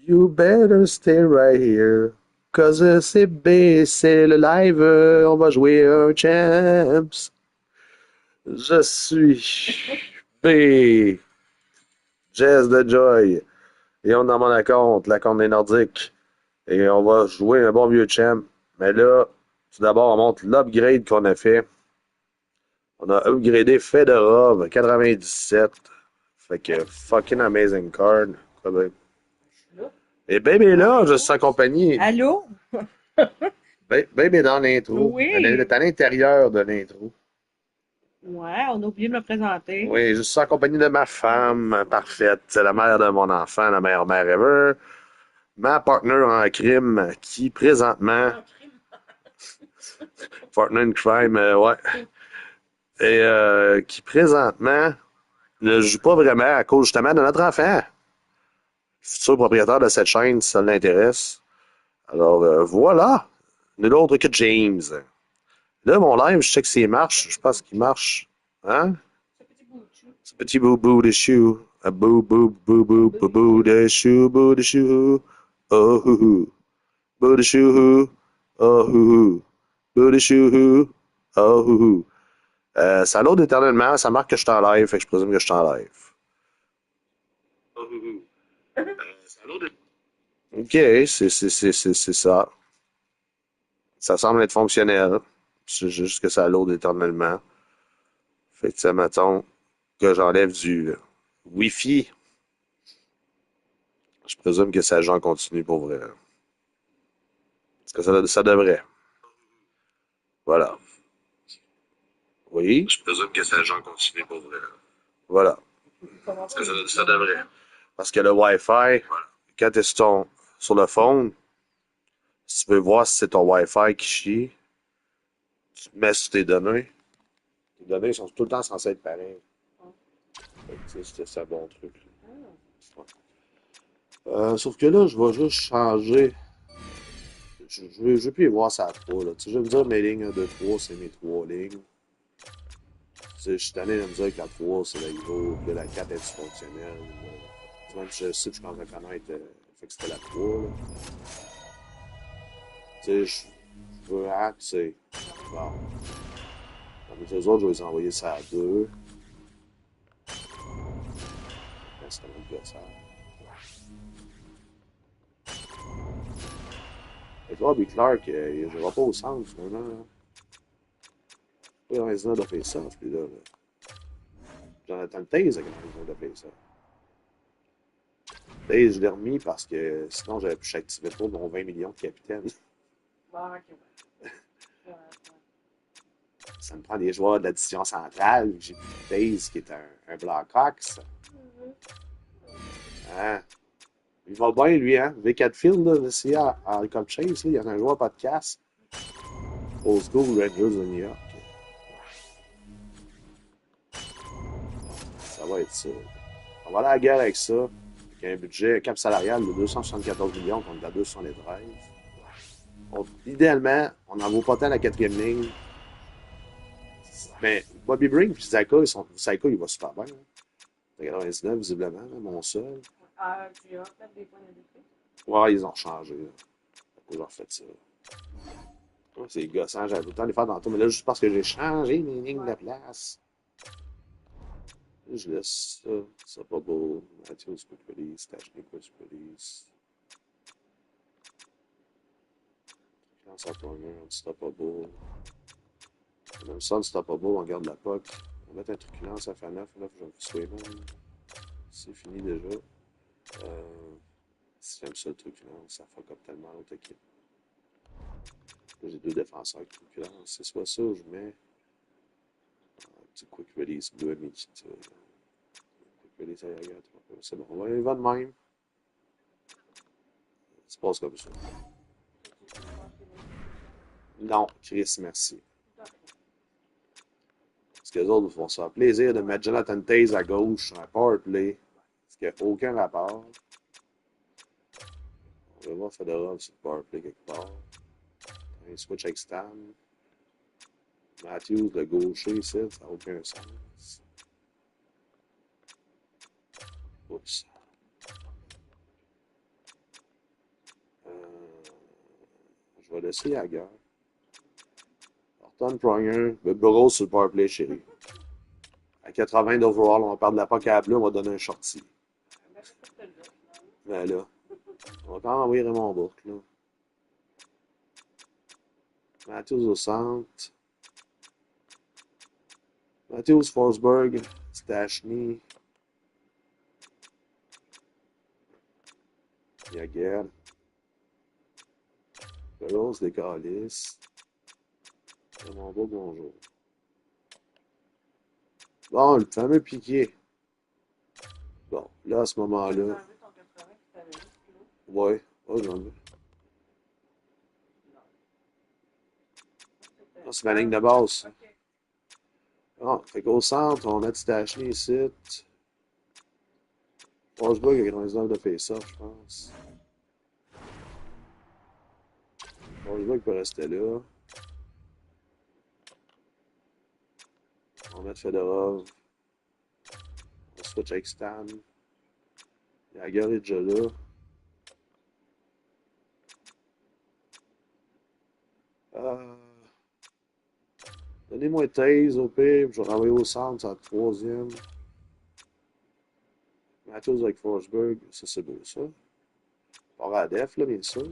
You better stay right here. Cause c'est B, c'est le live, on va jouer un champs. Je suis B, Jazz de Joy, et on est dans mon compte, la compte des Nordiques, et on va jouer un bon vieux champ. Mais là, tout d'abord, on montre l'upgrade qu'on a fait. On a upgradé Fedorov 97. Fait que fucking amazing card. Et Baby est là, je suis en compagnie. Allô? Baby est dans l'intro. Elle Oui. est à l'intérieur de l'intro. Ouais, on a oublié de me présenter. Oui, je suis en compagnie de ma femme parfaite. C'est la mère de mon enfant, la meilleure mère ever. Ma partner en crime qui présentement. Partner in crime, ouais. Et qui présentement ne joue pas vraiment à cause justement de notre enfant. Futur propriétaire de cette chaîne, si ça l'intéresse. Alors voilà. Nul autre que James. Là, mon live, je sais que s'il marche. Je pense qu'il marche. Hein? Ce petit boubou de chou. Un boubou de chou, bout de chou. Oh, hou, bout de chou. Oh, hou, bout de chou. Oh, hou. Ça load éternellement. Ça marque que je suis en live. Fait que je présume que je suis en live. Oh, hou. Ça load. Ok, c'est ça. Ça semble être fonctionnel. C'est juste que ça load éternellement. Fait que ça m'attend que j'enlève du Wi-Fi. Je présume que ça joue en continu pour vrai. Parce que ça devrait. Voilà. Oui. Je présume que ça joue en continu pour vrai. Voilà. Parce que ça devrait. Parce que le Wi-Fi, quand tu es sur le phone, si tu veux voir si c'est ton Wi-Fi qui chie, tu te mets sur tes données. Tes données sont tout le temps censées être pareilles. C'est un bon truc. Sauf que là, je vais juste changer. Je veux plus y voir ça à 3. Là. Tu sais, je vais me dire mes lignes 1, 2, 3, c'est mes 3 lignes. Tu sais, je suis tanné de me dire que la 3, c'est la go, que la 4 est dysfonctionnelle. Même si je sais que je commence à connaître, fait que c'était la 3. Là. Tu sais, je veux hack, tu sais. Bon. Tandis que les autres, je vais les envoyer ça à 2. C'est tellement de gossage. Et toi, Big Clark, il ne jouera pas au centre, finalement. Là. Il y a raison de faire ça, puis là. Jonathan Taze a raison de faire ça. Taze, je l'ai remis parce que sinon, j'avais pu activer pour mon 20 millions de capitaine. Bon, ok, Ça me prend des joueurs de la division centrale. J'ai pris Taze, qui est un Blackhawks. Hein? Il va bien, lui, hein? V4 Field, là, ici, à Cup Chase, là, il y en a un joueur podcast. Old School Rangers de New York. Ça va être ça. On va aller à la guerre avec ça. Avec un budget, un cap salarial de 274 millions contre la 273. Idéalement, on n'en vaut pas tant la quatrième ligne. Mais Bobby Brink et Zaka, il va super bien. Hein. 99, visiblement, là, mon seul. tu as fait des points d'industrie? Ouais, ils ont changé. Ils ont fait ça. Ouais, c'est gossant, j'avais tout le temps de les faire tantôt, mais là, juste parce que j'ai changé mes lignes de place. Je laisse ça. C'est pas beau. Matthews Quick Release, Stachny Quick Release. Lance à corner, Unstoppable. Même ça, Unstoppable, on garde la POC. On va mettre un truculence à F9, là, je vais Swayman. C'est fini déjà. Si j'aime ça le truculence, ça fuck up tellement l'autre équipe. Là, j'ai deux défenseurs avec truculence. C'est soit ça ou je mets un petit Quick Release bleu à midi. Quick Release à Yaga, c'est bon, on va de même. Ça se passe comme ça. Non, Chris, merci. Parce que les autres vont se faire plaisir de mettre Jonathan Taze à gauche sur un powerplay. Parce qu'il n'y a aucun rapport. On va voir Fedorov sur le powerplay quelque part. Un switch avec Stan. Matthews, le gaucher ici, ça n'a aucun sens. Oups. Je vais laisser la guerre. Horton Pronger, Burrow sur le powerplay, chérie. À 80 d'overall, on va perdre la POC à la bleue, on va donner un shorty. Mais là, on va quand même envoyer Raymond Bourque, là. Matthews au centre. Matthews, Forsberg, Stachny. Yaguer. Burrow, des calices. Raymond Bourque, bonjour. Bon, le fameux piqué. Bon, là, à ce moment-là. Ouais, j'en ai. Ah, c'est ma ligne de base. Ah, fait qu'au centre, on a Stachny ici. Forsberg a 99 de face-off, je pense. Forsberg peut rester là. On va mettre Fedorov. On switch avec Stan. Yaguer est déjà là. Donnez-moi Taze au pire, je vais renvoyer au centre, c'est la troisième. Matthews avec Forsberg, ça c'est beau ça. Pas à def, là, bien sûr.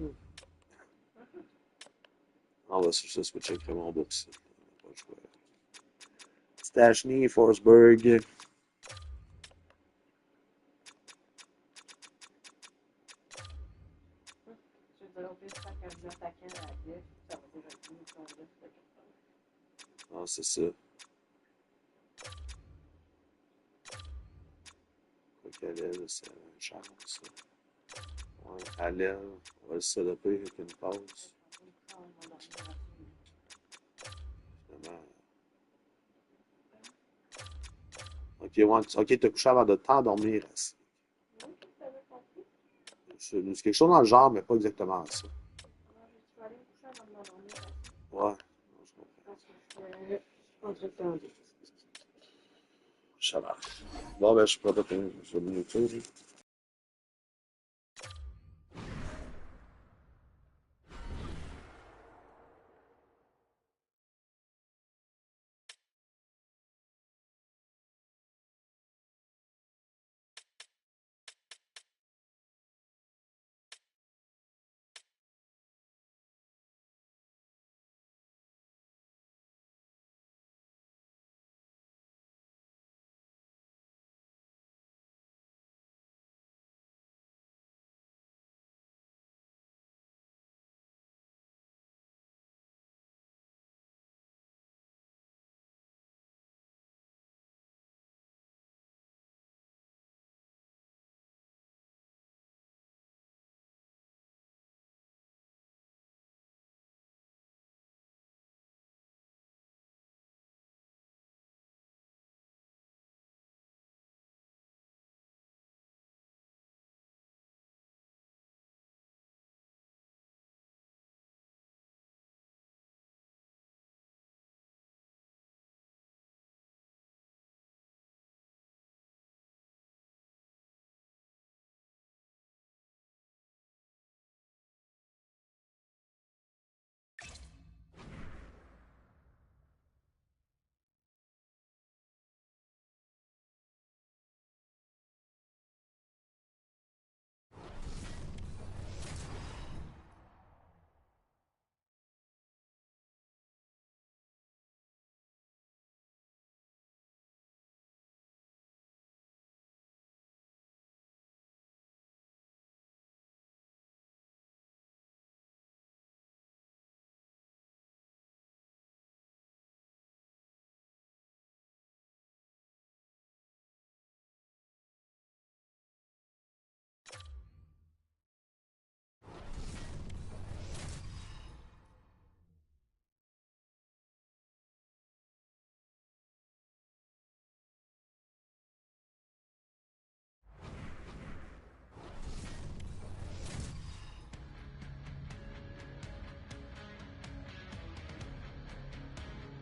On va se switcher avec Raymond Bourque. Stachny, Forsberg. Ah, c'est ça. Quoi qu'elle est, c'est une chance. Ouais, à l'aile, on va le setuper avec une pause. Finalement. Ok, ouais, ok, t'as couché avant de t'endormir. C'est quelque chose dans le genre, mais pas exactement ça. Ouais. Ça marche. Bon, ben, je suis pas prêt. Je vais YouTube.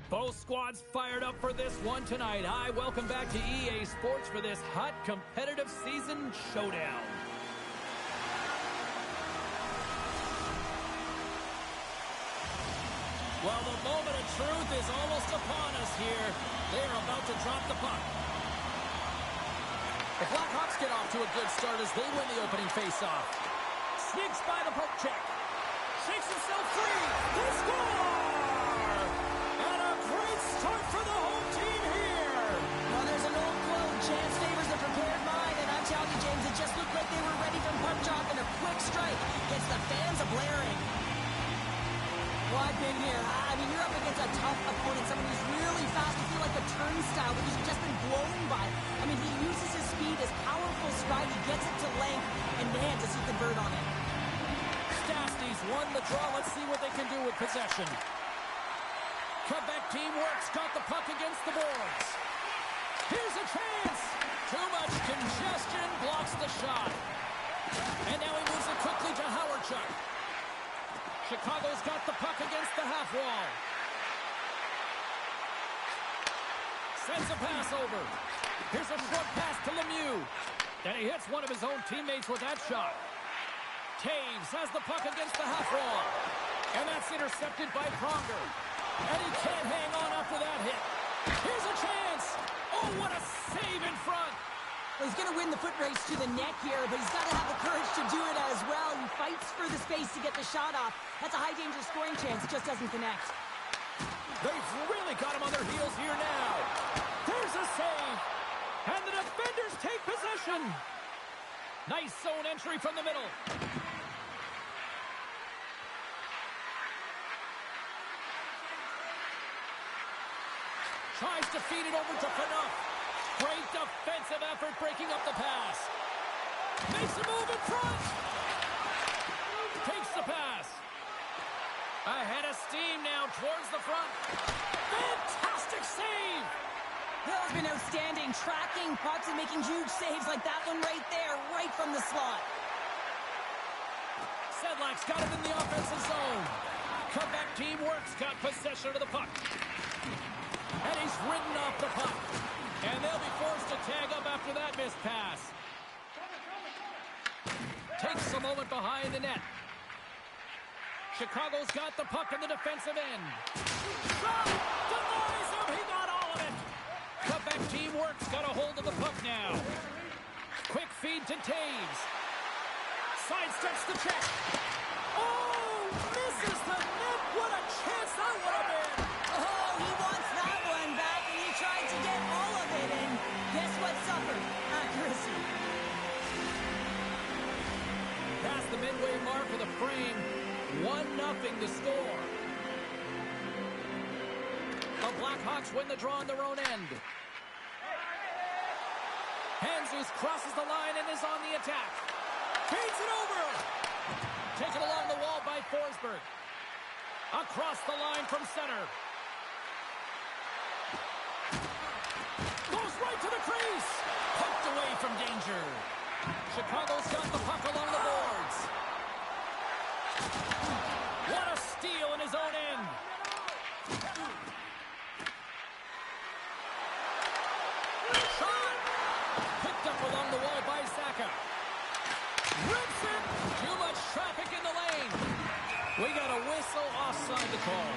Both squads fired up for this one tonight. Hi, welcome back to EA Sports for this hot competitive season showdown. Well, the moment of truth is almost upon us here. They are about to drop the puck. The Blackhawks get off to a good start as they win the opening faceoff. Sneaks by the poke check. Shakes himself free. They score! And a great start for the home team here. Well, there's an old quote, chance favors a prepared mind, and I'm telling you, James, it just looked like they were ready from puck drop, and a quick strike gets the fans a-blaring. Well, I've been here. I mean, you're up against a tough opponent, someone who's really fast. You feel like a turnstile because you've just been blown by. I mean, he uses his speed, his powerful stride. He gets it to length, and man, does he convert on it. Stastny's won the draw. Let's see what they can do with possession. Quebec team works, got the puck against the boards. Here's a chance. Too much congestion, blocks the shot. And now he moves it quickly to Howardchuk. Chicago's got the puck against the half wall. Sends a pass over. Here's a short pass to Lemieux. And he hits one of his own teammates with that shot. Taves has the puck against the half wall. And that's intercepted by Pronger. And he can't hang on after that hit. Here's a chance. Oh, what a save in front. Well, he's going to win the foot race to the net here, but he's got to have the courage to do it as well. He fights for the space to get the shot off. That's a high-danger scoring chance. Just doesn't connect. They've really got him on their heels here now. There's a save. And the defenders take possession. Nice zone entry from the middle. Tries to feed it over to Fedorov. Great defensive effort breaking up the pass. Makes a move in front. Takes the pass. Ahead of steam now towards the front. Fantastic save. Hill's been outstanding, tracking pucks and making huge saves like that one right there, right from the slot. Sedlak's got it in the offensive zone. Comeback team works, got possession of the puck. And he's ridden off the puck. And they'll be forced to tag up after that missed pass. Takes a moment behind the net. Chicago's got the puck in the defensive end. Shot! Denies him! He got all of it! Comeback team works, got a hold of the puck now. Quick feed to Taves. Sidesteps the check. Oh! Misses the net! What a chance that would have been! Oh, he wants that one back, and he tried to get all of it, and guess what suffered? Accuracy. Past the midway mark of the frame, 1-0 to score. The Blackhawks win the draw on their own end. Hanzus crosses the line and is on the attack. Feeds it over. Taken along the wall by Forsberg. Across the line from center. Goes right to the crease. Poked away from danger. Chicago's got the puck along the boards. What a steal in his own end. Shot. Picked up along the wall by Saka. Rips it. Too much traffic in the lane. We got a whistle offside to call.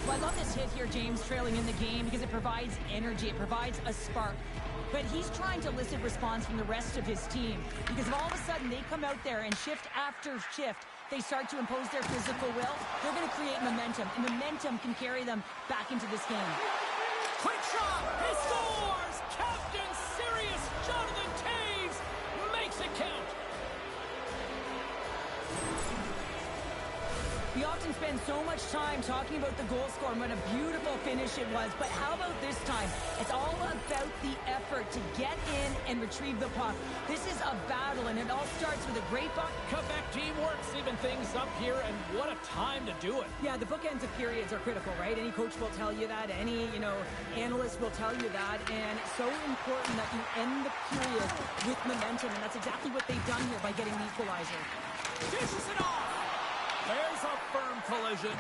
Well, I love this hit here, James, trailing in the game, because it provides energy, it provides a spark. But he's trying to elicit response from the rest of his team, because if all of a sudden they come out there and shift after shift, they start to impose their physical will, they're going to create momentum, and momentum can carry them back into this game. Quick shot! He scores! Captain Sirius Jonathan Taves makes it count. We often spend so much time talking about the goal score and what a beautiful finish it was, but how about this time? It's all about the effort to get in and retrieve the puck. This is a battle, and it all starts with a great puck. Quebec team works, even things up here, and what a time to do it. Yeah, the bookends of periods are critical, right? Any coach will tell you that. Any, analyst will tell you that. And it's so important that you end the period with momentum, and that's exactly what they've done here by getting the equalizer. Dishes it off. There's a firm collision.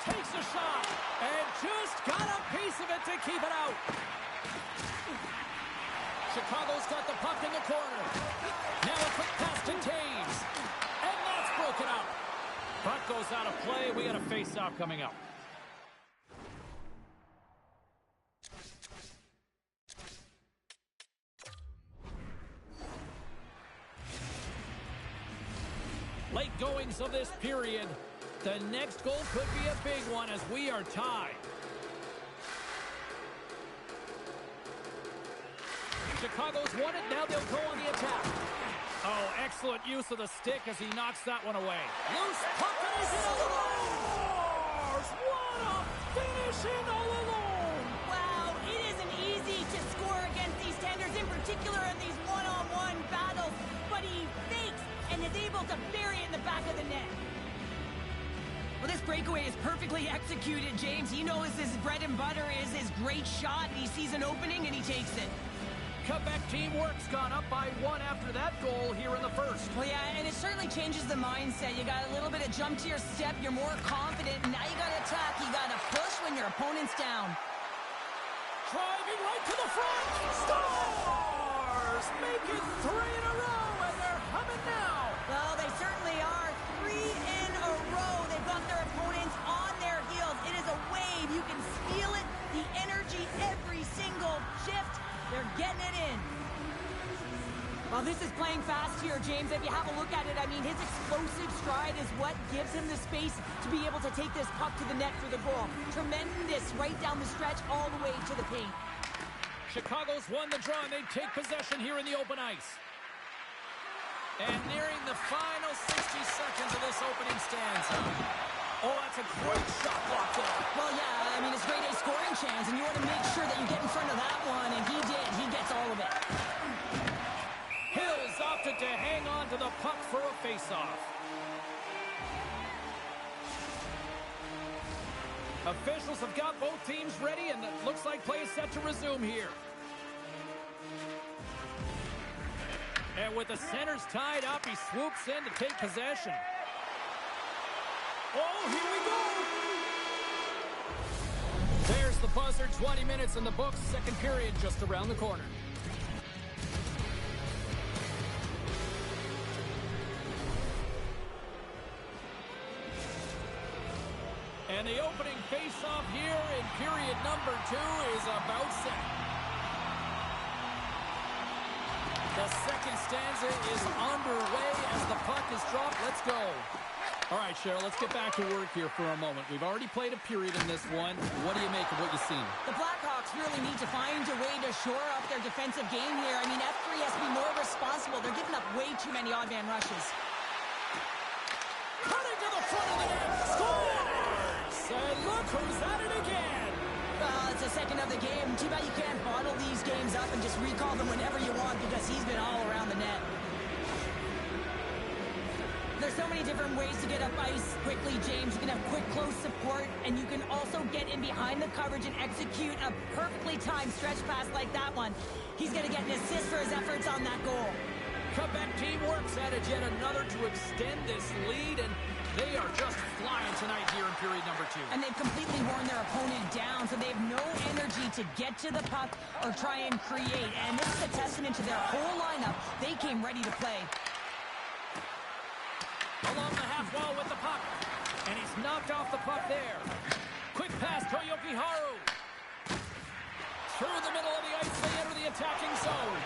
Takes a shot, and just got a piece of it to keep it out. Chicago's got the puck in the corner. Now a quick pass to Taves. And that's broken play. We got a face-off coming up. Late goings of this period. The next goal could be a big one as we are tied. Chicago's won it. Now they'll go on the attack. Oh, excellent use of the stick as he knocks that one away. Loose puck and he's in scores! What a finish in all alone! Wow, it isn't easy to score against these tenders, in particular in these one-on-one battles, but he fakes and is able to bury it in the back of the net. Well, this breakaway is perfectly executed, James. He knows his bread and butter is his great shot, and he sees an opening and he takes it. Comeback teamwork's gone up by 1 after that goal here in the first. Well, yeah, and it certainly changes the mindset. You got a little bit of jump to your step. You're more confident. And now you got to attack. You got to push when your opponent's down. Driving right to the front. Stars! Make it 3 in a row, and they're humming now. Well, they certainly are. 3 in a row. They've got their opponents on their heels. It is a wave. You can feel it. The energy every single shift. They're getting it in. Well, this is playing fast here, James. If you have a look at it, I mean, his explosive stride is what gives him the space to be able to take this puck to the net for the goal. Tremendous right down the stretch all the way to the paint. Chicago's won the draw, and they take possession here in the open ice. And nearing the final 60 seconds of this opening stanza. Oh, that's a great shot blocked there. Well, yeah, I mean, it's grade A scoring chance, and you want to make sure that you get in front of that one, and he did. He gets all of it. Hills opted to hang on to the puck for a face-off. Officials have got both teams ready, and it looks like play is set to resume here. And with the centers tied up, he swoops in to take possession. Oh, here we go! There's the buzzer, 20 minutes in the books, second period just around the corner. And the opening face-off here in period number 2 is about set. The second stanza is underway as the puck is dropped. Let's go. All right, Cheryl, let's get back to work here for a moment. We've already played a period in this one. What do you make of what you've seen? The Blackhawks really need to find a way to shore up their defensive game here. I mean, F3 has to be more responsible. They're giving up way too many odd man rushes. Cutting to the front of the net. Scores! And look who's at it again. Well, it's the second of the game. Too bad you can't bottle these games up and just recall them whenever you want because he's been all around the net. There's so many different ways to get up ice quickly, James. You can have quick, close support, and you can also get in behind the coverage and execute a perfectly timed stretch pass like that one. He's going to get an assist for his efforts on that goal. Comeback teamwork's added yet another to extend this lead, and they are just flying tonight here in period number 2. And they've completely worn their opponent down, so they have no energy to get to the puck or try and create. And this is a testament to their whole lineup. They came ready to play. Along the half wall with the puck. And he's knocked off the puck there. Quick pass, Toyoki Haru. Through the middle of the ice, they enter the attacking zone.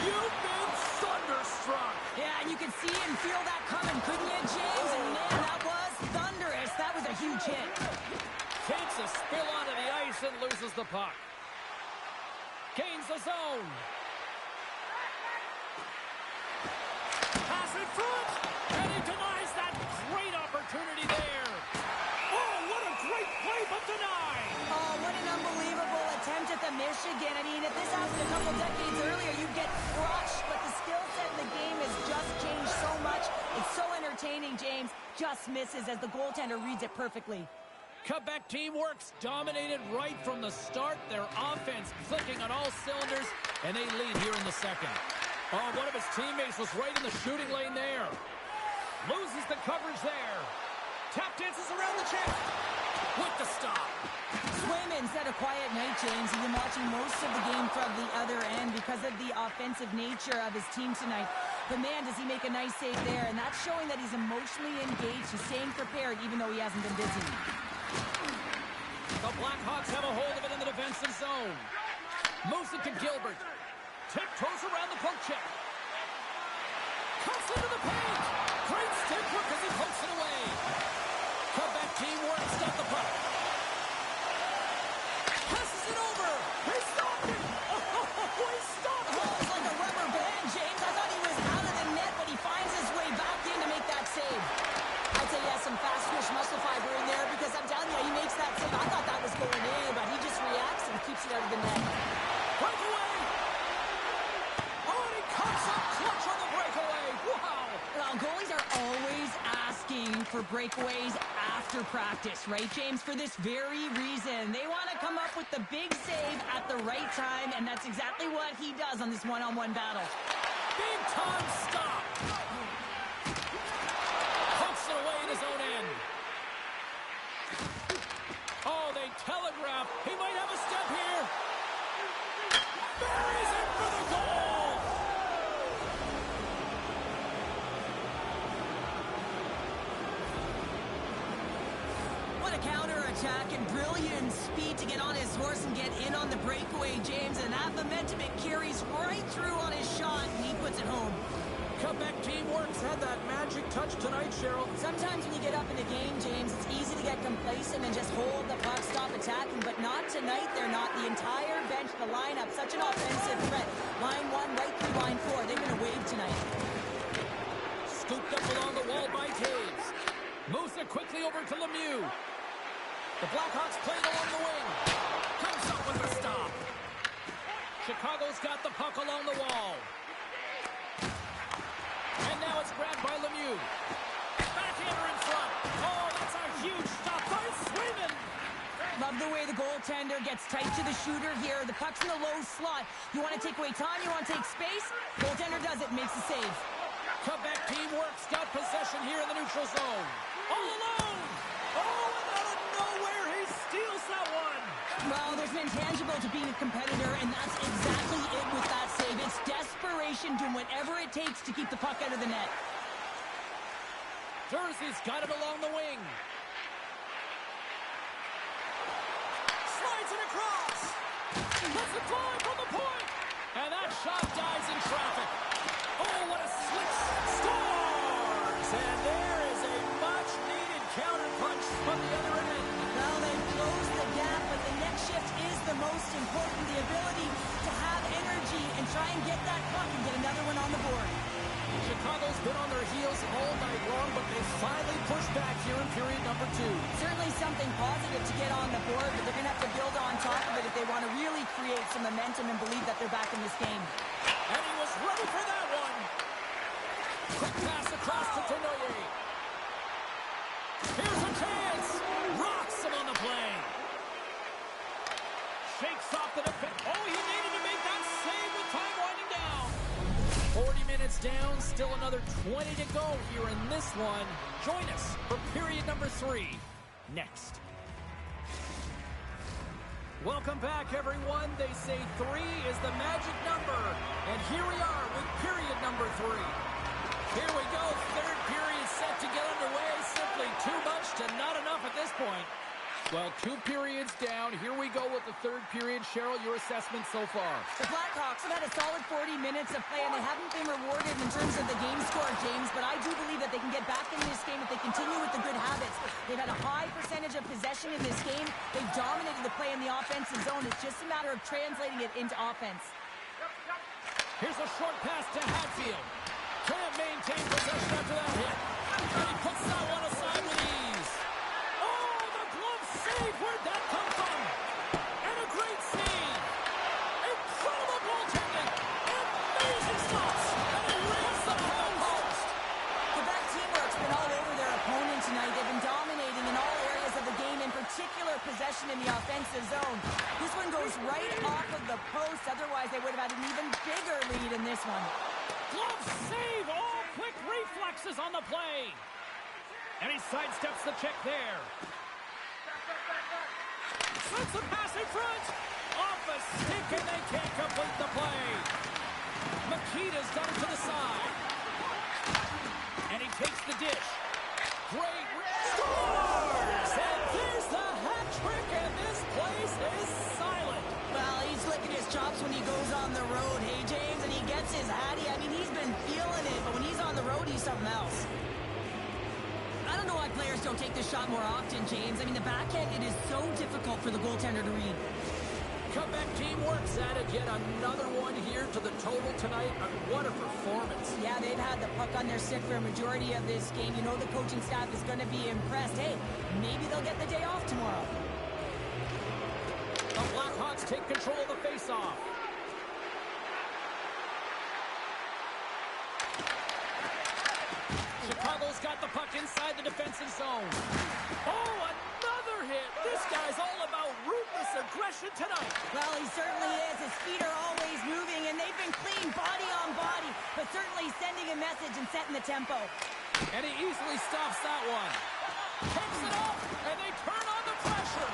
You've been thunderstruck. Yeah, and you can see and feel that coming, couldn't you, James? And man, that was thunderous. That was a huge hit. Takes a spill onto the ice and loses the puck. Gains the zone. Pass in front. And he denies that great opportunity there. Oh, what a great play, but denied. Oh, what an unbelievable attempt at the Michigan. I mean, if this happened a couple decades earlier, you'd get crushed. But the skill set in the game has just changed so much. It's so entertaining, James. Just misses as the goaltender reads it perfectly. Comeback teamwork's dominated right from the start. Their offense clicking on all cylinders, and they lead here in the second. Oh, one of his teammates was right in the shooting lane there. Loses the coverage there. Tap dances around the chest. with the stop. Swayman's had a quiet night, James. He's been watching most of the game from the other end because of the offensive nature of his team tonight. But man, does he make a nice save there, and that's showing that he's emotionally engaged. He's staying prepared even though he hasn't been busy. The Blackhawks have a hold of it in the defensive zone. Moves it to Gilbert. Tiptoes around the poke check. Cuts into the paint. Great stick work as he pokes it away. Comeback teamwork's got the puck. Passes it over. He stopped it. Oh, he stopped it. Oh, it's like a rubber band, James. I thought he was out of the net, but he finds his way back in to make that save. I'd say he has some fast twitch muscle fiber in there because I'm telling you, he makes that save. I thought that was going in, but he just reacts and keeps it out of the net. Breakaway. Oh, and he comes up clutch on the breakaway. Wow. Well, goalies are always asking for breakaways after practice, right, James? For this very reason. They want to come up with the big save at the right time, and that's exactly what he does on this one-on-one battle. Big time stop. Pokes it away in his own end. Oh, they telegraph. He might have a step here. Buries it for the goal. What a counter-attack and brilliant speed to get on his horse and get in on the breakaway, James. And that momentum, it carries right through on his shot, and he puts it home. Comeback teamwork's had that magic touch tonight, Cheryl. Sometimes when you get up in a game, James, it's easy to get complacent and just hold the puck, stop attacking, but not tonight. They're not. The entire bench, the lineup, such an offensive threat. Line 1, right through line 4. They're going to wave tonight. Scooped up along the wall by Taves. Moves it quickly over to Lemieux. The Blackhawks play it along the wing. Comes up with a stop. Chicago's got the puck along the wall. And now it's grabbed by Lemieux. Backhander in front. Oh, that's a huge stop by Swayman. Love the way the goaltender gets tight to the shooter here. The puck's in the low slot. You want to take away time, you want to take space. Goaltender does it, makes the save. Comeback teamwork's got possession here in the neutral zone. All alone. Oh, and out of nowhere, he steals that one. Well, there's an intangible to being a competitor, and that's exactly it with that save. It's desperation, doing whatever it takes to keep the puck out of the net. Jersey's got it along the wing. Slides it across. Lets it fly from the point. And that shot dies in traffic. Oh, what a switch. Scores! And there is a much-needed counterpunch from the other end. Well, they've closed the gap, but the next shift is the most important. The ability to have energy and try and get that puck and get another one on the board. Chicago's been on their heels all night long, but they finally pushed back here in period number 2. Certainly something positive to get on the board, but they're going to have to build on top of it if they want to really create some momentum and believe that they're back in this game. And he was ready for that one. Quick pass across to Tenoyer. Here's a chance. Rocks him on the play. Shakes off the defense. Oh, he needed to make that save with time winding down. 40 minutes down, still another 20 to go here in this one. Join us for period number 3 next. Welcome back, everyone. They say 3 is the magic number. And here we are with period number 3. Here we go, third period set to get underway. Simply too much to not enough at this point. Well, 2 periods down. Here we go with the third period. Cheryl, your assessment so far? The Blackhawks have had a solid 40 minutes of play, and they haven't been rewarded in terms of the game score, James, but I do believe that they can get back in this game if they continue with the good habits. They've had a high percentage of possession in this game. They've dominated the play in the offensive zone. It's just a matter of translating it into offense. Here's a short pass to Hatfield. Can't maintain possession after that hit. And he puts that one aside with ease. Oh, the glove save. Where'd that come from? And a great save. Incredible goaltending. Amazing stops. And he raised the post. Quebec teamwork's been all over their opponent tonight. They've been dominating in all areas of the game, in particular possession in the offensive zone. This one goes right off of the post. Otherwise, they would have had an even bigger lead in this one. Glove save. All quick reflexes on the play. And he sidesteps the check there. Sends the pass in front. Off a stick, and they can't complete the play. Makita's done it to the side. And he takes the dish. Great scores! And there's the hat trick, and this place is silent. Well, he's licking his chops when he goes on the road, hey, James, and he gets his hattie. I mean, he's been feeling it, but when he's on the road, he's something else. I don't know why players don't take this shot more often, James. I mean, the backhand, it is so difficult for the goaltender to read. Comeback team works at it. Yet another one here to the total tonight. What a performance. Yeah, they've had the puck on their stick for a majority of this game. You know the coaching staff is going to be impressed. Hey, maybe they'll get the day off tomorrow. The Blackhawks take control of the faceoff. Chicago's got the puck inside the defensive zone. Oh, another hit. This guy's all about ruthless aggression tonight. Well, he certainly is. His feet are always moving, and they've been clean body on body, but certainly sending a message and setting the tempo. And he easily stops that one. Takes it off, and they turn on the pressure.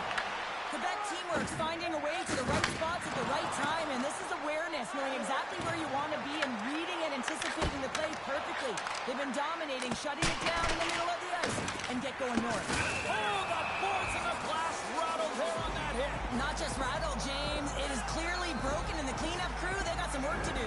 Quebec teamwork's finding a way to the right spots at the right time, and this is awareness, knowing exactly where you want to be and reading and anticipating the play perfectly. They've been dominating, shutting it down in the middle of the ice, and get going north. Oh, the boards and the glass rattled there on that hit. Not just rattled, James. It is clearly broken, and the cleanup crew, they got some work to do.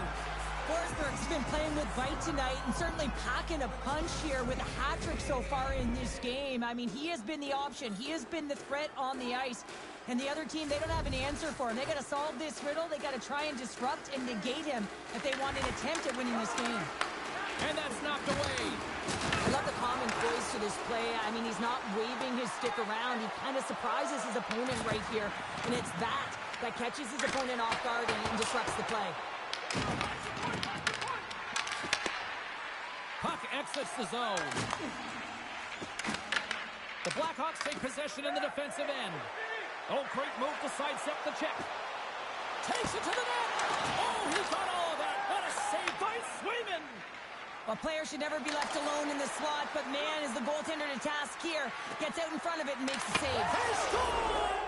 Forsberg's been playing with bite tonight and certainly packing a punch here with a hat trick so far in this game. I mean, he has been the option. He has been the threat on the ice. And the other team, they don't have an answer for him. They got to solve this riddle. They got to try and disrupt and negate him if they want an attempt at winning this game. And that's knocked away. I love the common poise to this play. I mean, he's not waving his stick around. He kind of surprises his opponent right here. And it's that catches his opponent off guard and disrupts the play. Puck exits the zone. The Blackhawks take possession in the defensive end. Oh, great move to sidestep the check. Takes it to the net. Oh, he got all of that. What a save by Swayman. Well, players should never be left alone in the slot, but man, is the goaltender to task here. Gets out in front of it and makes the save. He scores!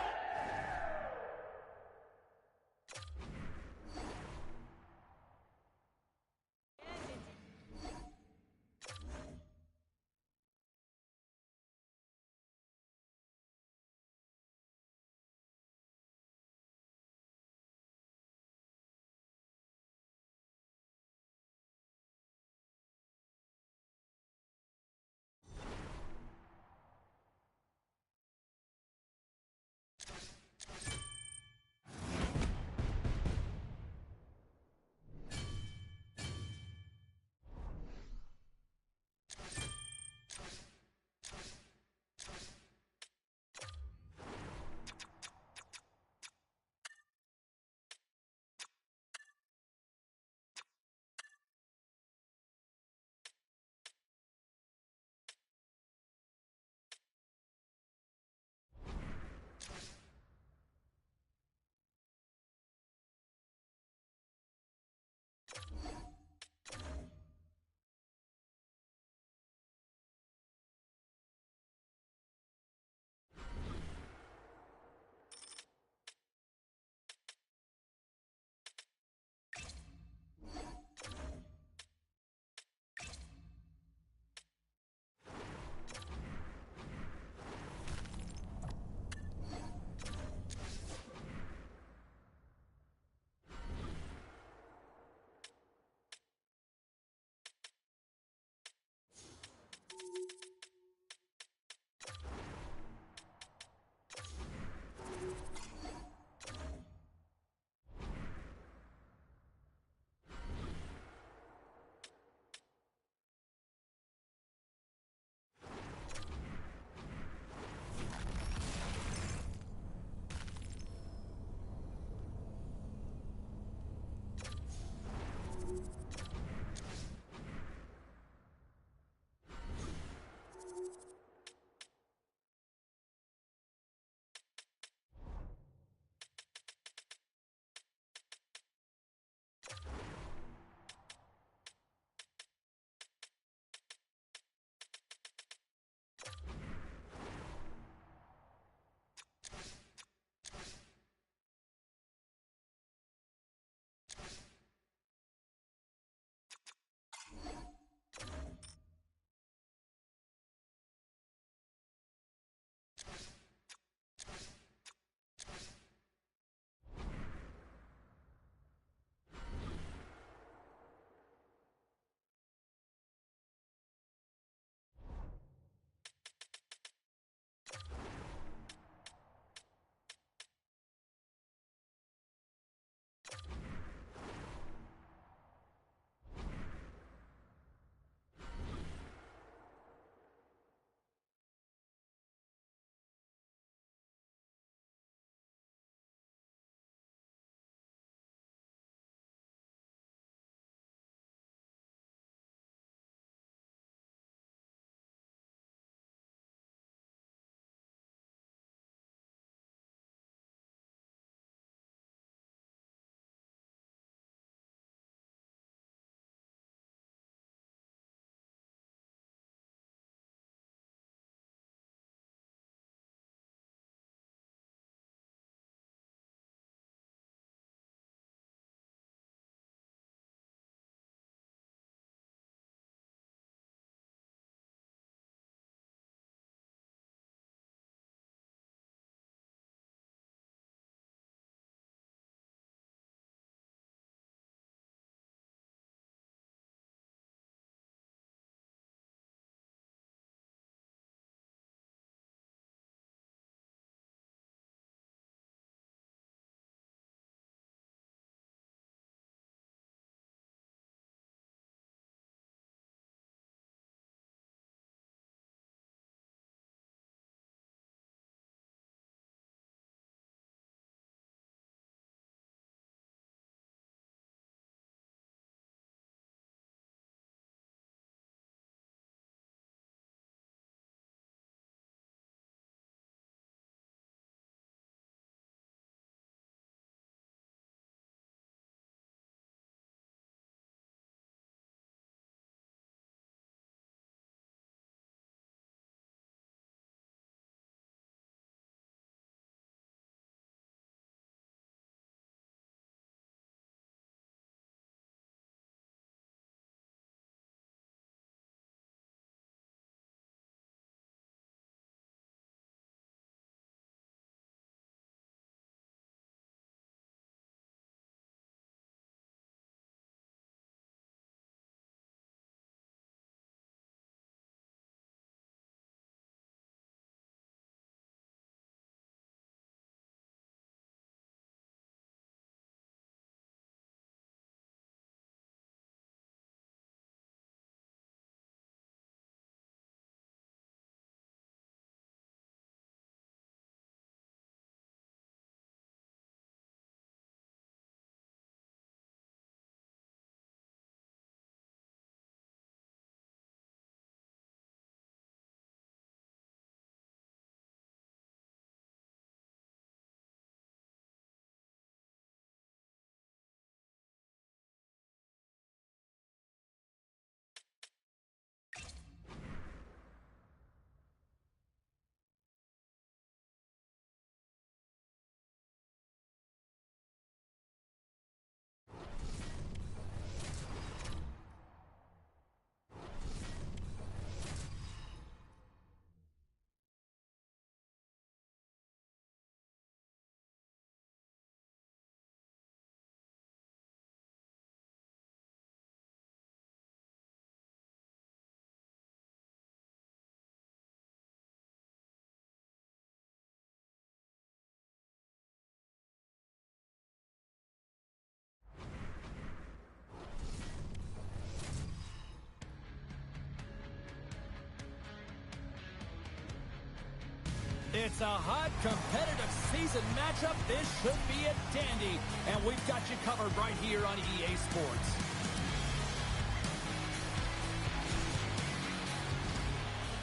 It's a hot, competitive season matchup. This should be a dandy. And we've got you covered right here on EA Sports.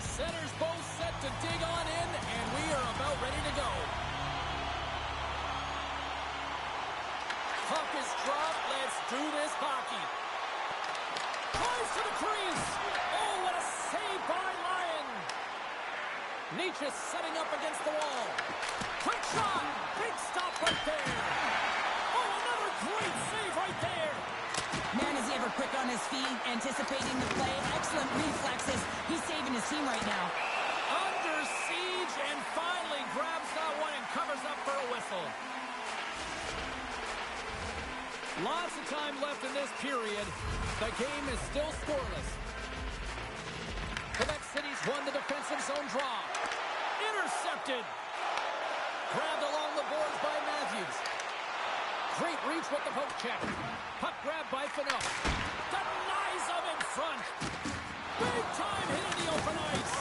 Centers both set to dig on in, and we are about ready to go. Puck is dropped. Let's do this hockey. Tries to the crease. Oh, what a save by Lyon. Nh26 setting up against the wall. Quick shot. Big stop right there. Oh, another great save right there. Man, is he ever quick on his feet, anticipating the play. Excellent reflexes. He's saving his team right now. Under siege, and finally grabs that one and covers up for a whistle. Lots of time left in this period. The game is still scoreless. Quebec City's won the defensive zone draw. Intercepted. Grabbed along the boards by Matthews. Great reach with the poke check. Puck grabbed by Fedorov. Denies him in front. Big time hit in the open ice.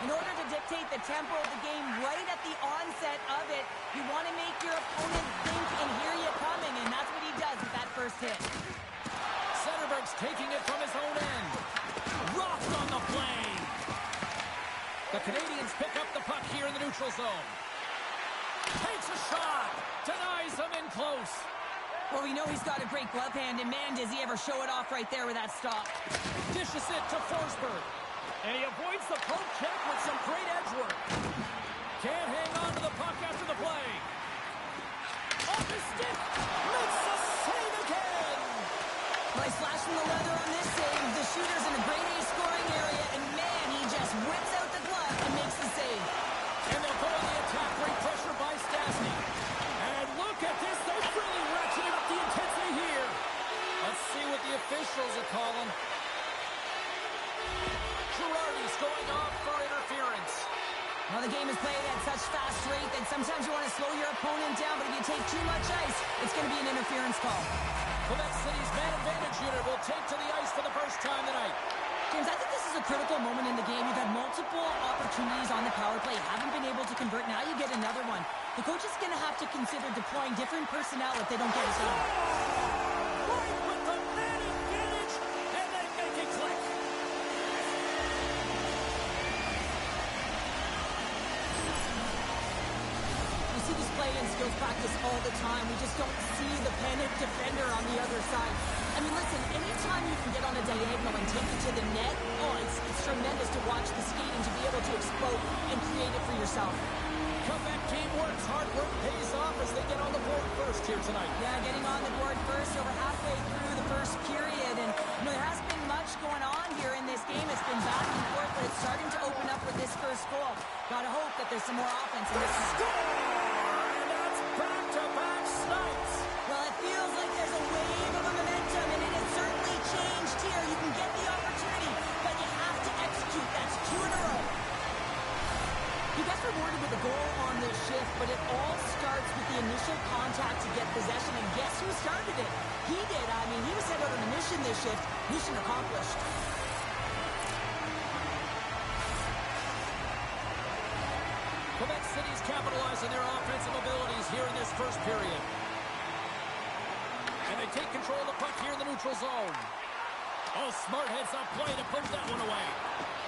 In order to dictate the tempo of the game right at the onset of it, you want to make your opponent think and hear you coming, and that's what he does with that first hit. Centerberg's taking it from his own end. Rocked on the play. The Canadians pick up the puck here in the neutral zone. Takes a shot. Denies him in close. Well, we know he's got a great glove hand, and man, does he ever show it off right there with that stop. Dishes it to Forsberg. And he avoids the poke check with some great edge work. Can't hang on to the puck after the play. Off his stick. Makes the save again. Nice flash from the leather on this save. The shooter's in a grade A scoring area, and man, he just whips out the glove and makes the save. And they'll go on the attack. Great pressure by Stastny. And look at this. They've really ratcheted up the intensity here. Let's see what the officials are calling. Girardi's going off for interference. Well, the game is played at such fast rate that sometimes you want to slow your opponent down, but if you take too much ice, it's going to be an interference call. Quebec City's man advantage unit will take to the ice for the first time tonight. James, I think this is a critical moment in the game. You've had multiple opportunities on the power play, haven't been able to convert. Now you get another one. The coach is going to have to consider deploying different personnel if they don't get it done. Right with the man advantage, and they make it click. You see this play in skills practice all the time. We just don't see the panicked defender on the other side. I mean, listen, anytime you can get on a diagonal and take it to the net, oh, it's tremendous to watch the skating, to be able to explode and create it for yourself. Comeback team works. Hard work pays off as they get on the board first here tonight. Yeah, getting on the board first over halfway through the first period. And there hasn't been much going on here in this game. It's been back and forth, but it's starting to open up with this first goal. Gotta hope that there's some more offense in this one. And that's back-to-back snipes. Well, it feels like there's a wave of momentum, and it has certainly changed here. You can get the opportunity, but you have to execute. That's 2 in a row. He gets rewarded with a goal on this shift, but it all starts with the initial contact to get possession, and guess who started it? He did. I mean, he was sent out on a mission this shift. Mission accomplished. Quebec City's capitalizing their offensive abilities here in this first period. And they take control of the puck here in the neutral zone. Oh, smart heads-up play to put that one away.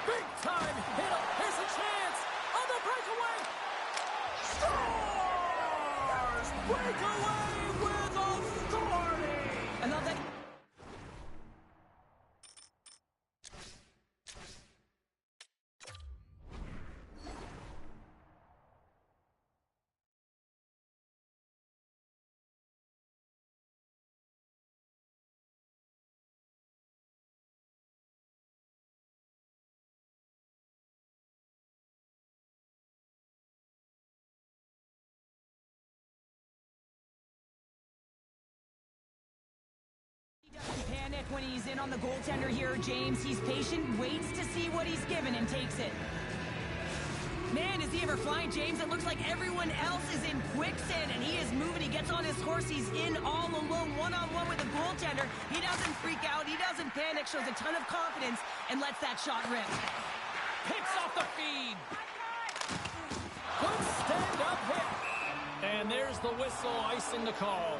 Big time hit up. Here's a chance on the breakaway. Stars! Breakaway with authority! I love that. Panic when he's in on the goaltender here, James. He's patient, waits to see what he's given, and takes it. Man, is he ever flying, James? It looks like everyone else is in quicksand, and he is moving. He gets on his horse. He's in all alone, one-on-one with the goaltender. He doesn't freak out. He doesn't panic. Shows a ton of confidence and lets that shot rip. Picks off the feed. Good stand-up hit. And there's the whistle icing the call.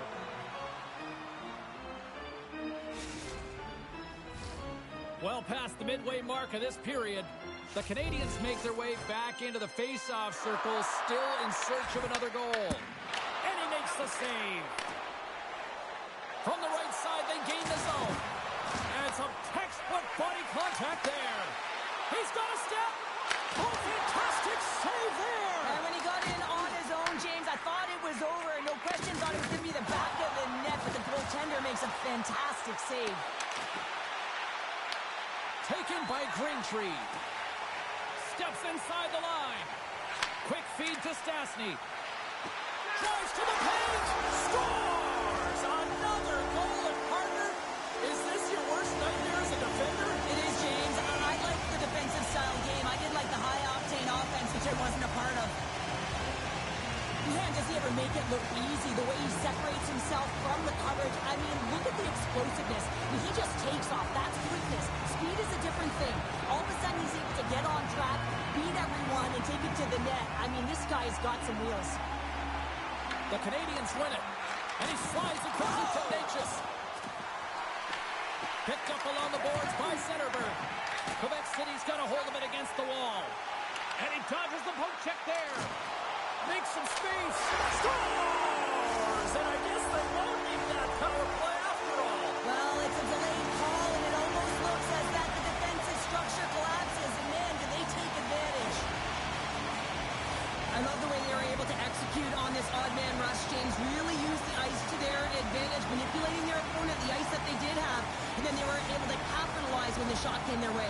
Well past the midway mark of this period, the Canadians make their way back into the face-off circle, still in search of another goal. And he makes the save. From the right side, they gain the zone. And some textbook body contact there. He's got a step. Oh, fantastic save there. And when he got in on his own, James, I thought it was over. No question, thought it was going to be the back of the net, but the goaltender makes a fantastic save. Taken by Greentree. Steps inside the line. Quick feed to Stastny. Drives to the paint. Scores! Another goal, and partner. Is this your worst nightmare as a defender? It is, James. I like the defensive style game. I did like the high-octane offense, which I wasn't a part of. Man, does he ever make it look easy? The way he separates himself from the coverage. I mean, look at the explosiveness. I mean, he just takes off. That's quickness. Speed is a different thing. All of a sudden, he's able to get on track, beat everyone, and take it to the net. I mean, this guy's got some wheels. The Canadians win it. And he slides it quickly to Nh26. Picked up along the boards by Centerberg. Quebec City's got a hold of it against the wall. And he dodges the poke check there. Makes some space. Scores! And I guess they won't need that power play after all. Well, it's a delayed call, and it almost looks as that the defensive structure collapses. And man, do they take advantage. I love the way they were able to execute on this odd man rush. James really used the ice to their advantage, manipulating their opponent, the ice that they did have, and then they were able to capitalize when the shot came their way.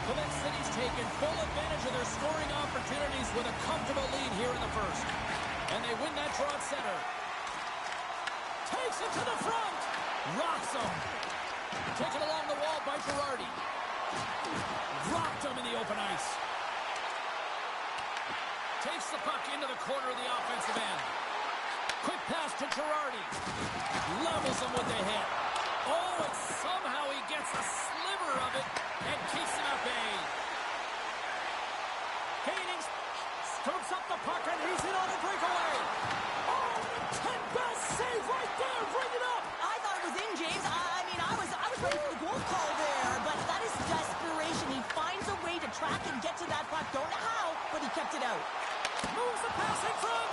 Quebec City's taken full advantage of their scoring opportunities with a comfortable lead here in the first. And they win that draw at center. Takes it to the front. Rocks him. Taken along the wall by Girardi. Dropped him in the open ice. Takes the puck into the corner of the offensive end. Quick pass to Girardi. Levels him with the hit. Oh, and somehow he gets a sliver of it and keeps him at bay. Hastings scoops up the puck and he's in on a breakaway. Oh, the 10-bell save right there. Bring it up. I thought it was in, James. I mean, I was ready for the goal call there, but that is desperation. He finds a way to track and get to that puck. Don't know how, but he kept it out. Moves the pass in front.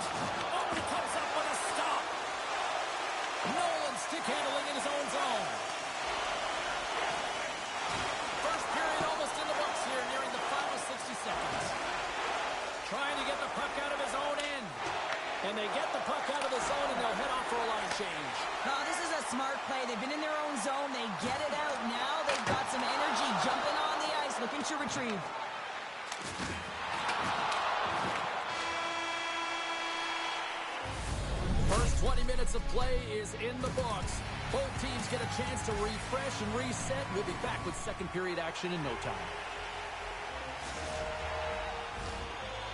Oh, he comes up with a stop. Nolan stick handling in his own zone. First period almost in the books here, nearing the final 60 seconds. Trying to get the puck out of his own end. And they get the puck out of the zone, and they'll head off for a line change. Oh, this is a smart play. They've been in their own zone. They get it out. Now they've got some energy jumping on the ice, looking to retrieve. First 20 minutes of play is in the books. Both teams get a chance to refresh and reset. We'll be back with second period action in no time.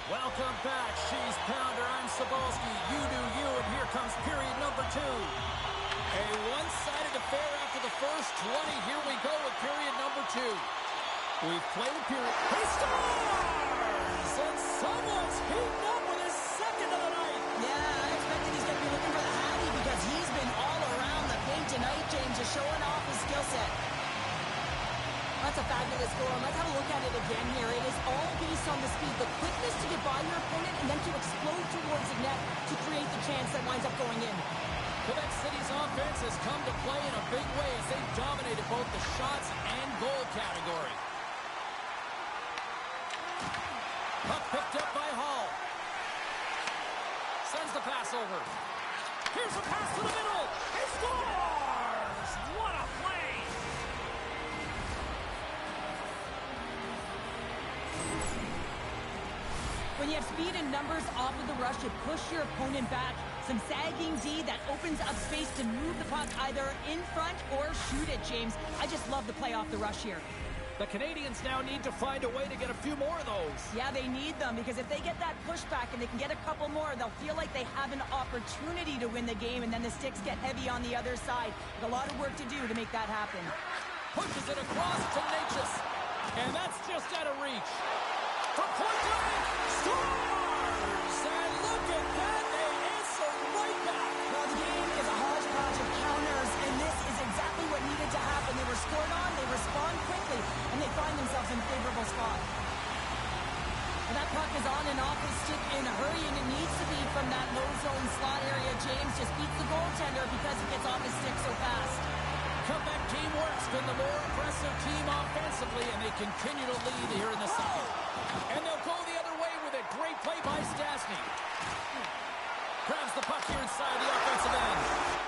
Welcome back. She's Pounder. I'm Sabolsky. You do you, and here comes period number 2. A one-sided affair after the first 20. Here we go with period number 2. We've played a period. He scores! And someone's heating up with his second of the night. Yeah, I expected he's going to be looking for the Hattie because he's been all around the paint tonight, James, just showing off his skill set. That's a fabulous goal, and let's have a look at it again here. It is all based on the speed, the quickness to get by your opponent, and then to explode towards the net to create the chance that winds up going in. Quebec City's offense has come to play in a big way as they've dominated both the shots and goal category. Puck picked up by Hall. Sends the pass over. Here's a pass to the middle. He scores! What a play! When you have speed and numbers off of the rush, you push your opponent back. Some sagging D that opens up space to move the puck either in front or shoot it, James. I just love the play off the rush here. The Canadians now need to find a way to get a few more of those. Yeah, they need them, because if they get that pushback and they can get a couple more, they'll feel like they have an opportunity to win the game, and then the sticks get heavy on the other side. A lot of work to do to make that happen. Pushes it across to Nh26, and that's just out of reach. From point blank, scores! look at that. They answer right back. Well, the game is a hodgepodge of counters, and this is exactly what needed to happen. They were scored on, they respond quickly, and they find themselves in a favorable spot. And that puck is on and off his stick in a hurry, and it needs to be from that low zone slot area. James just beats the goaltender because it gets off his stick so fast. Comeback team work's been the more aggressive team offensively, and they continue to lead here in the second. And they'll go the other way with a great play by Stastny. Grabs the puck here inside the offensive end.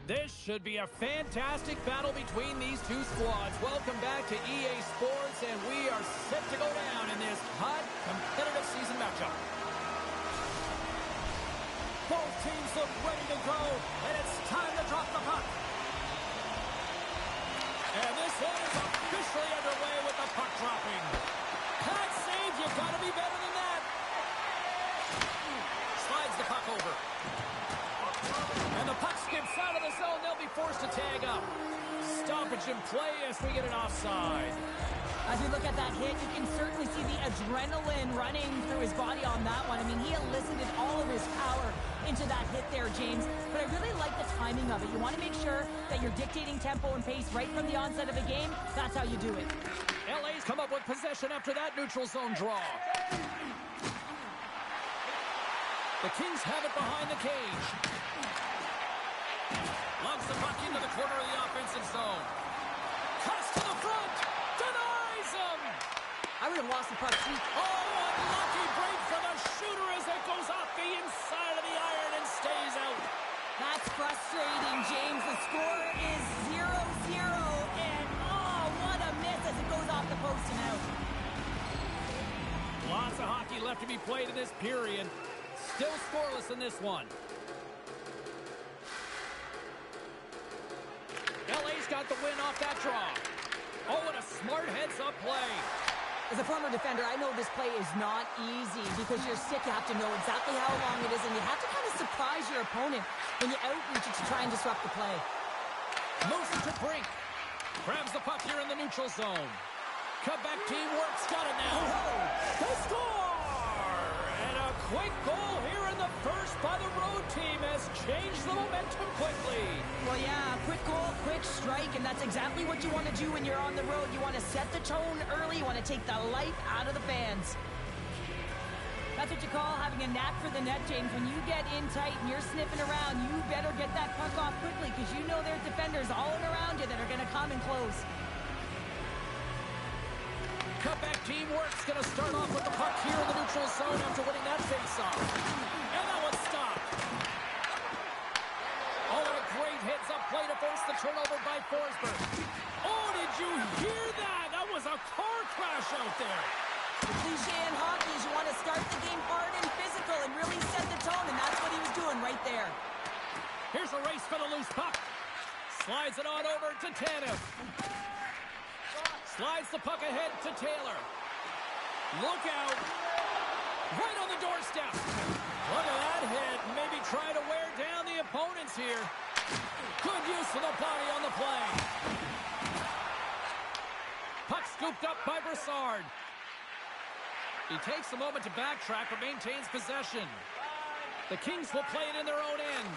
This should be a fantastic battle between these two squads. Welcome back to EA Sports, and we are set to go down in this hot, competitive season matchup. Both teams look ready to go, and it's time to drop the puck. And this one is officially underway with the puck dropping. Pat save, you've got to be better than that. Slides the puck over. And the puck skips out of the zone. They'll be forced to tag up. Stoppage in play as we get an offside. As we look at that hit, you can certainly see the adrenaline running through his body on that one. I mean, he elicited all of his power into that hit there, James. But I really like the timing of it. You want to make sure that you're dictating tempo and pace right from the onset of the game. That's how you do it. LA's come up with possession after that neutral zone draw. The Kings have it behind the cage. Lugs the puck into the corner of the offensive zone. Cuts to the front. Denies him. I would have lost the puck too. Oh, unlucky break for the shooter as it goes off the inside of the iron and stays out. That's frustrating, James. The score is 0-0, and oh, what a miss as it goes off the post and out. Lots of hockey left to be played in this period. Still scoreless in this one. LA's got the win off that draw. Oh, and a smart heads-up play. As a former defender, I know this play is not easy because you're sick. You have to know exactly how long it is, and you have to kind of surprise your opponent when you outreach it to try and disrupt the play. Moves it to Brink. Grabs the puck here in the neutral zone. Comeback team works. Got it now. They score! And a quick goal here in the first by the road team has changed the momentum quickly. Well, yeah, quick goal, quick strike, and that's exactly what you want to do when you're on the road. You want to set the tone early. You want to take the life out of the fans. That's what you call having a knack for the net, James. When you get in tight and you're sniffing around, you better get that puck off quickly because you know there's defenders all around you that are going to come and close. Cutback teamwork's going to start off with the puck here in the neutral zone after winning that face-off. And that one's stopped. Oh, and a great heads-up play to force the turnover by Forsberg. Oh, did you hear that? That was a car crash out there. The cliche in hockey is you want to start the game hard and physical and really set the tone, and that's what he was doing right there. Here's a race for the loose puck. Slides it on over to Tanev. Slides the puck ahead to Taylor. Look out. Right on the doorstep. Look at that hit. Maybe try to wear down the opponents here. Good use of the body on the play. Puck scooped up by Brassard. He takes a moment to backtrack but maintains possession. The Kings will play it in their own end.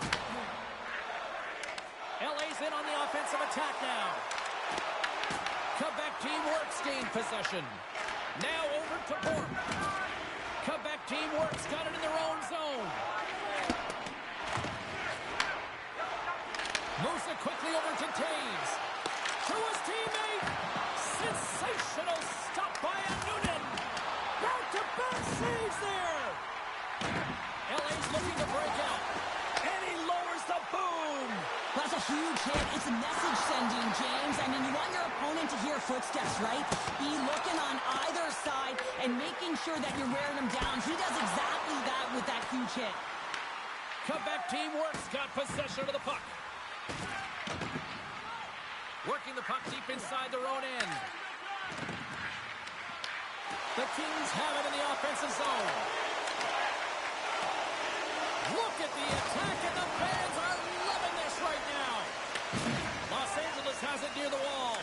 LA's in on the offensive attack now. Comeback team works, gain possession. Now over to Bork. Comeback team works, got it in their own zone. Moves it quickly over to Taves. To his teammate. Sensational stop by Noonan. Back-to-back saves there. LA's looking to break out. And he lowers the boom. That's a huge hit. It's a message sending, James. I mean, you want your opponent to hear footsteps, right? Be looking on either side and making sure that you're wearing them down. He does exactly that with that huge hit. Comeback team works, got possession of the puck. Working the puck deep inside their own end. The Kings have it in the offensive zone. Look at the attack, and the fans are loving this right now. Los Angeles has it near the wall.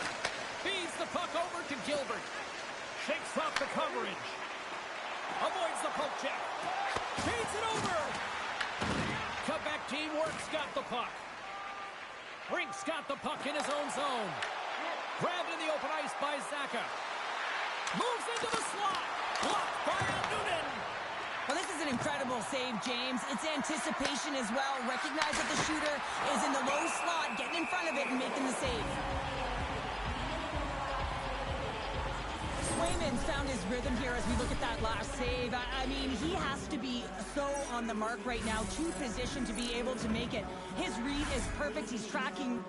Feeds the puck over to Gilbert. Shakes off the coverage. Avoids the poke check. Feeds it over. Comeback team works, got the puck. Brink's got the puck in his own zone. Grabbed in the open ice by Zaka. Moves into the slot. Blocked by Noonan. Well, this is an incredible save, James. It's anticipation as well. Recognize that the shooter is in the low slot, getting in front of it and making the save. Swayman's found his rhythm here as we look at that last save. I mean, he has to be so on the mark right now, to position to be able to make it. His read is perfect. He's tracking.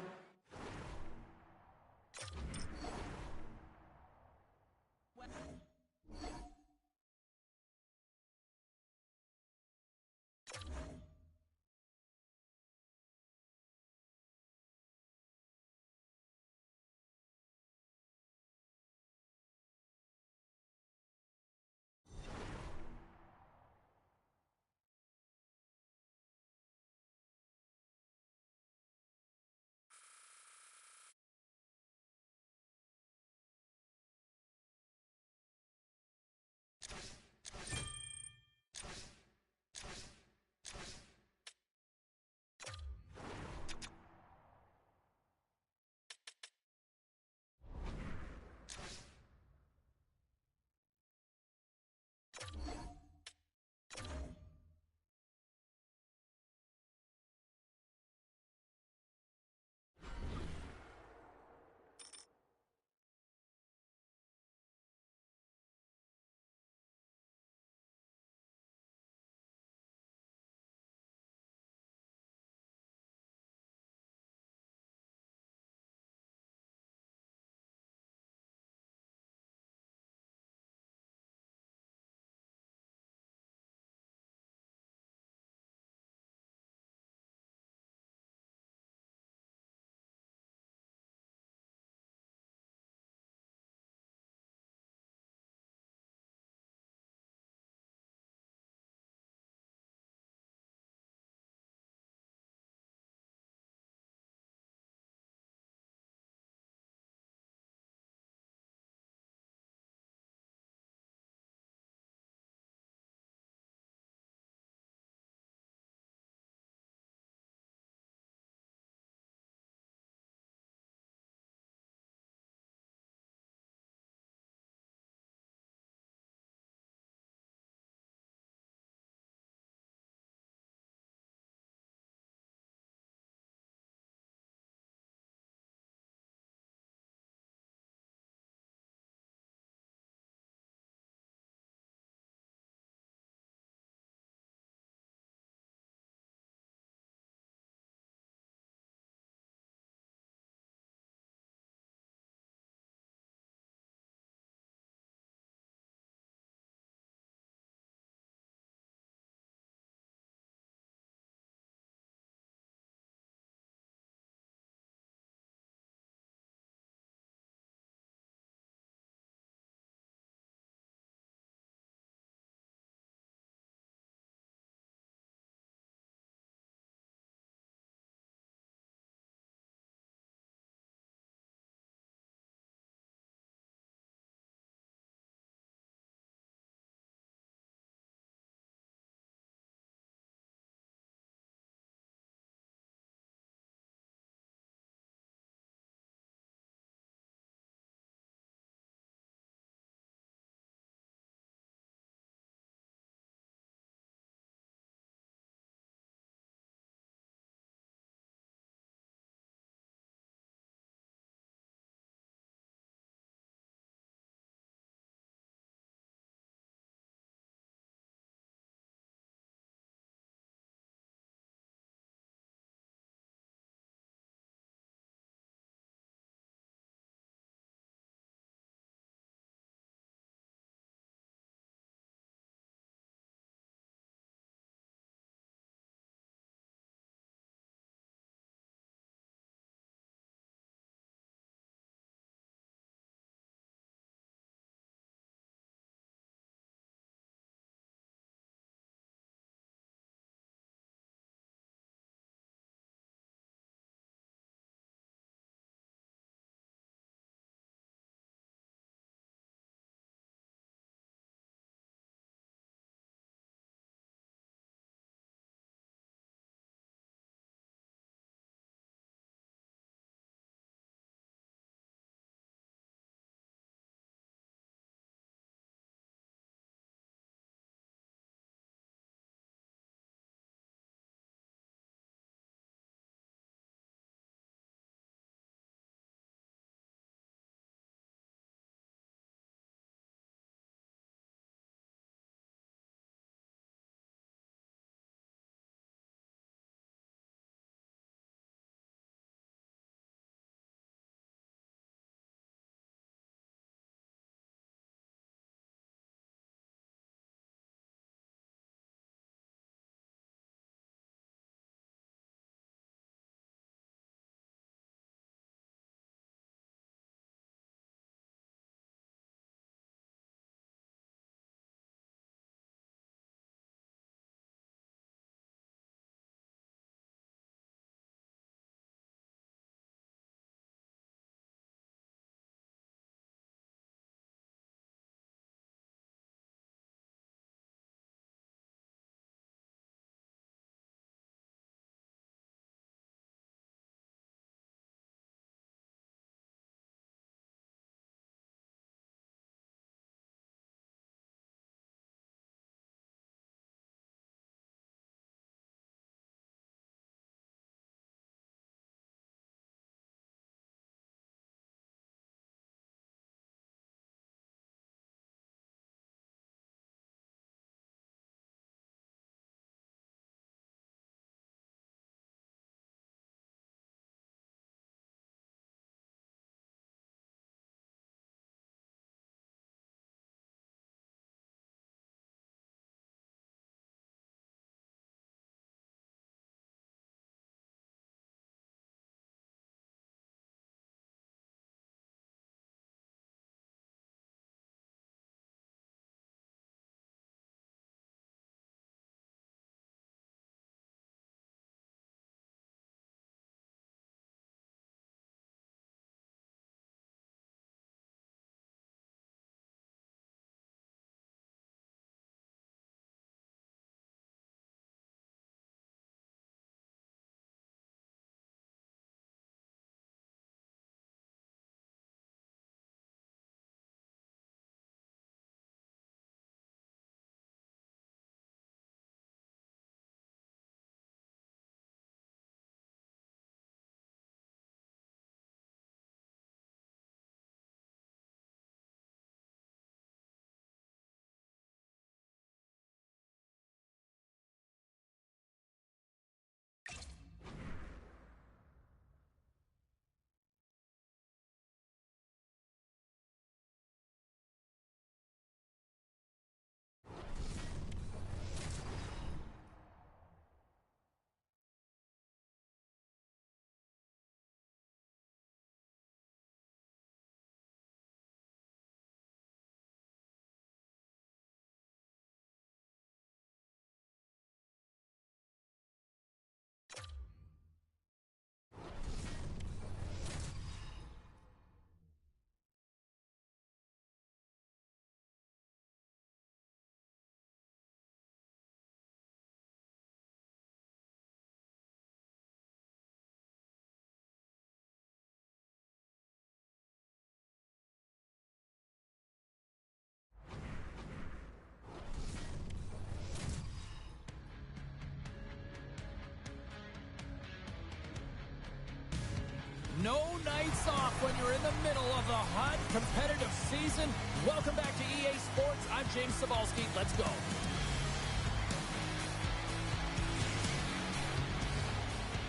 No nights off when you're in the middle of the hot, competitive season. Welcome back to EA Sports. I'm James Cybulski. Let's go.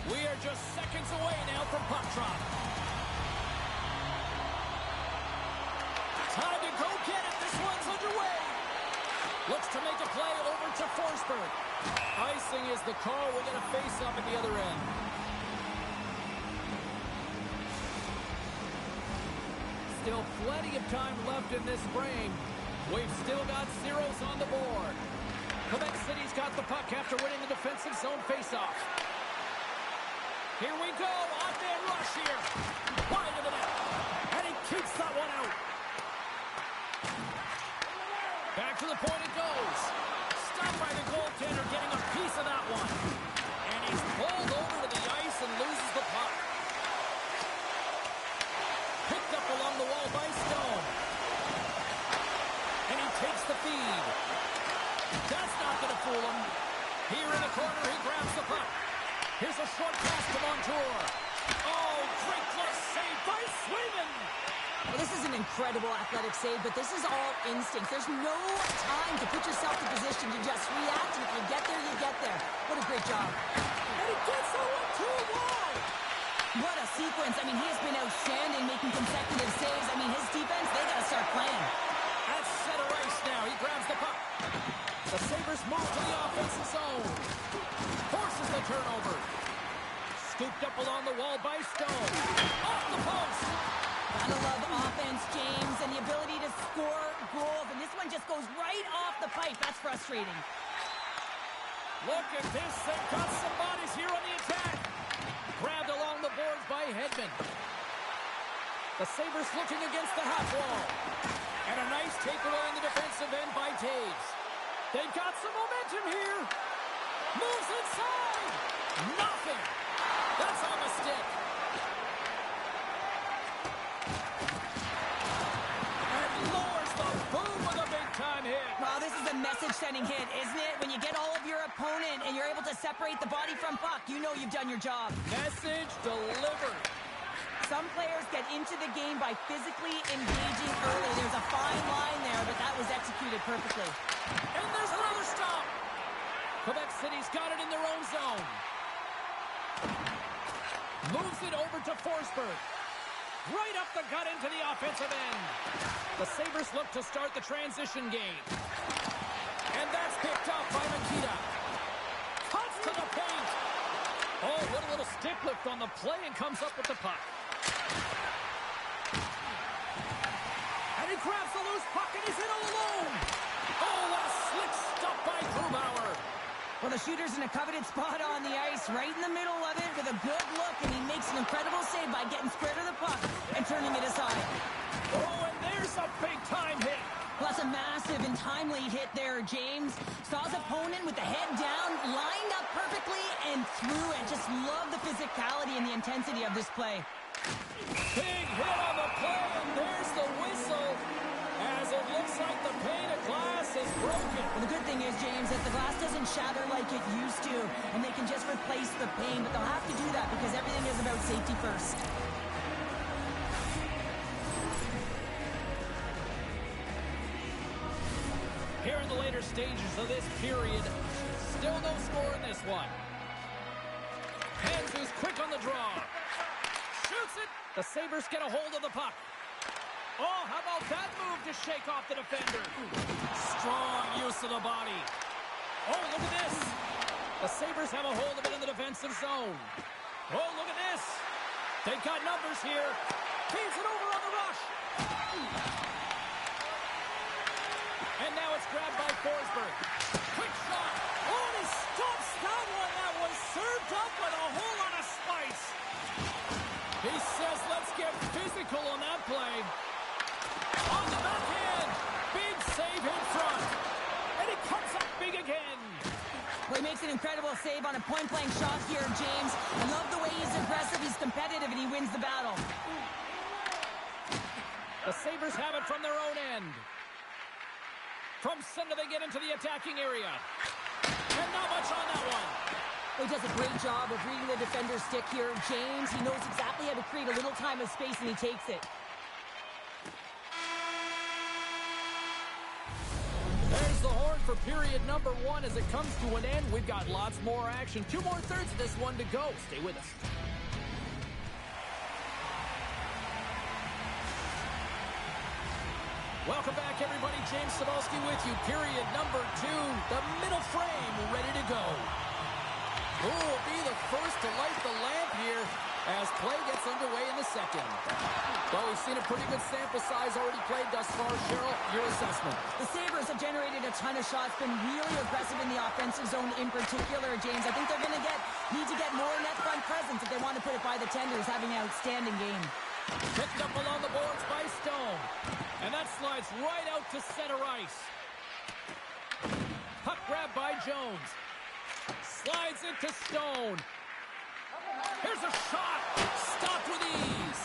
We are just seconds away now from puck drop. Time to go get it. This one's underway. Looks to make a play over to Forsberg. Icing is the call. We got a face-off at the other end. Still plenty of time left in this frame. We've still got zeros on the board. Quebec City's got the puck after winning the defensive zone face-off. Here we go. Off-man rush here. Wide of the net. And he keeps that one out. Back to the point it goes. Stopped by the goaltender, getting a piece of that one. And he's pulled over to the ice and loses the puck. Picked up along the wall by Stone. And he takes the feed. That's not going to fool him. Here in the corner, he grabs the puck. Here's a short pass to Montour. Oh, great close save by Swayman. Well, this is an incredible athletic save, but this is all instinct. There's no time to put yourself in position to just react. If you get there, you get there. What a great job. And he gets that one too wide. What a sequence. I mean, he has been outstanding making consecutive saves. I mean, his defense, they got to start playing. At center ice now. He grabs the puck. The Sabres move to the offensive zone. Forces the turnover. Scooped up along the wall by Stone. Off the post. Gotta love offense, James, and the ability to score goals. And this one just goes right off the pipe. That's frustrating. Look at this. They've got some bodies here on the attack. Grabbed along the boards by Hedman. The Sabres looking against the half wall. And a nice takeaway in the defensive end by Taves. They've got some momentum here. Moves inside. Nothing. That's on the stick. And lowers the boom with a big-time hit. Well, this is a message-sending hit, isn't it? When you get all of your opponent and you're able to separate the body from puck, you know you've done your job. Message delivered. Some players get into the game by physically engaging early. There's a fine line there, but that was executed perfectly. And there's another stop. Quebec City's got it in their own zone. Moves it over to Forsberg. Right up the gut into the offensive end. The Sabres look to start the transition game. And that's picked up by Nikita. Cuts to the paint. Oh, what a little stick lift on the play and comes up with the puck. And he grabs the loose puck and he's in all alone. Oh, what a slick stop by Grubauer. Well, the shooter's in a coveted spot on the ice, right in the middle of it with a good look, and he makes an incredible save by getting square to the puck and turning it aside. Oh, and there's a big-time hit. Well, that's a massive and timely hit there, James. Saw his opponent with the head down, lined up perfectly, and threw it. Just love the physicality and the intensity of this play. Big hit on the play, and there's the whistle. As it looks like the pane of glass is broken. Well, the good thing is, James, that the glass doesn't shatter like it used to, and they can just replace the pane, but they'll have to do that because everything is about safety first. Here in the later stages of this period, still no score in this one. Hands is quick on the draw. Shoots it. The Sabres get a hold of the puck. Oh, how about that move to shake off the defender? Strong use of the body. Oh, look at this. The Sabres have a hold of it in the defensive zone. Oh, look at this. They've got numbers here. Feeds it over on the rush. And now it's grabbed by Forsberg. Quick shot. Oh, and he stops that one. That was served up with a whole lot of spice. He says, let's get physical on that play. On the backhand. Big save in front. And he comes up big again. Well, he makes an incredible save on a point-blank shot here, James. I love the way he's aggressive, he's competitive, and he wins the battle. The Sabres have it from their own end. From center, they get into the attacking area. And not much on that one. He does a great job of reading the defender's stick here. James, he knows exactly how to create a little time of space, and he takes it. There's the horn for period number 1 as it comes to an end. We've got lots more action. 2 more thirds of this one to go. Stay with us. Welcome back, everybody. James Cybulski with you. Period number 2. The middle frame ready to go. Who will be the first to light the lamp here as play gets underway in the second? Well, we've seen a pretty good sample size already played thus far. Cheryl, your assessment. The Sabres have generated a ton of shots, been really aggressive in the offensive zone in particular, James. I think they're going to need to get more net front presence if they want to put it by the tenders, having an outstanding game. Picked up along the boards by Stone. And that slides right out to center ice. Puck grab by Jones. Slides into Stone. Here's a shot. Stopped with ease.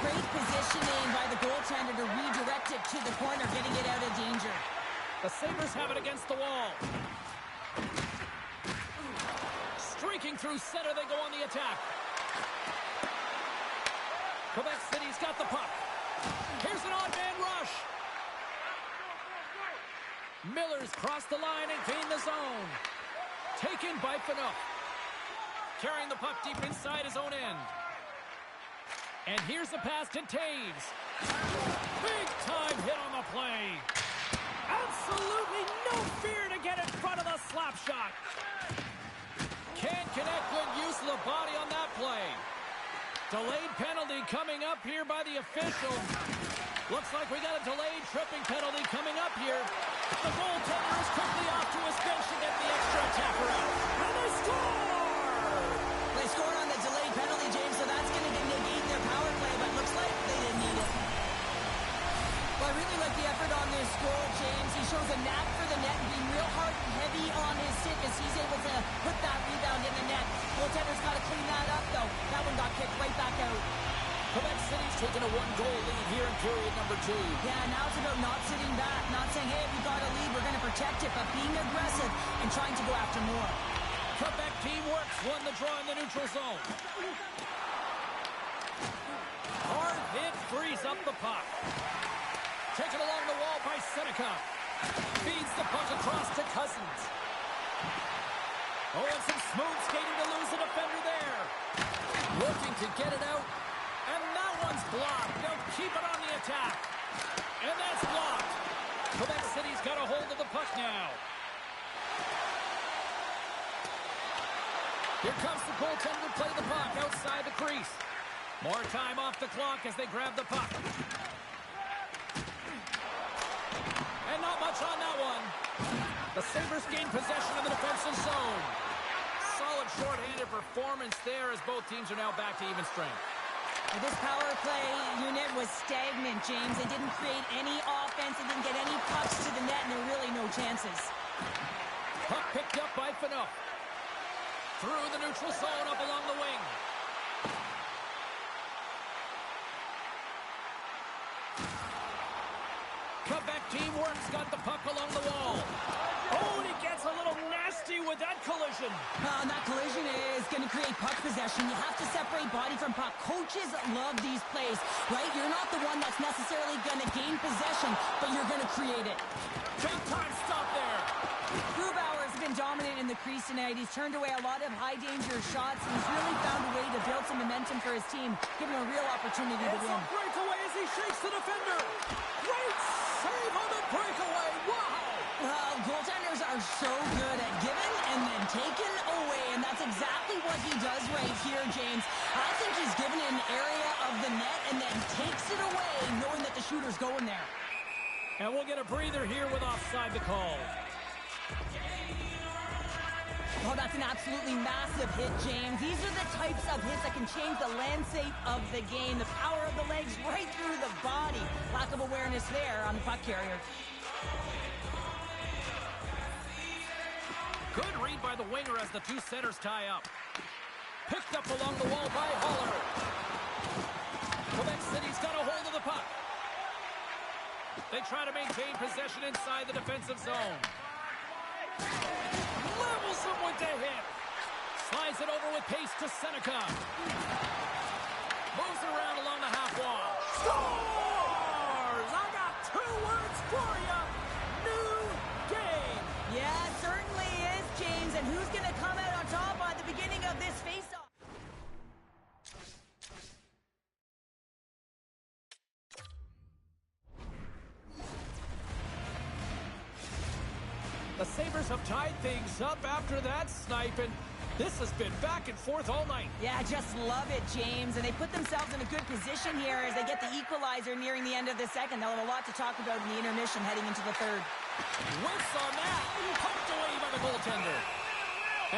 Great positioning by the goaltender to redirect it to the corner, getting it out of danger. The Sabres have it against the wall. Streaking through center, they go on the attack. Quebec City's got the puck. Here's an odd man rush. Miller's crossed the line and gained the zone. Taken by Fedorov. Carrying the puck deep inside his own end. And here's the pass to Taves. Big time hit on the play. Absolutely no fear to get in front of the slap shot. Can't connect, good use of the body on that play. Delayed penalty coming up here by the official. Looks like we got a delayed tripping penalty coming up here. The goaltender is quickly off to his bench to get the extra attacker out. And they score! They scored on the delayed penalty, James, so that's going to negate their power play, but looks like they didn't need it. Well, I really like the effort on this goal, James. He shows a knack for the net and being real hard and heavy on his stick as he's able to put that rebound in the net. Goaltender's got to clean that up, though. That one got kicked right back out. Quebec City's taking a 1-goal lead here in period number 2. Yeah, now it's about not sitting back, not saying, hey, we got a lead, we're going to protect it, but being aggressive and trying to go after more. Quebec team works, won the draw in the neutral zone. Hard hit, frees up the puck. Taken along the wall by Seneca. Feeds the puck across to Cousins. Oh, and some smooth skating to lose the defender there. Looking to get it out. And that one's blocked. They'll keep it on the attack. And that's blocked. Quebec City's got a hold of the puck now. Here comes the goaltender to play the puck outside the crease. More time off the clock as they grab the puck. And not much on that one. The Sabres gain possession of the defensive zone. Solid short-handed performance there as both teams are now back to even strength. This power play unit was stagnant, James. They didn't create any offense. They didn't get any pucks to the net, and there were really no chances. Puck picked up by Fedorov. Through the neutral zone up along the wing. Quebec team works, got the puck along the wall. Oh, and he gets a little nasty with that collision. And that collision is going to create puck possession. You have to separate body from puck. Coaches love these plays, right? You're not the one that's necessarily going to gain possession, but you're going to create it. Big time stop there. Grubauer's been dominant in the crease tonight. He's turned away a lot of high-danger shots, and he's really found a way to build some momentum for his team, giving a real opportunity to win. It's a breakaway as he shakes the defender. Great save on the breakaway. Wow. Goaltenders are so good at giving and then taking away, and that's exactly what he does right here, James. I think he's given an area of the net and then takes it away, knowing that the shooter's going there. And we'll get a breather here with offside the call. Oh, that's an absolutely massive hit, James. These are the types of hits that can change the landscape of the game. The power of the legs right through the body. Lack of awareness there on the puck carrier. Good read by the winger as the two centers tie up. Picked up along the wall by Haller. Quebec City's got a hold of the puck. They try to maintain possession inside the defensive zone. Levels him with the hit. Flies it over with pace to Seneca. Moves it around along the half wall. Scores! I got 2 words for you. New game. Yeah, certainly is, James. And who's going to come out on top at the beginning of this face-off? The Sabres have tied things up after that snipe, and this has been back and forth all night. Yeah, just love it, James. And they put themselves in a good position here as they get the equalizer nearing the end of the second. They'll have a lot to talk about in the intermission heading into the third. Whiffs on that. Pumped away by the goaltender.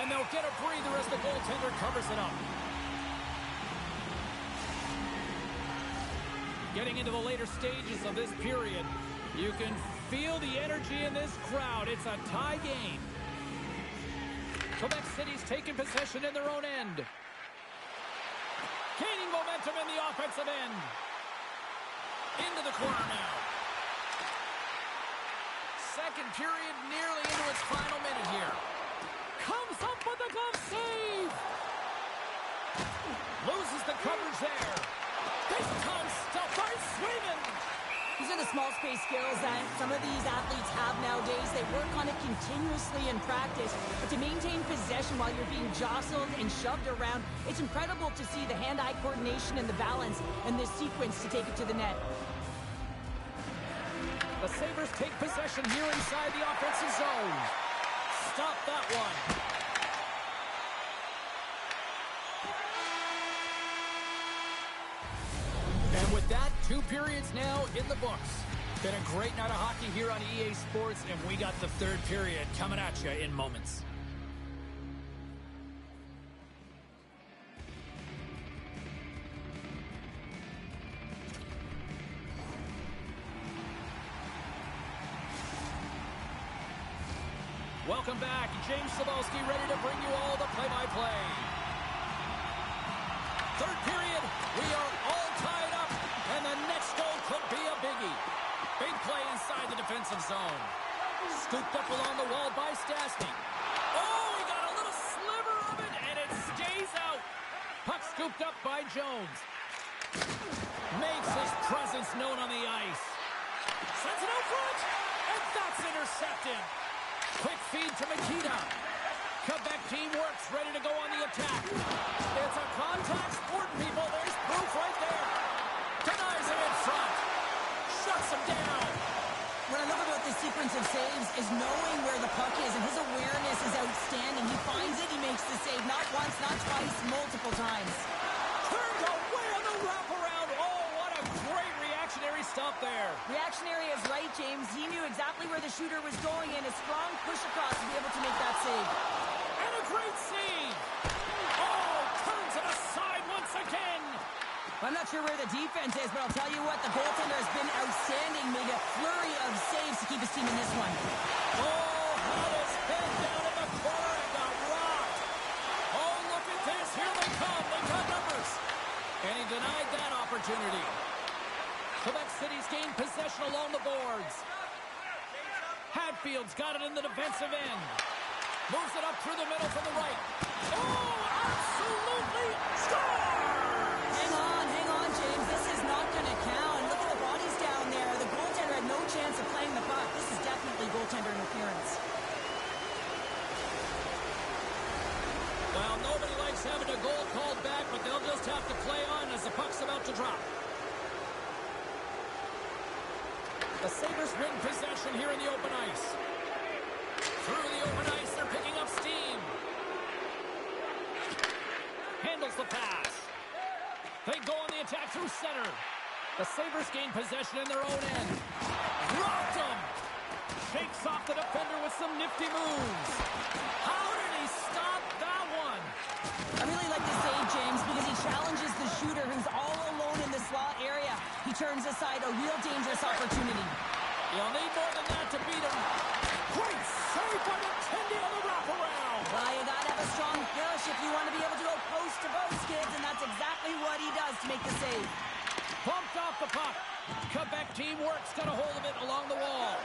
And they'll get a breather as the goaltender covers it up. Getting into the later stages of this period, you can feel the energy in this crowd. It's a tie game. Quebec City's taking possession in their own end. Gaining momentum in the offensive end. Into the corner now. Second period nearly into its final minute here. Comes up with a glove save. Loses the coverage there. This time stopped by Swayman. These are the small space skills that some of these athletes have nowadays. They work on it continuously in practice. But to maintain possession while you're being jostled and shoved around, it's incredible to see the hand-eye coordination and the balance in this sequence to take it to the net. The Sabres take possession here inside the offensive zone. Stop that one. And with that, 2 periods now in the books. Been a great night of hockey here on EA Sports, and we got the third period coming at you in moments. Welcome back. James Cybulski ready to bring you all the play-by-play. Third period, we are all tied up, and the next goal could be a biggie. Big play inside the defensive zone. Scooped up along the wall by Stastny. Oh, he got a little sliver of it, and it stays out. Puck scooped up by Jones. Makes his presence known on the ice. Sends it out front, and that's intercepted. Quick feed to Makita. Quebec team works, ready to go on the attack. It's a contact sport, people. There's proof right there. Denies him in front. Shuts him down. What I love about this sequence of saves is knowing where the puck is, and his awareness is outstanding. He finds it, he makes the save. Not once, not twice, multiple times. Turned away on the wraparound. Oh, what a great reactionary stop there. Reactionary is right, James. He knew exactly where the shooter was going, and a strong push across to be able to make that save. And a great save. Oh, turns it aside once again. I'm not sure where the defense is, but I'll tell you what, the goaltender has been outstanding. Made a flurry of saves to keep his team in this one. Oh, had his head down in the corner and got rocked. Oh, look at this. Here they come. They got numbers. And he denied that opportunity. Quebec City's gained possession along the boards. Hadfield's got it in the defensive end. Moves it up through the middle from the right. Oh, absolutely scores! Hang on, James. This is not going to count. Look at the bodies down there. The goaltender had no chance of playing the puck. This is definitely goaltender interference. Well, nobody likes having a goal called back, but they'll just have to play on as the puck's about to drop. The Sabres win possession here in the open ice. Through the open ice, they're picking up steam. Handles the pass. They go on the attack through center. The Sabres gain possession in their own end. Rocked him. Shakes off the defender with some nifty moves. How did he stop that one? I really like the save, James, because he challenges the shooter who's all alone in the slot area. He turns aside a real dangerous opportunity. You'll need more than that to beat him. Great save by McKendy on the wraparound. Well, you gotta have a strong push if you want to be able to go post to post, kids, and that's exactly what he does to make the save. Bumped off the puck. Quebec team works, got a hold of it along the wall.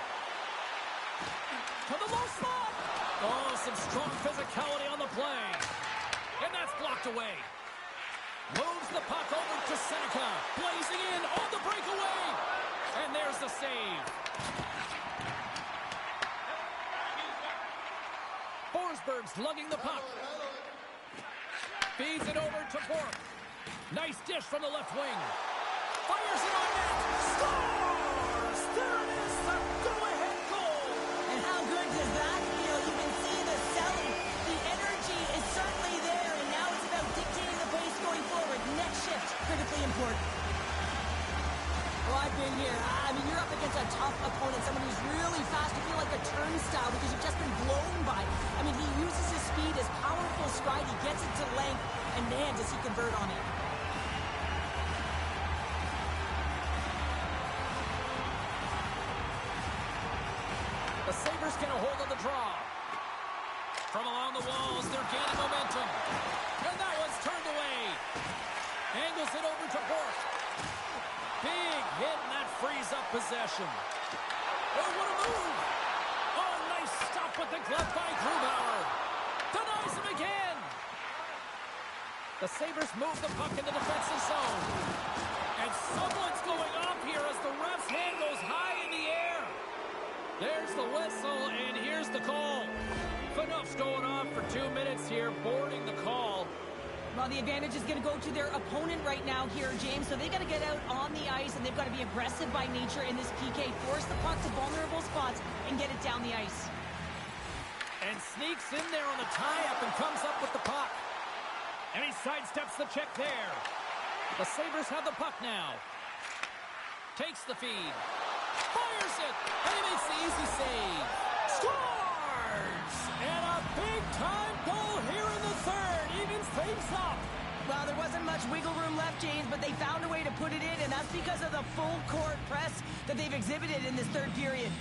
To the low slot. Oh, some strong physicality on the play. And that's blocked away. Moves the puck over to Seneca. Blazing in on the breakaway. And there's the save. Forsberg's lugging the puck. Feeds it over to Bork. Nice dish from the left wing. Fires it on net. Scores! There it is, the go-ahead goal. And how good does that feel? You can see the selling. The energy is certainly there, and now it's about dictating the pace going forward. Next shift, critically important. Oh, I've been here. I mean, you're up against a tough opponent, someone who's really fast. You feel like a turnstile because you've just been blown by. I mean, he uses his speed, his powerful stride. He gets it to length, and man, does he convert on it. The Sabres get a hold of the draw. From along the walls, they're gaining momentum. And that one's turned away. Angles it over to Bork. Big hit, and that frees up possession. Oh, what a move! Oh, nice stop with the glove by Grubauer. Denies him again. The Sabres move the puck in the defensive zone. And someone's going off here as the ref's hand goes high in the air. There's the whistle, and here's the call. Fedoroff's going off for 2 minutes here, boarding the call. Well, the advantage is going to go to their opponent right now here, James. So they got to get out on the ice, and they've got to be aggressive by nature in this PK. Force the puck to vulnerable spots and get it down the ice. And sneaks in there on the tie-up and comes up with the puck. And he sidesteps the check there. The Sabres have the puck now. Takes the feed. Fires it. And he makes the easy save. Scores! And a big-time goal here in the third. Evens things up. Well, there wasn't much wiggle room left, James, but they found a way to put it in, and that's because of the full-court press that they've exhibited in this third period.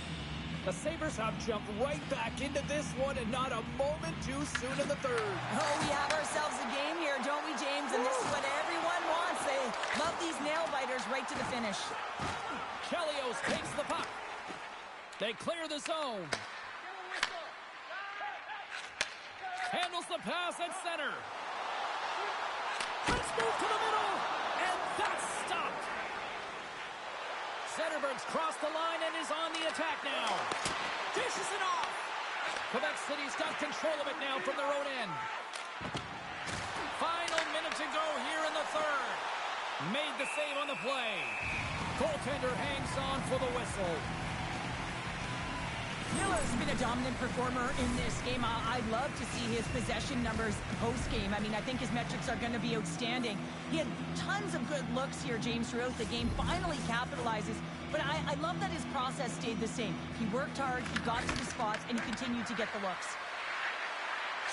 The Sabres have jumped right back into this one, and not a moment too soon in the third. Oh, we have ourselves a game here, don't we, James? And this is what everyone wants. They love these nail-biters right to the finish. Chelios takes the puck. They clear the zone. Handles the pass at center. Let's move to the middle, and that's stopped. Zetterberg's crossed the line and is on the attack now. Dishes it off. Quebec City's got control of it now from their own end. Final minute to go here in the third. Made the save on the play. Goaltender hangs on for the whistle. Miller's been a dominant performer in this game. I'd love to see his possession numbers post-game. I mean, I think his metrics are going to be outstanding. He had tons of good looks here, James, throughout the game. Finally capitalizes. But I love that his process stayed the same. He worked hard, he got to the spots, and he continued to get the looks.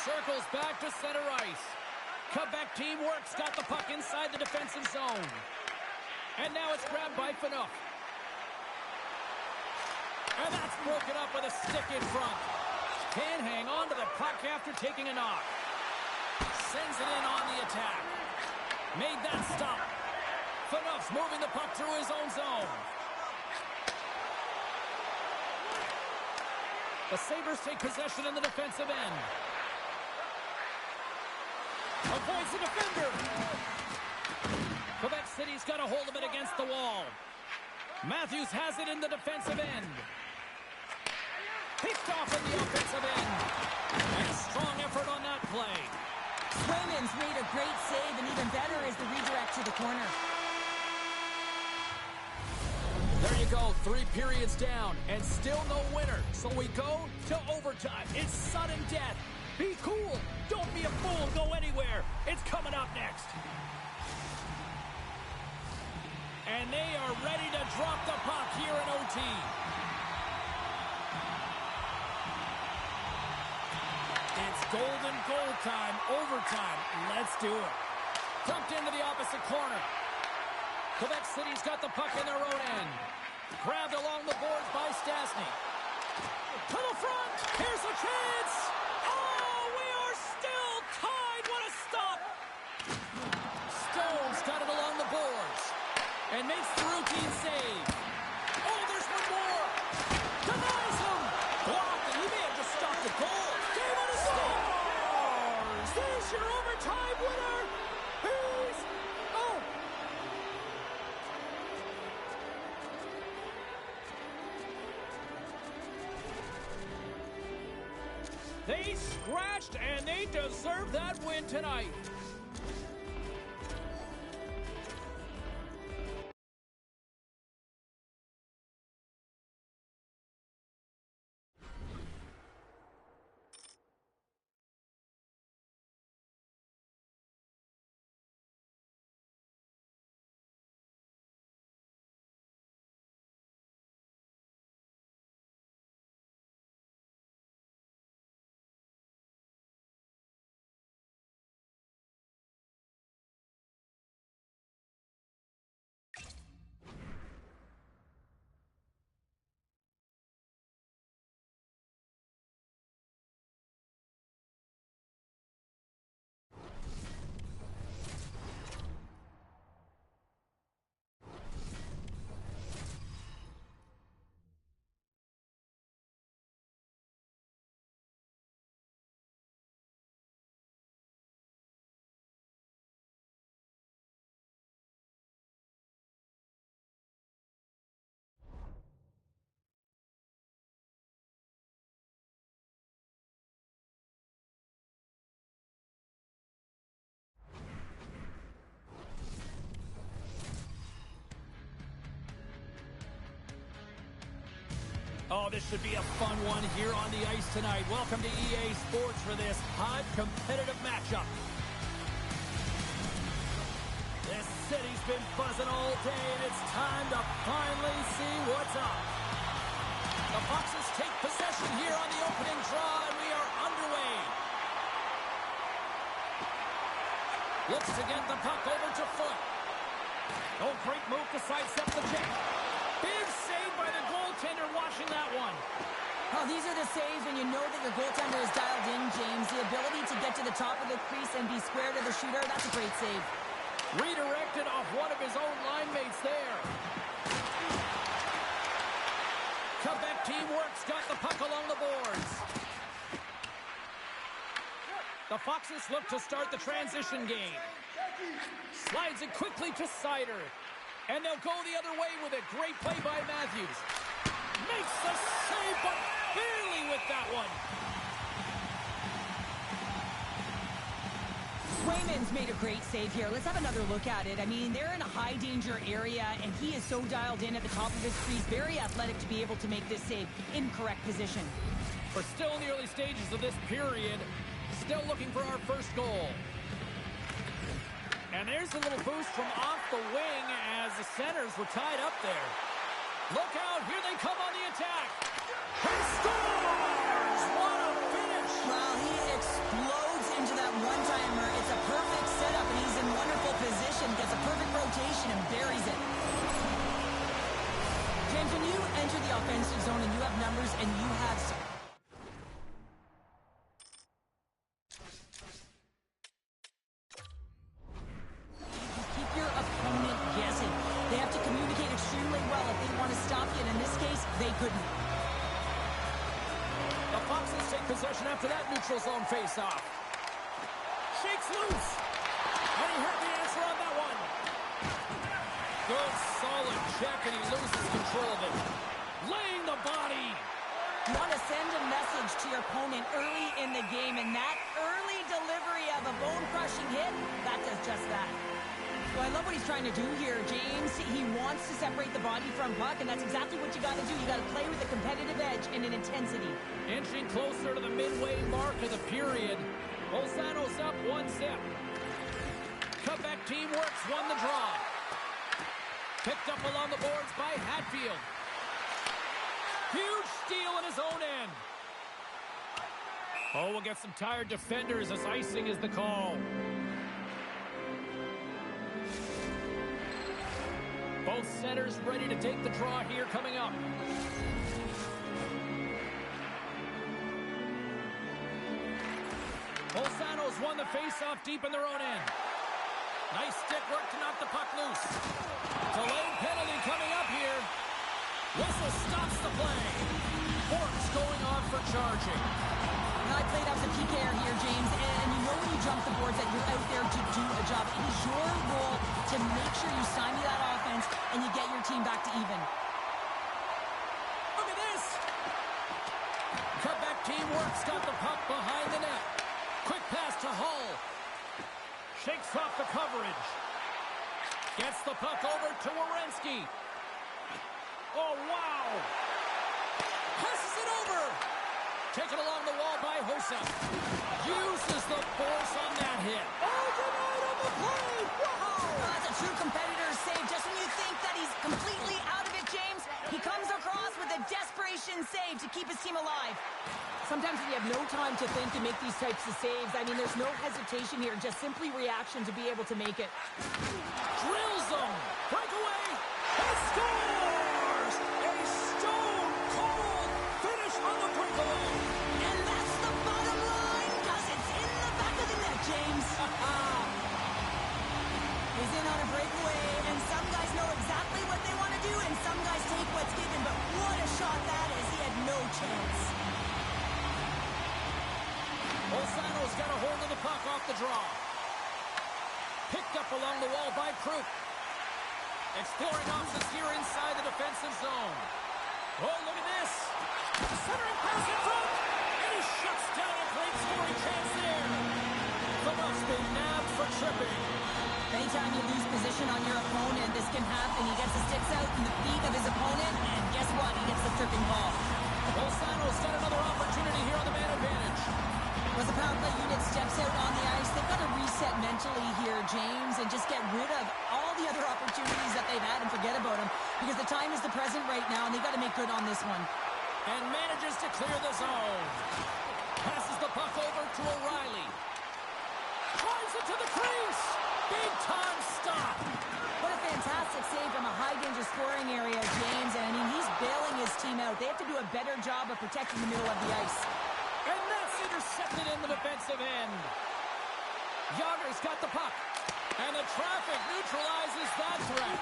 Circles back to center ice. Quebec team works, got the puck inside the defensive zone. And now it's grabbed by Fedorov. And that's broken up with a stick in front. Can't hang on to the puck after taking a knock. Sends it in on the attack. Made that stop. Fedorov's moving the puck through his own zone. The Sabres take possession in the defensive end. Avoids the defender. Quebec City's got a hold of it against the wall. Matthews has it in the defensive end. Picked off in the offensive end. And strong effort on that play. Swayman's made a great save, and even better is the redirect to the corner. There you go, 3 periods down, and still no winner. So we go to overtime. It's sudden death. Be cool. Don't be a fool. Go anywhere. It's coming up next. And they are ready to drop the puck here in OT. It's golden goal time, overtime. Let's do it. Dumped into the opposite corner. Quebec City's got the puck in their own end. Grabbed along the boards by Stastny. To the front. Here's a chance. Oh, we are still tied. What a stop. Stone's got it along the boards. And makes the routine save. Oh, there's one more. Denies him. Blocked, and he may have just stopped the goal. Game on his scores. There's Here's your overtime winner. He's... Oh! They scratched, and they deserve that win tonight. Oh, this should be a fun one here on the ice tonight. Welcome to EA Sports for this hot, competitive matchup. This city's been buzzing all day, and it's time to finally see what's up. The Foxes take possession here on the opening draw, and we are underway. Looks to get the puck over to Foot. Oh, great move to sidestep the check. Big save by the goaltender watching that one. Oh, these are the saves when you know that your goaltender is dialed in, James. The ability to get to the top of the crease and be square to the shooter, that's a great save. Redirected off one of his own line mates there. Comeback teamwork's got the puck along the boards. The Foxes look to start the transition game. Slides it quickly to Sider. And they'll go the other way with it. Great play by Matthews. Makes the save, but barely with that one. Swayman's made a great save here. Let's have another look at it. I mean, they're in a high-danger area, and he is so dialed in at the top of his crease. Very athletic to be able to make this save. Incorrect position. We're still in the early stages of this period. Still looking for our first goal. And there's a little boost from off the wing as the centers were tied up there. Look out, here they come on the attack. He scores! What a finish! Well, he explodes into that one-timer. It's a perfect setup, and he's in wonderful position. Gets a perfect rotation and buries it. James, when you enter the offensive zone and you have numbers and you have... keep your opponent guessing. They have to communicate extremely well if they want to stop you, and in this case, they couldn't. The Foxes take possession after that neutral zone face-off. Shakes loose. And he heard the answer on that one. Good, solid check, and he loses control of it. Laying the body. You want to send a message to your opponent early in the game, and that early delivery of a bone-crushing hit, that does just that. So I love what he's trying to do here, James. He wants to separate the body from puck, and that's exactly what you got to do. You got to play with a competitive edge and an intensity. Inching closer to the midway mark of the period. Bolzano's up one zip. Comeback teamwork's won the draw. Picked up along the boards by Hatfield. Huge steal in his own end. Oh, we'll get some tired defenders as icing is the call. Both centers ready to take the draw here coming up. Bolzano's won the face-off deep in their own end. Nice stick work to knock the puck loose. Delayed penalty coming up here. Whistle stops the play. Forks going off for charging. I played as a PKer here, James, and you know when you jump the boards that you're out there to do a job. It is your role to make sure you stymie that offense and you get your team back to even. Look at this! Cutback teamwork's got the puck behind the net. Quick pass to Hull. Shakes off the coverage. Gets the puck over to Werenski. Oh, wow! Passes it over. Taken along the wall by Hossa. Uses the force on that hit. Oh, denied on the play! Wow! That's a true competitor's save. Just when you think that he's completely out of it, James, he comes across with a desperation save to keep his team alive. Sometimes when you have no time to think and make these types of saves, I mean, there's no hesitation here, just simply reaction to be able to make it. Drills them. Breakaway. He scores! A stone-cold finish on the breakaway. And that's the bottom line, because it's in the back of the net, James. He's in on a breakaway, and some guys know exactly what they want to do, and some guys take what's given, but what a shot that is. He had no chance. Bolzano's got a hold of the puck off the draw. Picked up along the wall by Krupp. Exploring options here inside the defensive zone. Oh, look at this. Centering pass in front. And he shuts down a great scoring chance there. The puck's been nabbed for tripping. Anytime you lose position on your opponent, this can happen. He gets the sticks out in the feet of his opponent, and guess what? He gets the tripping ball. Bolzano's got another opportunity here on the man advantage. As the power play unit steps out on the ice, they've got to reset mentally here, James, and just get rid of all the other opportunities that they've had and forget about them, because the time is the present right now, and they've got to make good on this one. And manages to clear the zone. Passes the puck over to O'Reilly. Drives it to the crease. Big time stop. What a fantastic save from a high-danger scoring area, James, and I mean, he's bailing his team out. They have to do a better job of protecting the middle of the ice. And that's intercepted in the defensive end. Yager's got the puck. And the traffic neutralizes that threat.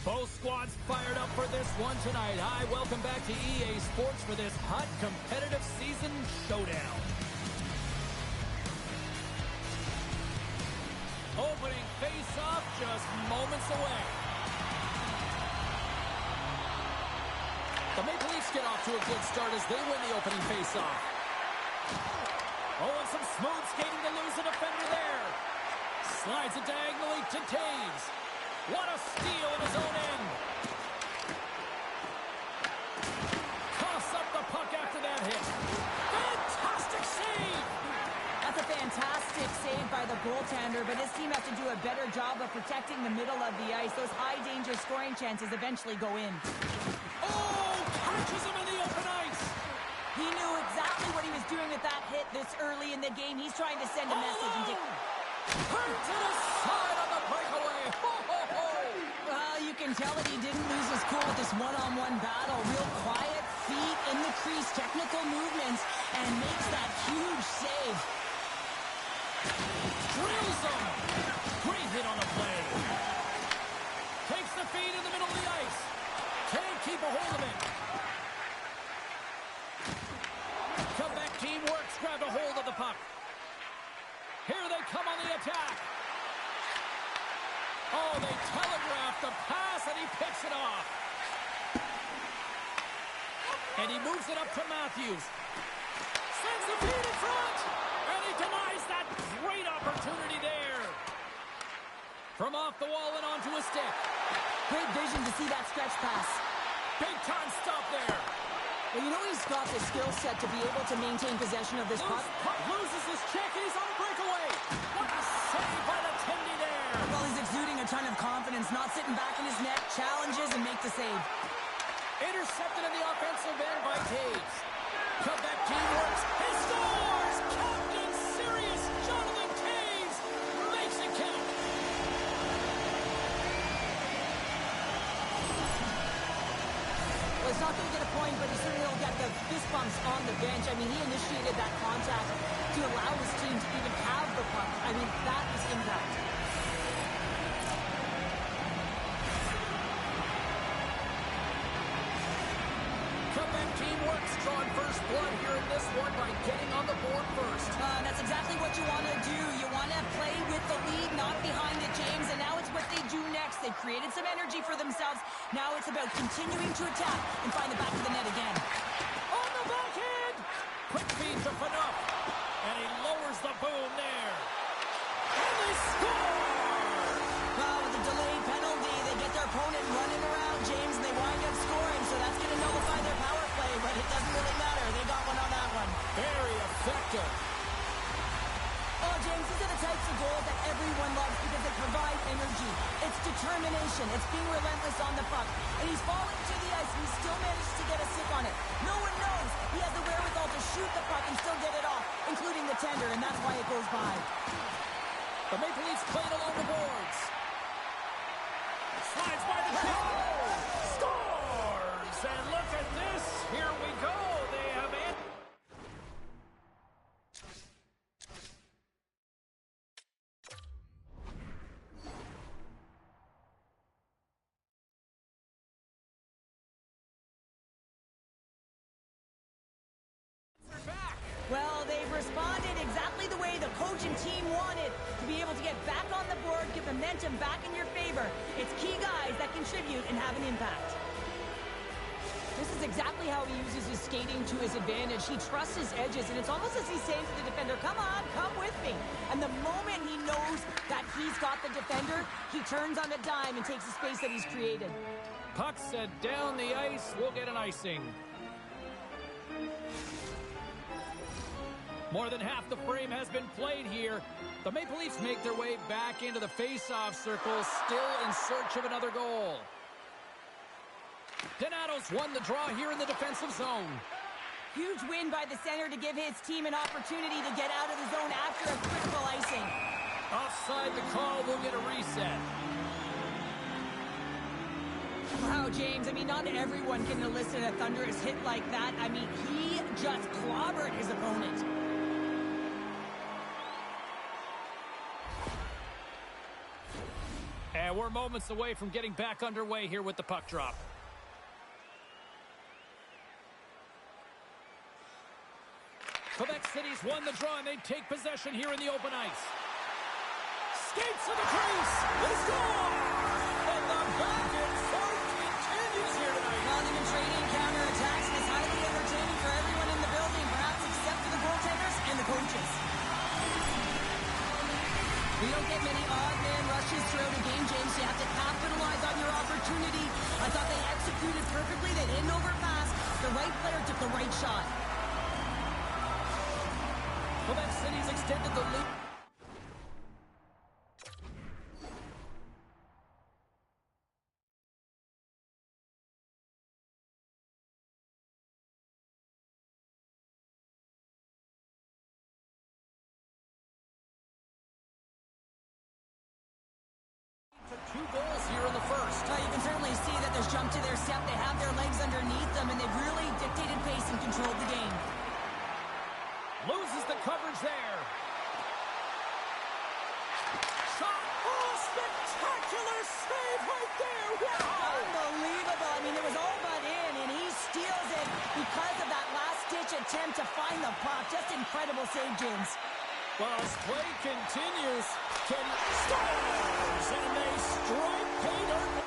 Both squads fired up for this one tonight. Hi, welcome back to EA Sports for this hot competitive season showdown. Opening face-off just moments away. The Maple Leafs get off to a good start as they win the opening face-off. Oh, and some smooth skating to lose a defender there. Slides it diagonally to Taves. What a steal in his own end. Coughs up the puck after that hit. Fantastic save. That's a fantastic save by the goaltender, but his team has to do a better job of protecting the middle of the ice. Those high-danger scoring chances eventually go in. Oh, catches him in the open ice. He knew exactly what he was doing with that hit this early in the game. He's trying to send a message. And hurt to the side on the breakaway. Ho, ho, ho. Well, you can tell that he didn't lose his cool with this one-on-one battle. Real quiet, feet in the crease, technical movements, and makes that huge save. Drills him. Great hit on the play. Takes the feed in the middle of the ice. Can't keep a hold of it. Comeback team works, grabbed a hold of the puck. Here they come on the attack. Oh, they telegraph the pass, and he picks it off. And he moves it up to Matthews. Sends the feed in front. And he denies that great opportunity there. From off the wall and onto a stick. Great vision to see that stretch pass. Big time stop there. Well, you know he's got the skill set to be able to maintain possession of this puck. Loses his check, and he's on a breakaway. What a save by the Tendy there. Well, he's exuding a ton of confidence, not sitting back in his net, challenges and make the save. Intercepted in the offensive end by Taves. Comeback team works. He scores! Captain Sirius Jonathan Taves makes it count. Well, he's not going to get a point, but he certainly will get the fist bumps on the bench. I mean, he initiated that contact to allow his team to even have the puck. I mean, that is impact. Comeback team works, drawing first blood here in this one by getting on the board first. That's exactly what you want to do. You want to play with the lead, not behind it, James. And now it's what they do next. They've created some energy for themselves. Now it's about continuing to attack and find the back of the net again. On the backhand! Quick feed to Fedorov. And he lowers the boom there. And they score! Well, with the delayed penalty, they get their opponent running around, James, and they wind up scoring. So that's going to nullify their power play, but it doesn't really matter. They got one on that one. Very effective. Oh, James, these are the types of goals that everyone loves because they provide energy. It's determination. It's being relentless on the puck. And he's falling to the ice, and he still manages to get a stick on it. No one knows he has the wherewithal to shoot the puck and still get it off, including the tender, and that's why it goes by. The Maple Leafs playing along the boards. Slides by the shot. Scores! And look at this. Here we go. They have it. Well, they've responded exactly the way the coach and team wanted, to be able to get back on the board, get momentum back in your favor. It's key guys that contribute and have an impact. This is exactly how he uses his skating to his advantage. He trusts his edges, and it's almost as he's saying to the defender, come on, come with me. And the moment he knows that he's got the defender, he turns on a dime and takes the space that he's created. Puck set down the ice. We'll get an icing. More than half the frame has been played here. The Maple Leafs make their way back into the face-off circle, still in search of another goal. Donato's won the draw here in the defensive zone. Huge win by the center to give his team an opportunity to get out of the zone after a critical icing. Offside the call, we'll get a reset. Wow, James, I mean, not everyone can elicit a thunderous hit like that. I mean, he just clobbered his opponent. And we're moments away from getting back underway here with the puck drop. Quebec City's won the draw, and they take possession here in the open ice. Skates to the crease. They score! And the back and forth continues here tonight. Well, they've been trading counterattacks, and it's highly entertaining for everyone in the building, perhaps except for the goaltenders and the coaches. We don't get many odd man rushes throughout a game, James. You have to capitalize on your opportunity. I thought they executed perfectly. They didn't overpass. The right player took the right shot. Quebec City's extended the lead. Took 2 goals here in the first. You can certainly see that there's jump to their step. They have their legs underneath them, and they've really dictated pace and controlled the game. Loses the coverage there. Shot. Oh, spectacular save right there. Wow. Unbelievable. I mean, it was all but in, and he steals it because of that last-ditch attempt to find the puck. Just incredible save, James. Well, as play continues, scores, and they strike pay dirt.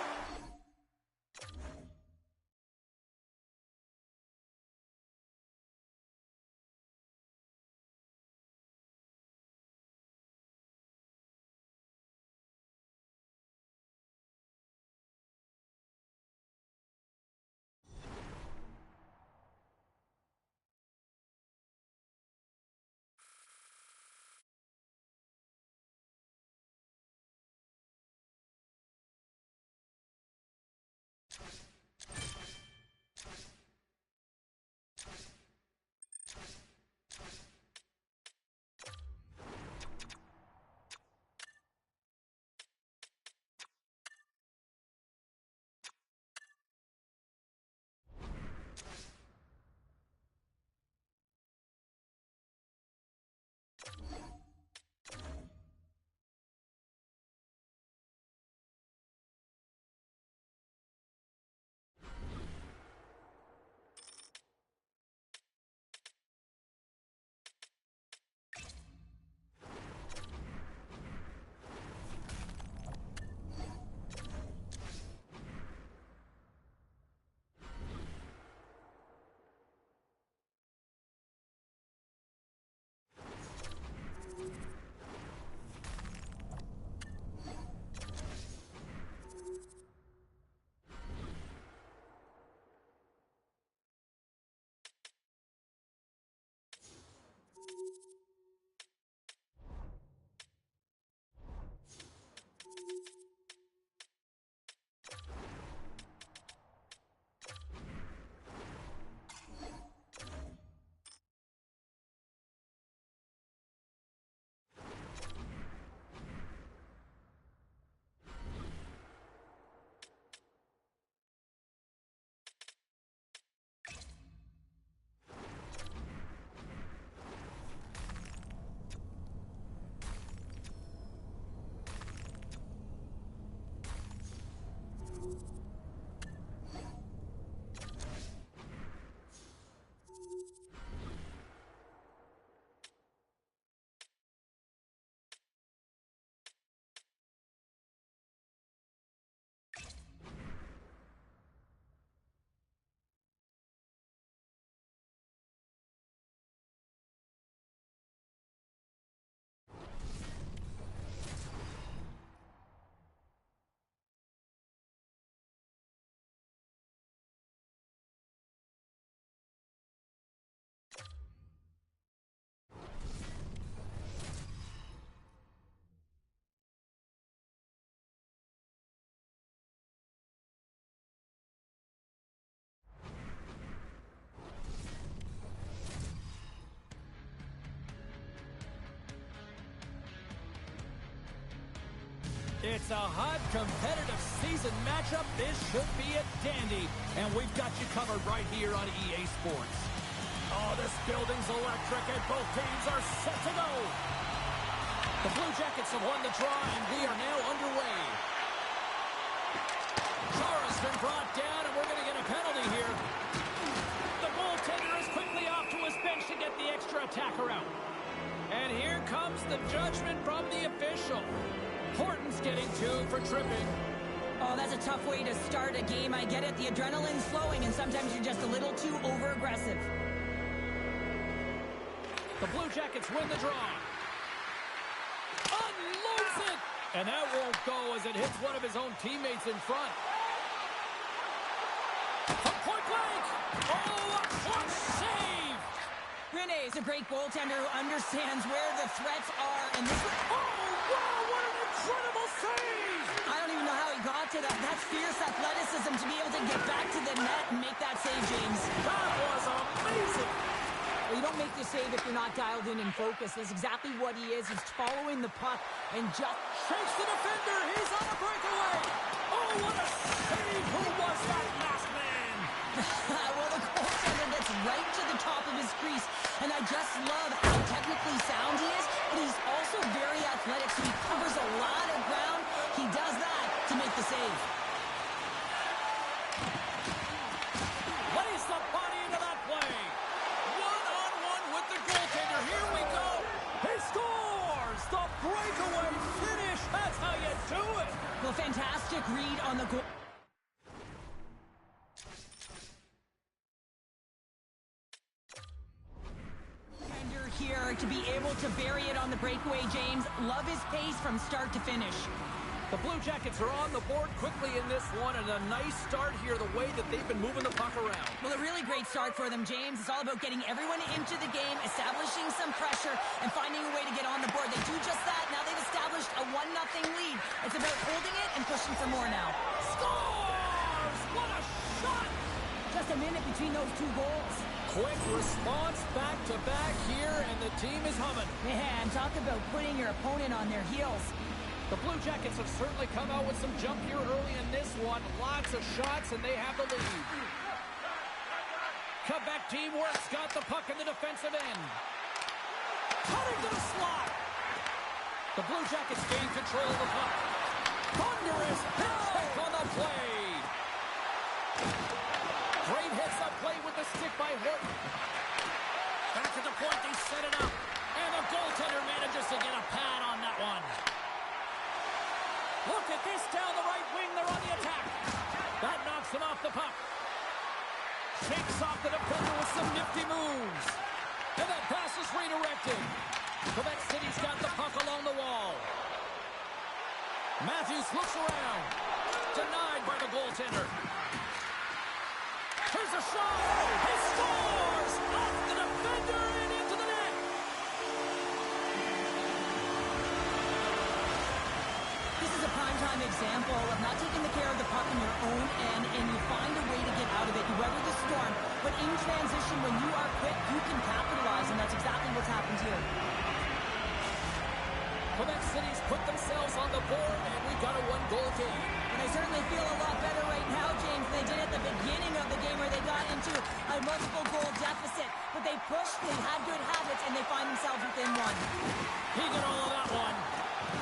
It's a hot, competitive season matchup. This should be a dandy. And we've got you covered right here on EA Sports. Oh, this building's electric, and both teams are set to go. The Blue Jackets have won the draw, and we are now underway. Chara's been brought down, and we're going to get a penalty here. The goaltender is quickly off to his bench to get the extra attacker out. And here comes the judgment from the official. Horton's getting 2 for tripping. Oh, that's a tough way to start a game. I get it. The adrenaline's flowing, and sometimes you're just a little too over-aggressive. The Blue Jackets win the draw. Unloads it! And that won't go as it hits one of his own teammates in front. From point blank! Oh, what save! Rene is a great goaltender who understands where the threats are, and this one... Oh, wow, what an incredible save! I don't even know how he got to that. That's fierce athleticism to be able to get back to the net and make that save, James. That was amazing! Well, you don't make the save if you're not dialed in and focused. That's exactly what he is. He's following the puck and just... Shakes the defender. He's on a breakaway. Oh, what a save. Who was that last man? Well, the goaltender gets right to the top of his crease, and I just love how technically sound he is, but he's also very athletic, so he covers a lot of ground. He does that to make the save. Lays the body into that play. One-on-one with the goaltender. Here we go. He scores! The breakaway finish. That's how you do it. Well, fantastic read on the goal. Here to be able to bury it on the breakaway, James. Love his pace from start to finish. The Blue Jackets are on the board quickly in this one, and a nice start here, the way that they've been moving the puck around. Well, a really great start for them, James. It's all about getting everyone into the game, establishing some pressure, and finding a way to get on the board. They do just that. Now they've established a 1-0 lead. It's about holding it and pushing for more now. Scores! What a shot! Just a minute between those 2 goals. Quick response back-to-back here, and the team is humming. Man, talk about putting your opponent on their heels. The Blue Jackets have certainly come out with some jump here early in this one. Lots of shots, and they have the lead. Quebec teamwork's got the puck in the defensive end. Cutting to the slot. The Blue Jackets gain control of the puck. Thunderous hit check on the play. Great hits up play with the stick by Horton. Back at the point, they set it up. And the goaltender manages to get a pad on that one. Look at this down the right wing. They're on the attack. That knocks him off the puck. Shakes off the defender with some nifty moves. And that pass is redirected. Quebec City's got the puck along the wall. Matthews looks around. Denied by the goaltender. Here's a shot. He scores! Off the defender and into the net. This is a primetime example of not taking the care of the puck in your own end, and you find a way to get out of it. You weather the storm, but in transition, when you are quick, you can capitalize, and that's exactly what's happened here. Quebec City's put themselves on the board, and we've got a 1-goal game. And they certainly feel a lot better right now, James, than they did at the beginning of the game where they got into a multiple-goal deficit. But they pushed, they had good habits, and they find themselves within 1. He got all of that one.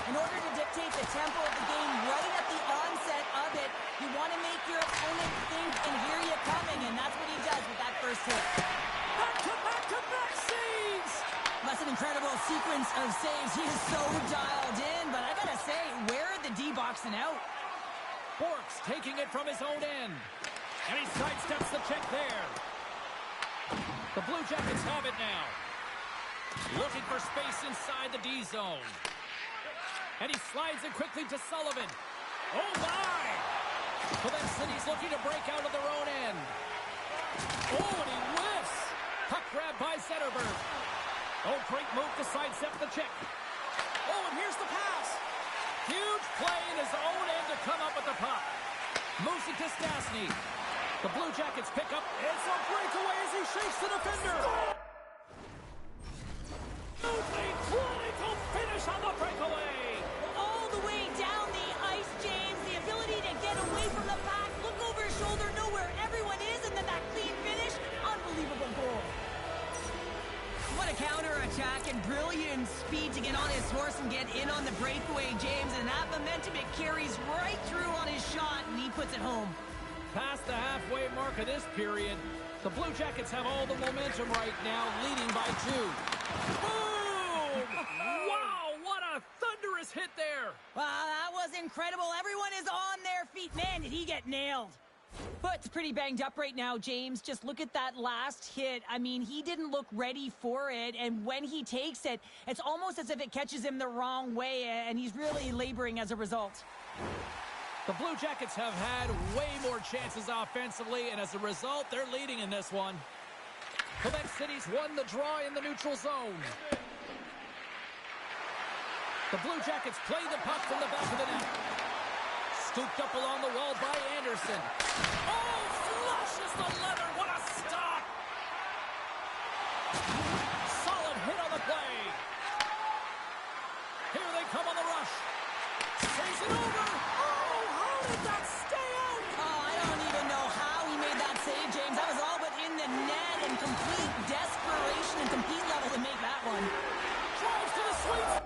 In order to dictate the tempo of the game right at the onset of it, you want to make your opponent think and hear you coming, and that's what he does with that first hit. Back-to-back saves! That's an incredible sequence of saves. He is so dialed in, but I gotta say, where are the D-boxing out? Borks taking it from his own end. And he sidesteps the check there. The Blue Jackets have it now. Looking for space inside the D zone. And he slides it quickly to Sullivan. Oh, my! Quebec City's looking to break out of their own end. Oh, and he whiffs. Puck grab by Zetterberg. Oh, great move to sidestep the check. Oh, and here's the pass. Huge play in his own end to come up with the puck. Moves it to Stastny. The Blue Jackets pick up. It's a breakaway as he shakes the defender. A clinical finish on the breakaway. All the way down the ice, James. The ability to get away from the pack, look over his shoulder, know where everyone is, and then that clean finish. Unbelievable goal. What a counter attack and brilliant speed to get on his horse and get in on the breakaway, James. And that momentum, it carries right through on his shot, and he puts it home. Past the halfway mark of this period, the Blue Jackets have all the momentum right now, leading by 2. Boom! Wow, what a thunderous hit there! Wow, that was incredible. Everyone is on their feet. Man, did he get nailed. Foot's pretty banged up right now, James. Just look at that last hit. I mean, he didn't look ready for it, and when he takes it, it's almost as if it catches him the wrong way, and he's really laboring as a result. The Blue Jackets have had way more chances offensively, and as a result, they're leading in this one. Quebec City's won the draw in the neutral zone. The Blue Jackets play the puck from the back of the net. Scooped up along the wall by Anderson. Oh, flushes the leather. What a stop! Solid hit on the play. Here they come on the rush. Saves it over. Oh, how did that stay out? Oh, I don't even know how he made that save, James. That was all but in the net and complete desperation and compete level to make that one. Drives to the sweep.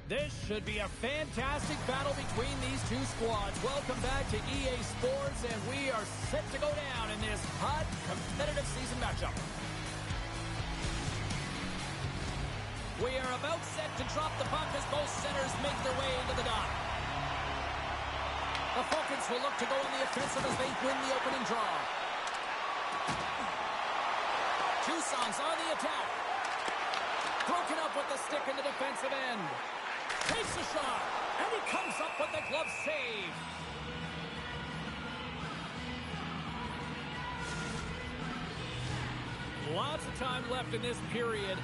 This should be a fantastic battle between these two squads. Welcome back to EA Sports, and we are set to go down in this hot, competitive season matchup. We are about set to drop the puck as both centers make their way into the dot. The Falcons will look to go on the offensive as they win the opening draw. Tucson's on the attack. Broken up with the stick in the defensive end. Takes a shot, and he comes up with the glove save. Lots of time left in this period.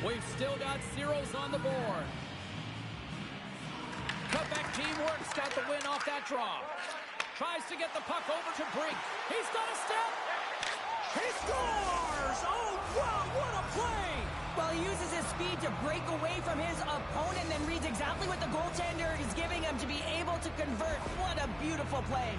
We've still got zeros on the board. Cutback teamwork's got the win off that draw. Tries to get the puck over to Brink. He's got a step. He scores! Oh, wow, what a play! Well, he uses his speed to break away from his opponent and reads exactly what the goaltender is giving him to be able to convert. What a beautiful play.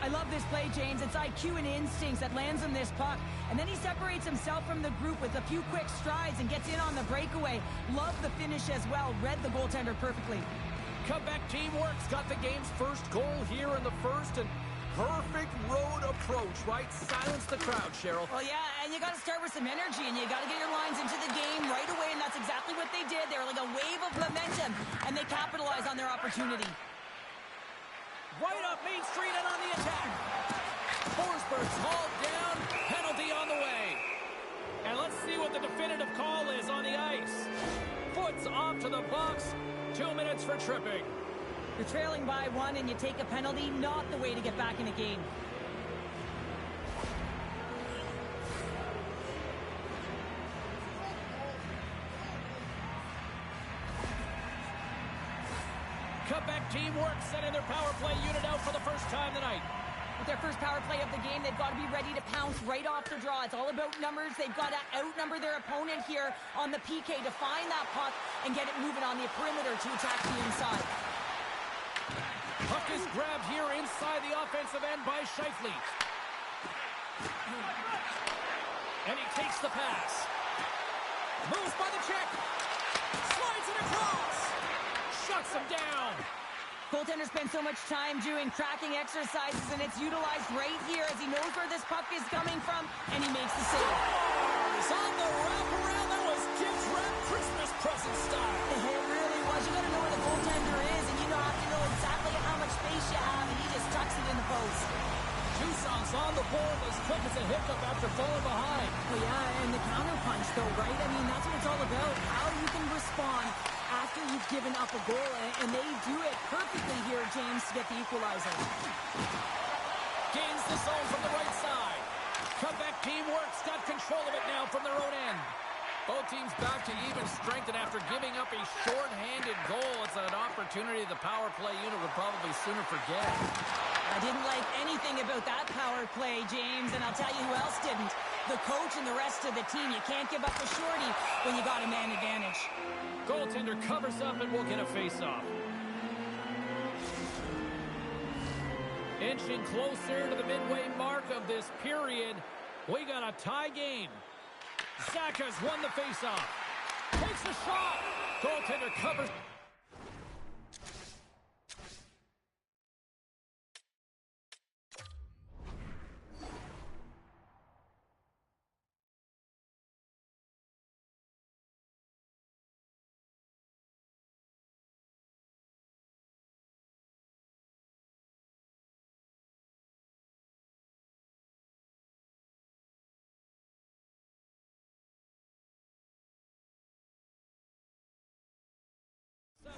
I love this play, James. It's IQ and instincts that lands him this puck. And then he separates himself from the group with a few quick strides and gets in on the breakaway. Love the finish as well. Read the goaltender perfectly. Comeback teamwork's got the game's first goal here in the first, and perfect road approach, right? Silence the crowd, Cheryl. Well, yeah, and you got to start with some energy, and you got to get your lines into the game right away, and that's exactly what they did. They were like a wave of momentum, and they capitalized on their opportunity. Right up Main Street and on the attack. Forsberg's hauled down, penalty on the way. And let's see what the definitive call is on the ice. Foot's off to the box, 2 minutes for tripping. You're trailing by one and you take a penalty, not the way to get back in a game. Cutback teamwork sending their power play unit out for the first time tonight. With their first power play of the game, they've got to be ready to pounce right off the draw. It's all about numbers. They've got to outnumber their opponent here on the PK to find that puck and get it moving on the perimeter to attack the inside. Puck is grabbed here inside the offensive end by Scheifele. And he takes the pass. Moves by the check. Slides it across. Shuts him down. Goaltender spends so much time doing tracking exercises, and it's utilized right here as he knows where this puck is coming from, and he makes the save. It's on the wraparound. That was gift wrap Christmas present style. It really was. You got to know where the goaltender is, and you have to know exactly how much space you have, and he just tucks it in the post. Tucson's on the board as quick as a hiccup after falling behind. Well, yeah, and the counterpunch, though, right? I mean, that's what it's all about, how you can respond after you've given up a goal, and they do it perfectly here, James, to get the equalizer. Gains the zone from the right side. Comeback teamwork's got control of it now from their own end. Both teams back to even strength, and after giving up a short-handed goal, it's an opportunity the power play unit would probably sooner forget. I didn't like anything about that power play, James, and I'll tell you who else didn't. The coach and the rest of the team. You can't give up a shorty when you got a man advantage. Goaltender covers up and will get a face-off. Inching closer to the midway mark of this period, we got a tie game. Saka's won the face-off. Takes the shot. Goaltender covers.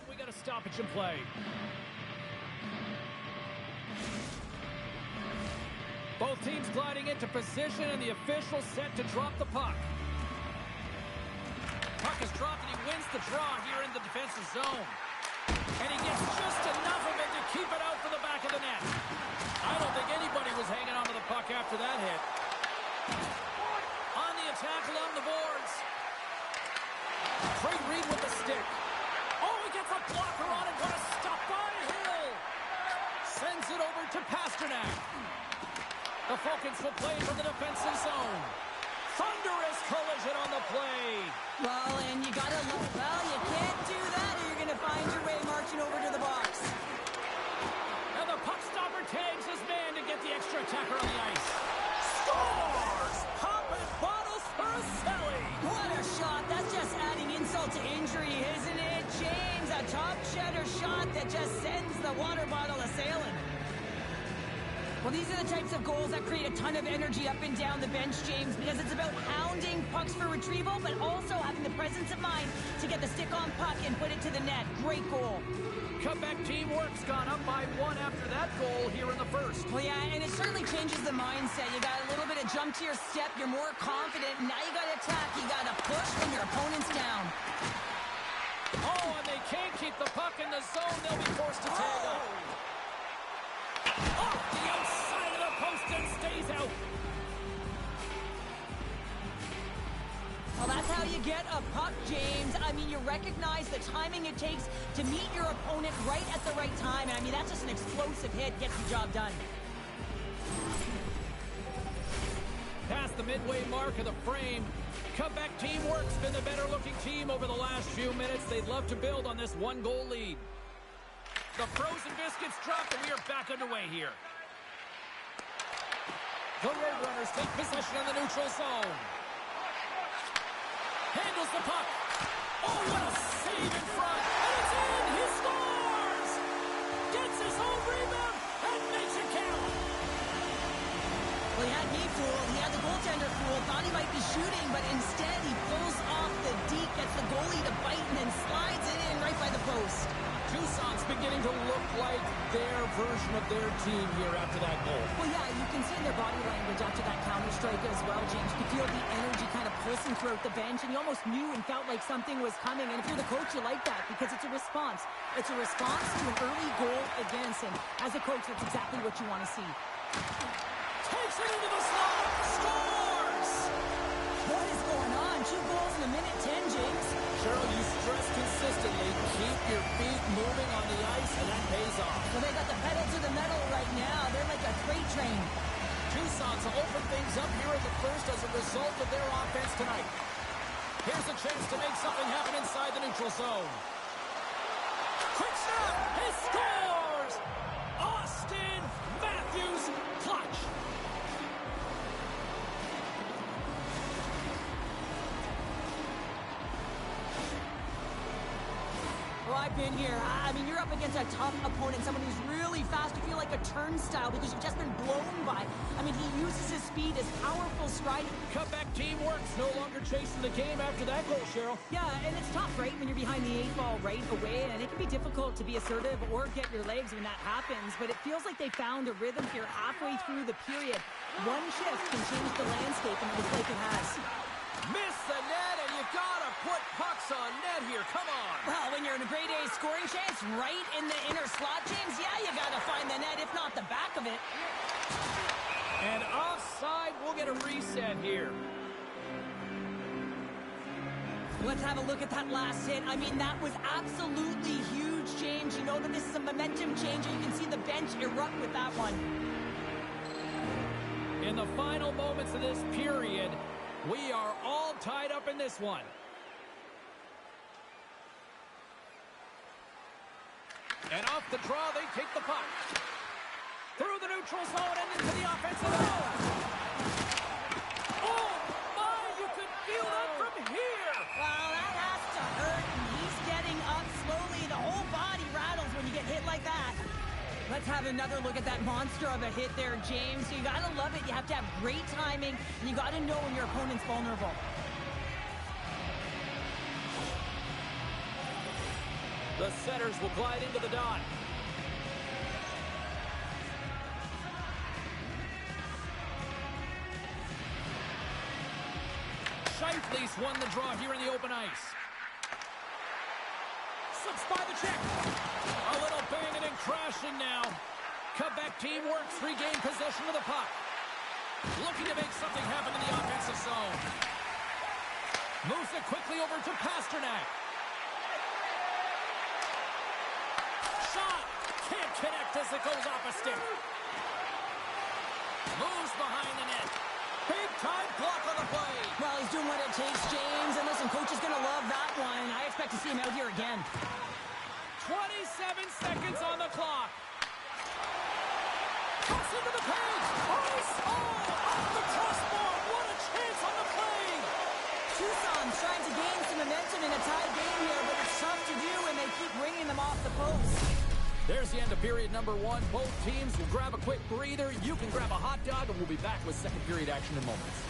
We got a stoppage in play. Both teams gliding into position, and the official set to drop the puck. Puck is dropped, and he wins the draw here in the defensive zone. And he gets just enough of it to keep it out for the back of the net. I don't think anybody was hanging onto the puck after that hit. On the attack along the boards. Trey Reed with the stick. Oh, he gets a blocker on it. What a stop by Hill. Sends it over to Pasternak. The Falcons will play from the defensive zone. Thunderous collision on the play. Well, and you gotta look. Well, you can't do that or you're gonna find your way marching over to the box. And the puck stopper tags his man to get the extra attacker on the ice. Scores! Popping bottles for a Selly. What a shot. That's just adding insult to injury, isn't it, James? A top cheddar shot that just sends the water bottle a-sailing. Well, these are the types of goals that create a ton of energy up and down the bench, James, because it's about hounding pucks for retrieval, but also having the presence of mind to get the stick on puck and put it to the net. Great goal. Quebec teamwork's gone up by 1 after that goal here in the first. Well, yeah, and it certainly changes the mindset. You got a little bit of jump to your step. You're more confident. Now you got to attack. You got to push when your opponent's down. Oh, and they can't keep the puck in the zone. They'll be forced to tag up. Off the outside of the post and stays out. Well, that's how you get a puck, James. I mean, you recognize the timing it takes to meet your opponent right at the right time. And I mean, that's just an explosive hit, gets the job done. Past the midway mark of the frame, Quebec teamwork's been the better-looking team over the last few minutes. They'd love to build on this 1-goal lead. The frozen biscuits dropped, and we are back underway here. The Roadrunners take possession in the neutral zone. Handles the puck. Oh, what a save in front. And it's in. He scores. Gets his own rebound and makes it count. Well, he had me fooled. He had the goaltender fooled. Thought he might be shooting, but instead he pulls off the deke, gets the goalie to bite, and then slides it in right by the post. Tucson's beginning to look like their version of their team here after that goal. Well, yeah, you can see in their body language after that counter strike as well, James. You could feel the energy kind of pulsing throughout the bench, and you almost knew and felt like something was coming. And if you're the coach, you like that because it's a response. It's a response to an early goal against him. As a coach, that's exactly what you want to see. Takes it into the slot. Scores! What is going on? 2 goals in a minute 10, James. Cheryl, you stress consistently, keep your feet moving on the ice, and that pays off. Well, they got the pedal to the metal right now. They're like a freight train. Tucson's opened things up here in the first as a result of their offense tonight. Here's a chance to make something happen inside the neutral zone. Quick snap! He scores! Austin Matthews clutch! Well, I've been here. I mean, you're up against a tough opponent, someone who's really fast. You feel like a turnstile because you've just been blown by. I mean, he uses his speed, his powerful stride. Quebec teamwork's no longer chasing the game after that goal, Cheryl. Yeah, and it's tough, right, when you're behind the 8 ball right away, and it can be difficult to be assertive or get your legs when that happens, but it feels like they found a rhythm here halfway through the period. One shift can change the landscape, and it looks like it has. Miss the net, and you gotta put pucks on net here. Come on. Well, when you're in a grade A scoring chance right in the inner slot, James, yeah, you gotta find the net, if not the back of it. And offside, we'll get a reset here. Let's have a look at that last hit. I mean, that was absolutely huge, James. You know that this is a momentum changer. You can see the bench erupt with that one. In the final moments of this period, we are all tied up in this one. And off the draw, they take the puck. Through the neutral zone and into the offensive zone. Oh, my, you could feel that from here. Well, that has to hurt, and he's getting up slowly. The whole body rattles when you get hit like that. Let's have another look at that monster of a hit there, James. You gotta love it. You have to have great timing, and you gotta know when your opponent's vulnerable. The setters will glide into the dot. Scheifele's won the draw here in the open ice. Slips by the check. A little banging and crashing now. Quebec teamwork's regained possession of the puck. Looking to make something happen in the offensive zone. Moves it quickly over to Pasternak. Shot! Can't connect as it goes off a stick. Moves behind the net. Big-time block on the play. Well, he's doing what it takes, James. And listen, coach is going to love that one. I expect to see him out here again. 27 seconds on the clock. Cuts into the page. Off the crossbar. What a chance on the play. Tucson's trying to gain some momentum in a tie game here, but it's tough to do when they keep bringing them off the post. There's the end of period number 1. Both teams will grab a quick breather. You can grab a hot dog, and we'll be back with second period action in moments.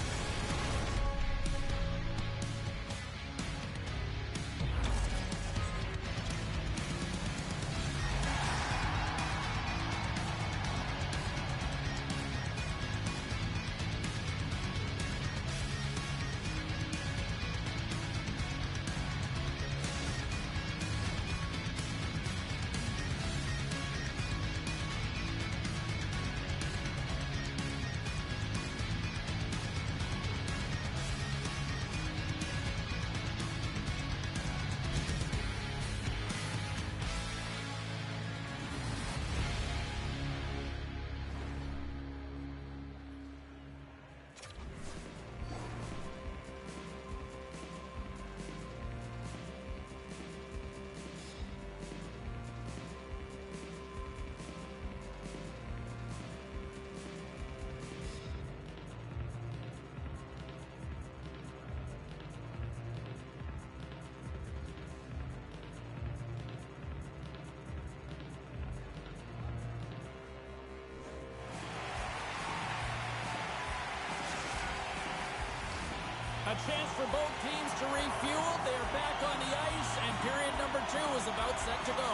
A chance for both teams to refuel. They are back on the ice, and period number 2 is about set to go.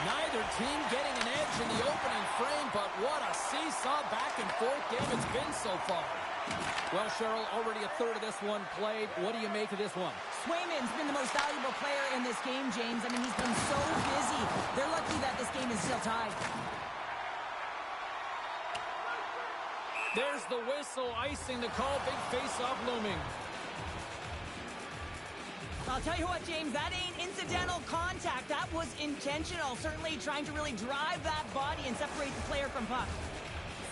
Neither team getting an edge in the opening frame, but what a seesaw back-and-forth game it's been so far. Well, Cheryl, already a third of this one played. What do you make of this one? Swayman's been the most valuable player in this game, James. I mean, he's been so busy. They're lucky that this game is still tied. There's the whistle, icing the call, big face-off looming. I'll tell you what, James, that ain't incidental contact. That was intentional, certainly trying to really drive that body and separate the player from puck.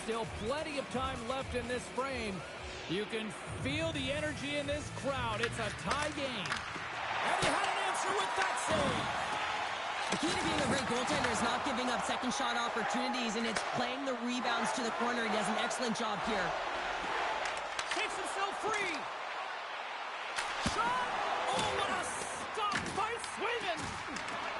Still plenty of time left in this frame. You can feel the energy in this crowd. It's a tie game. And he had an answer with that save. The key to being a great goaltender is not giving up second shot opportunities, and it's playing the rebounds to the corner. He does an excellent job here. Takes himself free. Shot! Oh, what a stop by Swayman!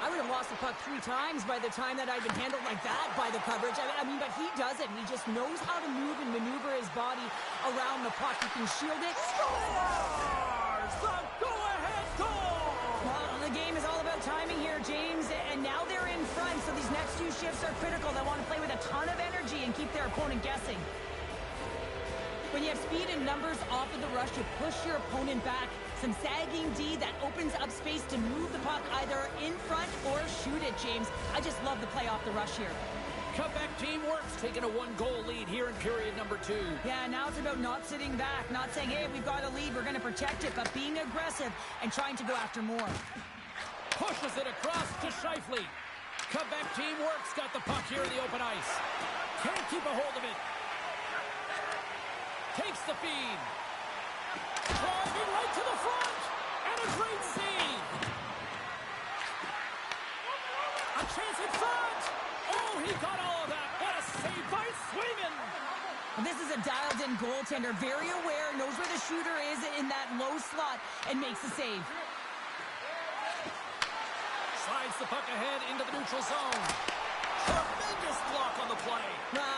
I would have lost the puck 3 times by the time that I'd been handled like that by the coverage. I mean, but he does it, and he just knows how to move and maneuver his body around the puck. He can shield it. Scores! The go-ahead goal! Well, the game is all about timing here, James, and now they're in front, so these next 2 shifts are critical. They want to play with a ton of energy and keep their opponent guessing. When you have speed and numbers off of the rush, you push your opponent back. Some sagging D that opens up space to move the puck either in front or shoot it, James. I just love the play off the rush here. Comeback teamwork's taking a 1-goal lead here in period number 2. Yeah, now it's about not sitting back, not saying, hey, we've got a lead, we're going to protect it, but being aggressive and trying to go after more. Pushes it across to Scheifele. Comeback teamwork's got the puck here in the open ice. Can't keep a hold of it. Takes the feed. Driving right to the front. And a great save. A chance in front. Oh, he got all of that. What a save by Swayman. This is a dialed-in goaltender, very aware, knows where the shooter is in that low slot, and makes the save. Slides the puck ahead into the neutral zone. Tremendous block on the play.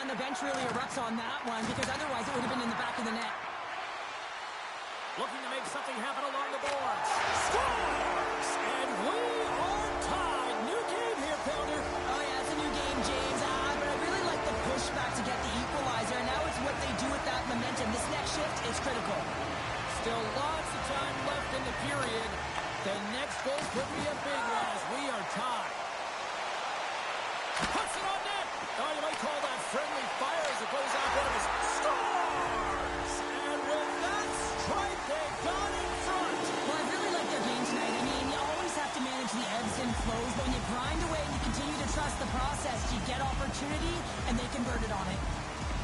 And the bench really erupts on that one, because otherwise it would have been in the back of the net. Looking to make something happen along the boards. Scores! And we are tied. New game here, Pounder. Oh, yeah, it's a new game, James. But I really like the pushback to get the equalizer. Now it's what they do with that momentum. This next shift is critical. Still lots of time left in the period. The next goal could be a big one as we are tied. Puts it on net. Oh, you might call that friendly fire as it goes out there. Scores! And with that strike, they got in front. Well, I really like their game tonight. I mean, you always have to manage the ebbs and flows, but when you grind away and you continue to trust the process, you get opportunity, and they converted on it.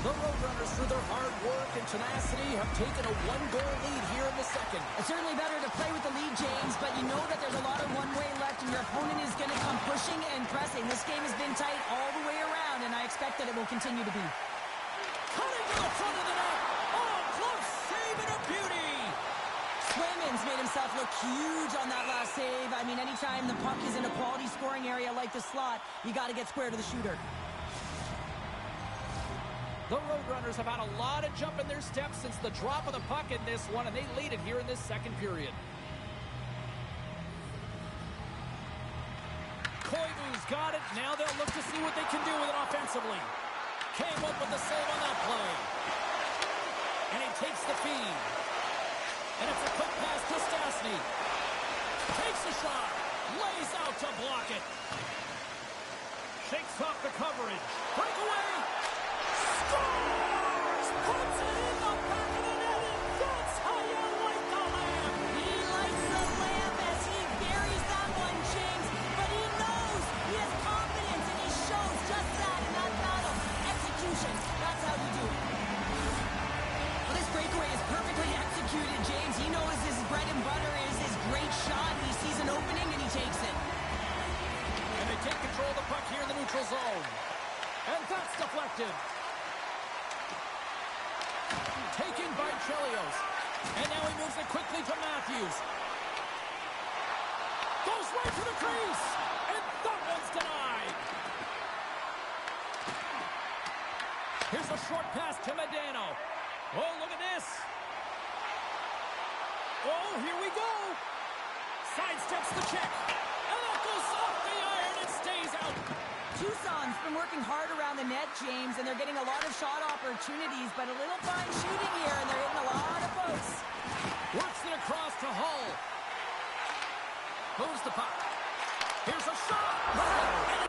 The Roadrunners, through their hard work and tenacity, have taken a one-goal lead here in the second. It's certainly better to play with the lead, James, but you know that there's a lot of one-way left, and your opponent is going to come pushing and pressing. This game has been tight all the way around, and I expect that it will continue to be. Cutting to the front of the net. Oh, close save and a beauty. Swayman's made himself look huge on that last save. I mean, anytime the puck is in a quality scoring area like the slot, you got to get square to the shooter. The Roadrunners have had a lot of jump in their steps since the drop of the puck in this one, and they lead it here in this second period. Koivu's got it. Now they'll look to see what they can do with it offensively. Came up with the save on that play. And he takes the feed. And it's a quick pass to Stastny. Takes a shot. Lays out to block it. Shakes off the coverage. Breakaway. Scores! Puts it in the back of the net, and that's how you light the lamp. He lights the lamp as he buries that one, James. But he knows he has confidence, and he shows just that in that battle. Execution. That's how you do it. Well, this breakaway is perfectly executed, James. He knows his bread and butter is his great shot. He sees an opening, and he takes it. And they take control of the puck here in the neutral zone. And that's deflected. Taken by Chelios. And now he moves it quickly to Matthews. Goes right to the crease. And that one's denied. Here's a short pass to Medano. Oh, look at this. Oh, here we go. Sidesteps the check. And that goes off the iron and stays out. Tucson's been working hard around the net, James, and they're getting a lot of shot opportunities, but a little fine shooting here, and they're hitting a lot of posts. Works it across to Hull. Moves the puck. Here's a shot.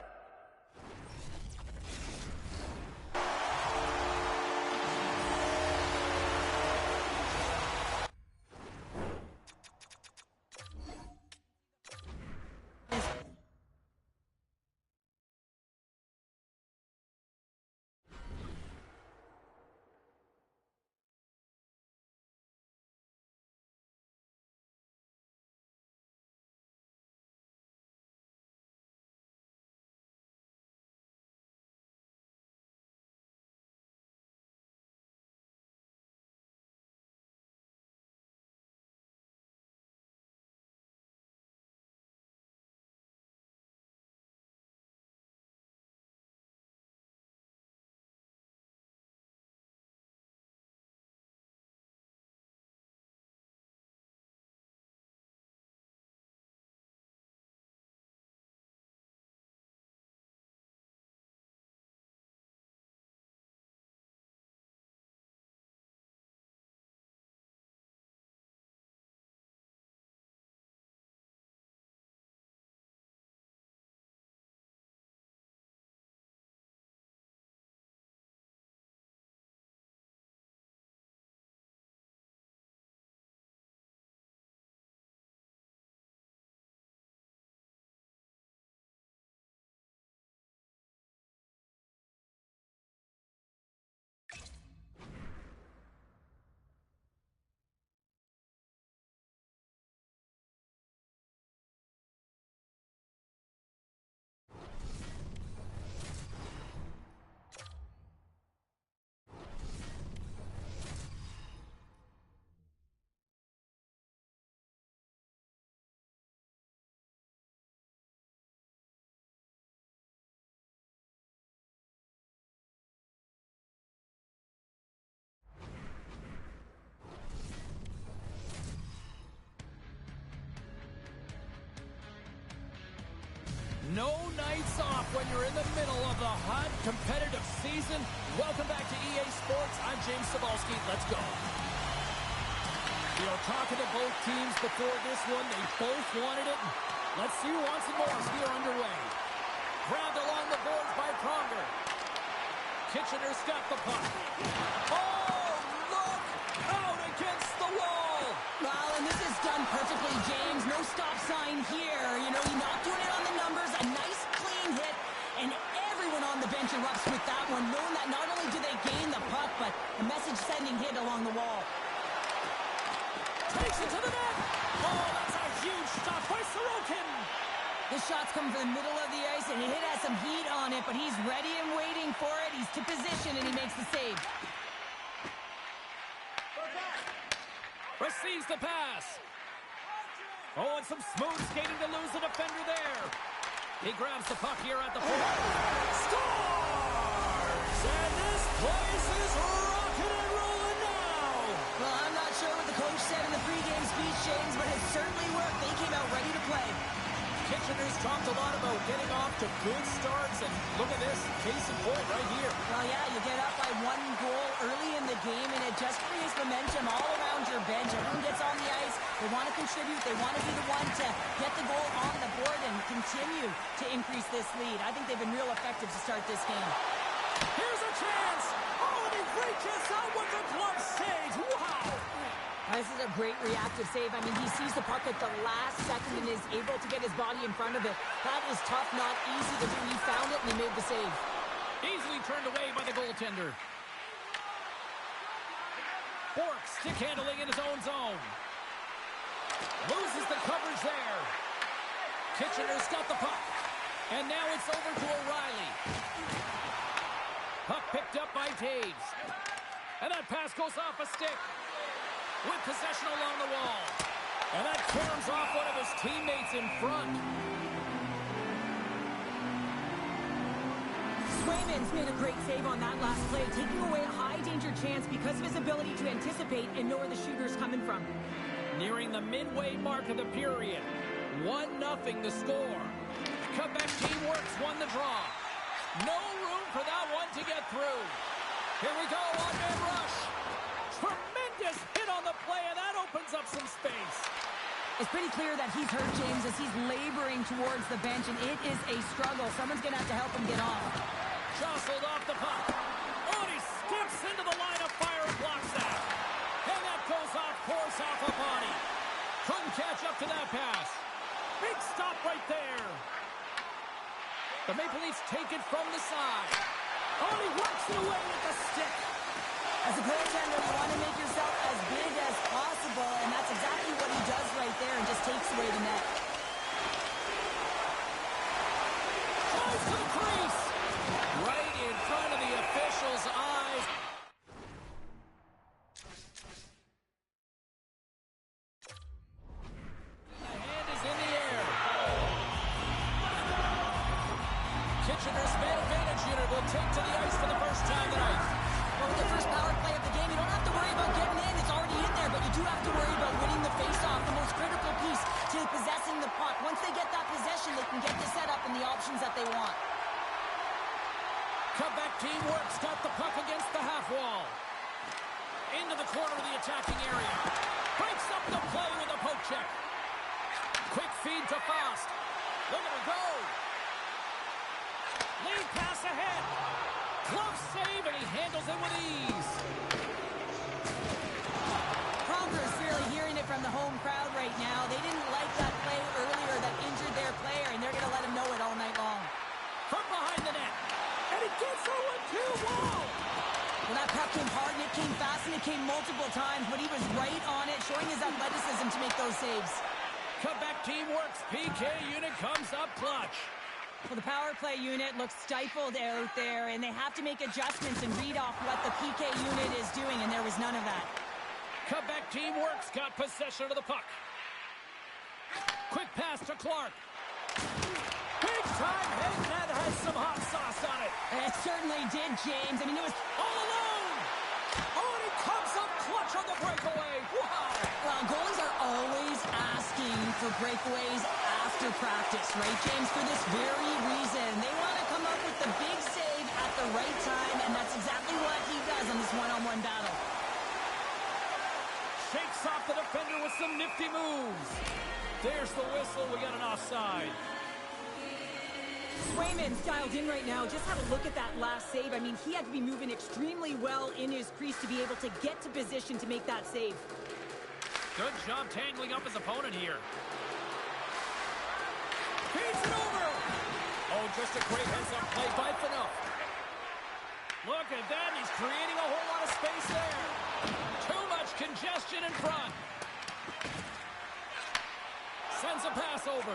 And no nights off when you're in the middle of the hot, competitive season. Welcome back to EA Sports. I'm James Cybulski. Let's go. You know, talking to both teams before this one, they both wanted it. Let's see who wants it more here underway. Grabbed along the boards by Pronger. Kitchener's got the puck. Oh, look! Out against the wall! Well, and this is done perfectly, James. No stop sign here. You know, you're not doing it on the numbers. A nice, clean hit. And everyone on the bench erupts with that one, knowing that not only do they gain the puck, it to the net. Oh, that's a huge stop by Sorokin. The shot's coming from the middle of the ice, and it has some heat on it, but he's ready and waiting for it. He's to position, and he makes the save. Receives the pass. Oh, and some smooth skating to lose the defender there. He grabs the puck here at the point. Scores! And this place is rocking and rolling now. Well, I'm not sure what the coach said in the pregame speech, James, but it certainly worked. They came out ready to play. Kitchener's talked a lot about getting off to good starts, and look at this, case in point right here. Well, yeah, you get up by 1 goal early in the game, and it just creates momentum all around your bench. Everyone gets on the ice. They want to contribute. They want to be the one to get the goal on the board and continue to increase this lead. I think they've been real effective to start this game. Here's a chance. Oh, and he reaches out with the glove save. Wow. This is a great reactive save. I mean, he sees the puck at the last second and is able to get his body in front of it. That is tough, not easy to do. He found it and he made the save. Easily turned away by the goaltender. Bork stick handling in his own zone. Loses the coverage there. Kitchener's got the puck. And now it's over to O'Reilly. Puck picked up by Taves. And that pass goes off a stick. With possession along the wall. And that caroms off one of his teammates in front. Swayman's made a great save on that last play, taking away a high-danger chance because of his ability to anticipate and know where the shooter's coming from. Nearing the midway mark of the period. 1-0 the score. Quebec team works, won the draw. No room for that one to get through. Here we go, one-man rush. Tremendous hit on the play, and that opens up some space. It's pretty clear that he's hurt, James, as he's laboring towards the bench, and it is a struggle. Someone's going to have to help him get off. Jostled off the puck. Oh, and he skips into the line of fire and blocks that. And that goes off course off a body. Couldn't catch up to that pass. Big stop right there. The Maple Leafs take it from the side. Oh, and he works it away with the stick. As a goaltender, you want to make yourself as big as possible, and that's exactly what he does right there and just takes away the net. Goes to the crease. Right in front of the official's eyes. The hand is in the air. Kitchener's man advantage unit will take to the ice for the first time tonight. Well, with the first power play of the game, you don't have to worry about getting in. It's already in there, but you do have to worry about winning the faceoff, the most critical piece to possessing the puck. Once they get that possession, they can get the setup and the options that they want. Quebec team works, got the puck against the half wall. Into the corner of the attacking area. Breaks up the play with a poke check. Quick feed to Faust. Look at him go. Lead pass ahead. Glove save, and he handles it with ease. Pronger is really hearing it from the home crowd right now. They didn't like that play earlier that injured their player, and they're going to let him know it all night long. From behind the net. And he gets 0-2. Wow. Well, that puck came hard, and it came fast, and it came multiple times, but he was right on it, showing his athleticism to make those saves. Quebec team works. PK unit comes up clutch. Well, the power play unit looks stifled out there, and they have to make adjustments and read off what the PK unit is doing, and there was none of that. Quebec team works, got possession of the puck. Quick pass to Clark. Big time hit, and that has some hot sauce on it. It certainly did, James. I mean, it was All alone. Oh, and he comes up clutch on the breakaway. Wow. Well, goalies are always asking for breakaways after practice, right, James? For this very reason. They want to come up with the big save at the right time, and that's exactly what he does on this one-on-one battle. Shakes off the defender with some nifty moves. There's the whistle. We got an offside. Swayman's dialed in right now. Just have a look at that last save. I mean, he had to be moving extremely well in his crease to be able to get to position to make that save. Good job tangling up his opponent here. Feeds it over. Oh, just a great heads-up play by Fedorov. Look at that. He's creating a whole lot of space there. Too much congestion in front. Sends a pass over.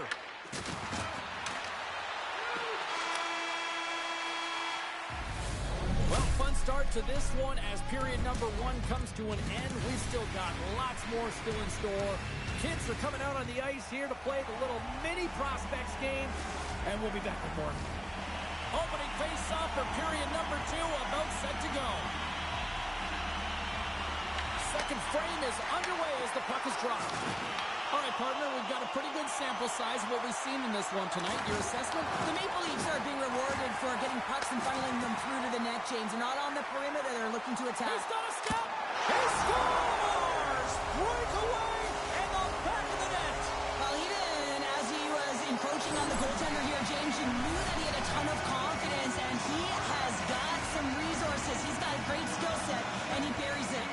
Well, fun start to this one as period number 1 comes to an end. We've still got lots more still in store. Kids are coming out on the ice here to play the little mini prospects game, and we'll be back with more. Opening face-off for period number 2, about set to go. Second frame is underway as the puck is dropped. All right, partner, we've got a pretty good sample size of what we've seen in this one tonight. Your assessment? The Maple Leafs are being rewarded for getting pucks and funneling them through to the net, James. They're not on the perimeter. They're looking to attack. He's got a step. He scores! Breakaway in the back of the net. Well, even as he was encroaching on the goaltender here, James, you knew that he had a ton of confidence, and he has got some resources. He's got a great skill set, and he buries it.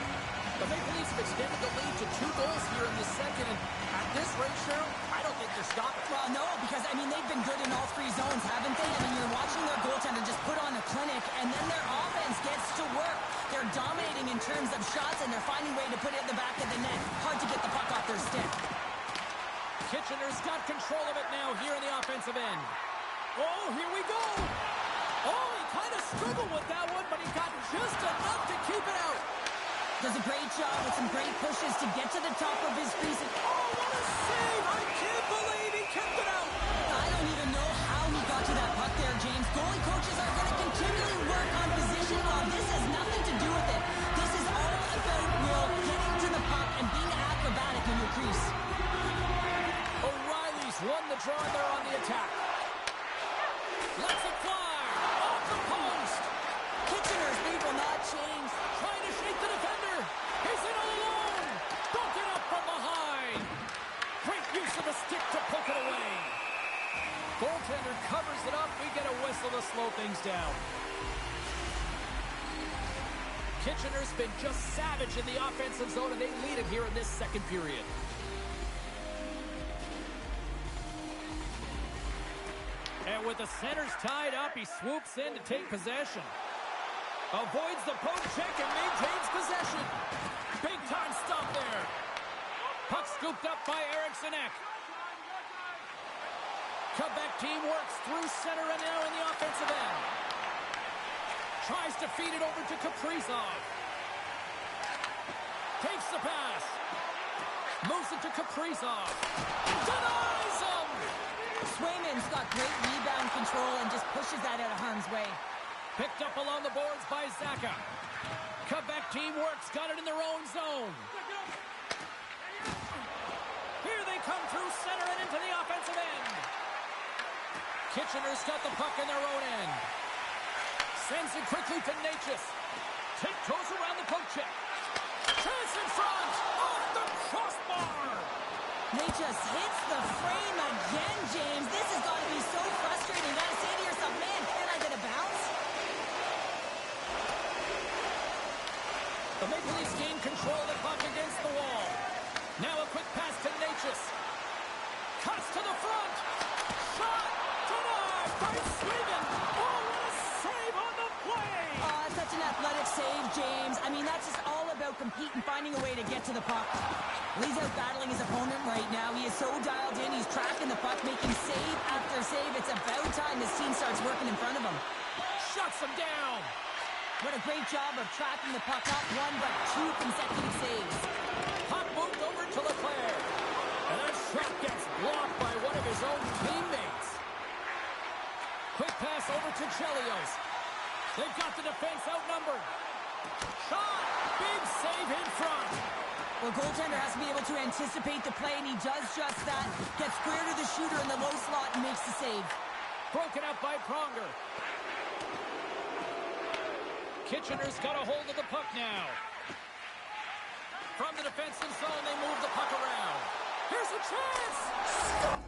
The Maple Leafs have extended the lead to 2 goals here in the second, and at this rate, Cheryl, I don't think they're stopping. Well, no, because, I mean, they've been good in all 3 zones, haven't they? I mean, you're watching their goaltender just put on a clinic, and then their offense gets to work. They're dominating in terms of shots, and they're finding a way to put it in the back of the net. Hard to get the puck off their stick. Kitchener's got control of it now here in the offensive end. Oh, here we go. Oh, he kind of struggled with that one, but he got just enough to keep it out. Does a great job with some great pushes to get to the top of his crease. Oh, what a save! I can't believe he kept it out. I don't even know how he got to that puck there, James. Goalie coaches are going to continually work on position. Well, this has nothing to do with it. This is all about Will getting to the puck and being acrobatic in your crease. O'Reilly's won the draw and they're on the attack. Lets it fly. Off the post. Kitchener's lead will not change. Trying to shake the defender. He's in all alone. Don't get up from behind. Great use of the stick to poke it away. Goaltender covers it up. We get a whistle to slow things down. Kitchener's been just savage in the offensive zone, and they lead it here in this second period. And with the centers tied up, he swoops in to take possession. Avoids the poke check and maintains possession. Big time stop there. Puck scooped up by Eriksson Ek. Comeback team works through center and now in the offensive end. Tries to feed it over to Kaprizov. Takes the pass. Moves it to Kaprizov. Denies him! Swayman's got great rebound control and just pushes that out of harm's way. Picked up along the boards by Zaka. Comeback team works, got it in their own zone. Here they come through center and into the offensive end. Kitchener's got the puck in their own end. Sends it quickly to Nh26. Tiptoes around the poke check. Chance in front. Off the crossbar. Nh26 hits the frame again, James. This has got to be so frustrating. You got to say to yourself, man, can I get a bounce? The Maple Leafs gain control of the puck against the wall. Now a quick pass to Nh26. Cuts to the front. Shot. Denied by Swayman. Oh, what a save on the play. Oh, such an athletic save, James. I mean, that's just all about competing, finding a way to get to the puck. He's out battling his opponent right now. He is so dialed in. He's tracking the puck, making save after save. It's about time this team starts working in front of him. Shuts him down. What a great job of tracking the puck. Not 1, but 2 consecutive saves. Puck moved over to Leclerc. And that shot gets blocked by one of his own teammates. Quick pass over to Chelios. They've got the defense outnumbered. Shot. Big save in front. Well, goaltender has to be able to anticipate the play, and he does just that. Gets square to the shooter in the low slot and makes the save. Broken up by Pronger. Kitchener's got a hold of the puck now. From the defensive zone, they move the puck around. Here's a chance!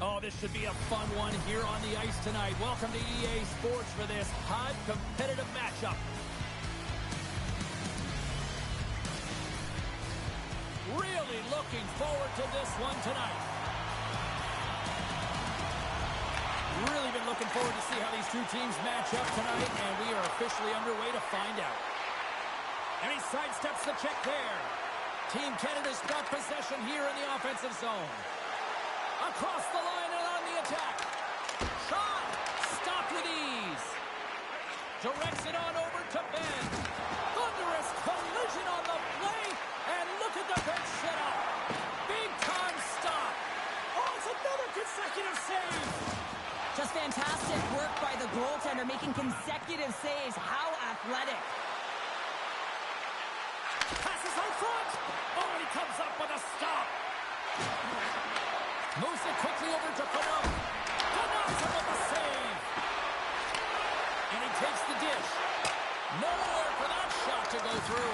Oh, this should be a fun one here on the ice tonight. Welcome to EA Sports for this hot, competitive matchup. Really looking forward to this one tonight. Really been looking forward to see how these two teams match up tonight, and we are officially underway to find out. And he sidesteps the check there. Team Canada's got possession here in the offensive zone. Across the line and on the attack. Shot! Stopped with ease. Directs it on over to Ben. Thunderous collision on the play, and look at the bench set up. Big time stop. Oh, it's another consecutive save. Just fantastic work by the goaltender, making consecutive saves. How athletic. Passes out front. Oh, and he comes up with a stop. Moves it quickly over to Fedorov. Denies him with the save. And he takes the dish. Nowhere for that shot to go through.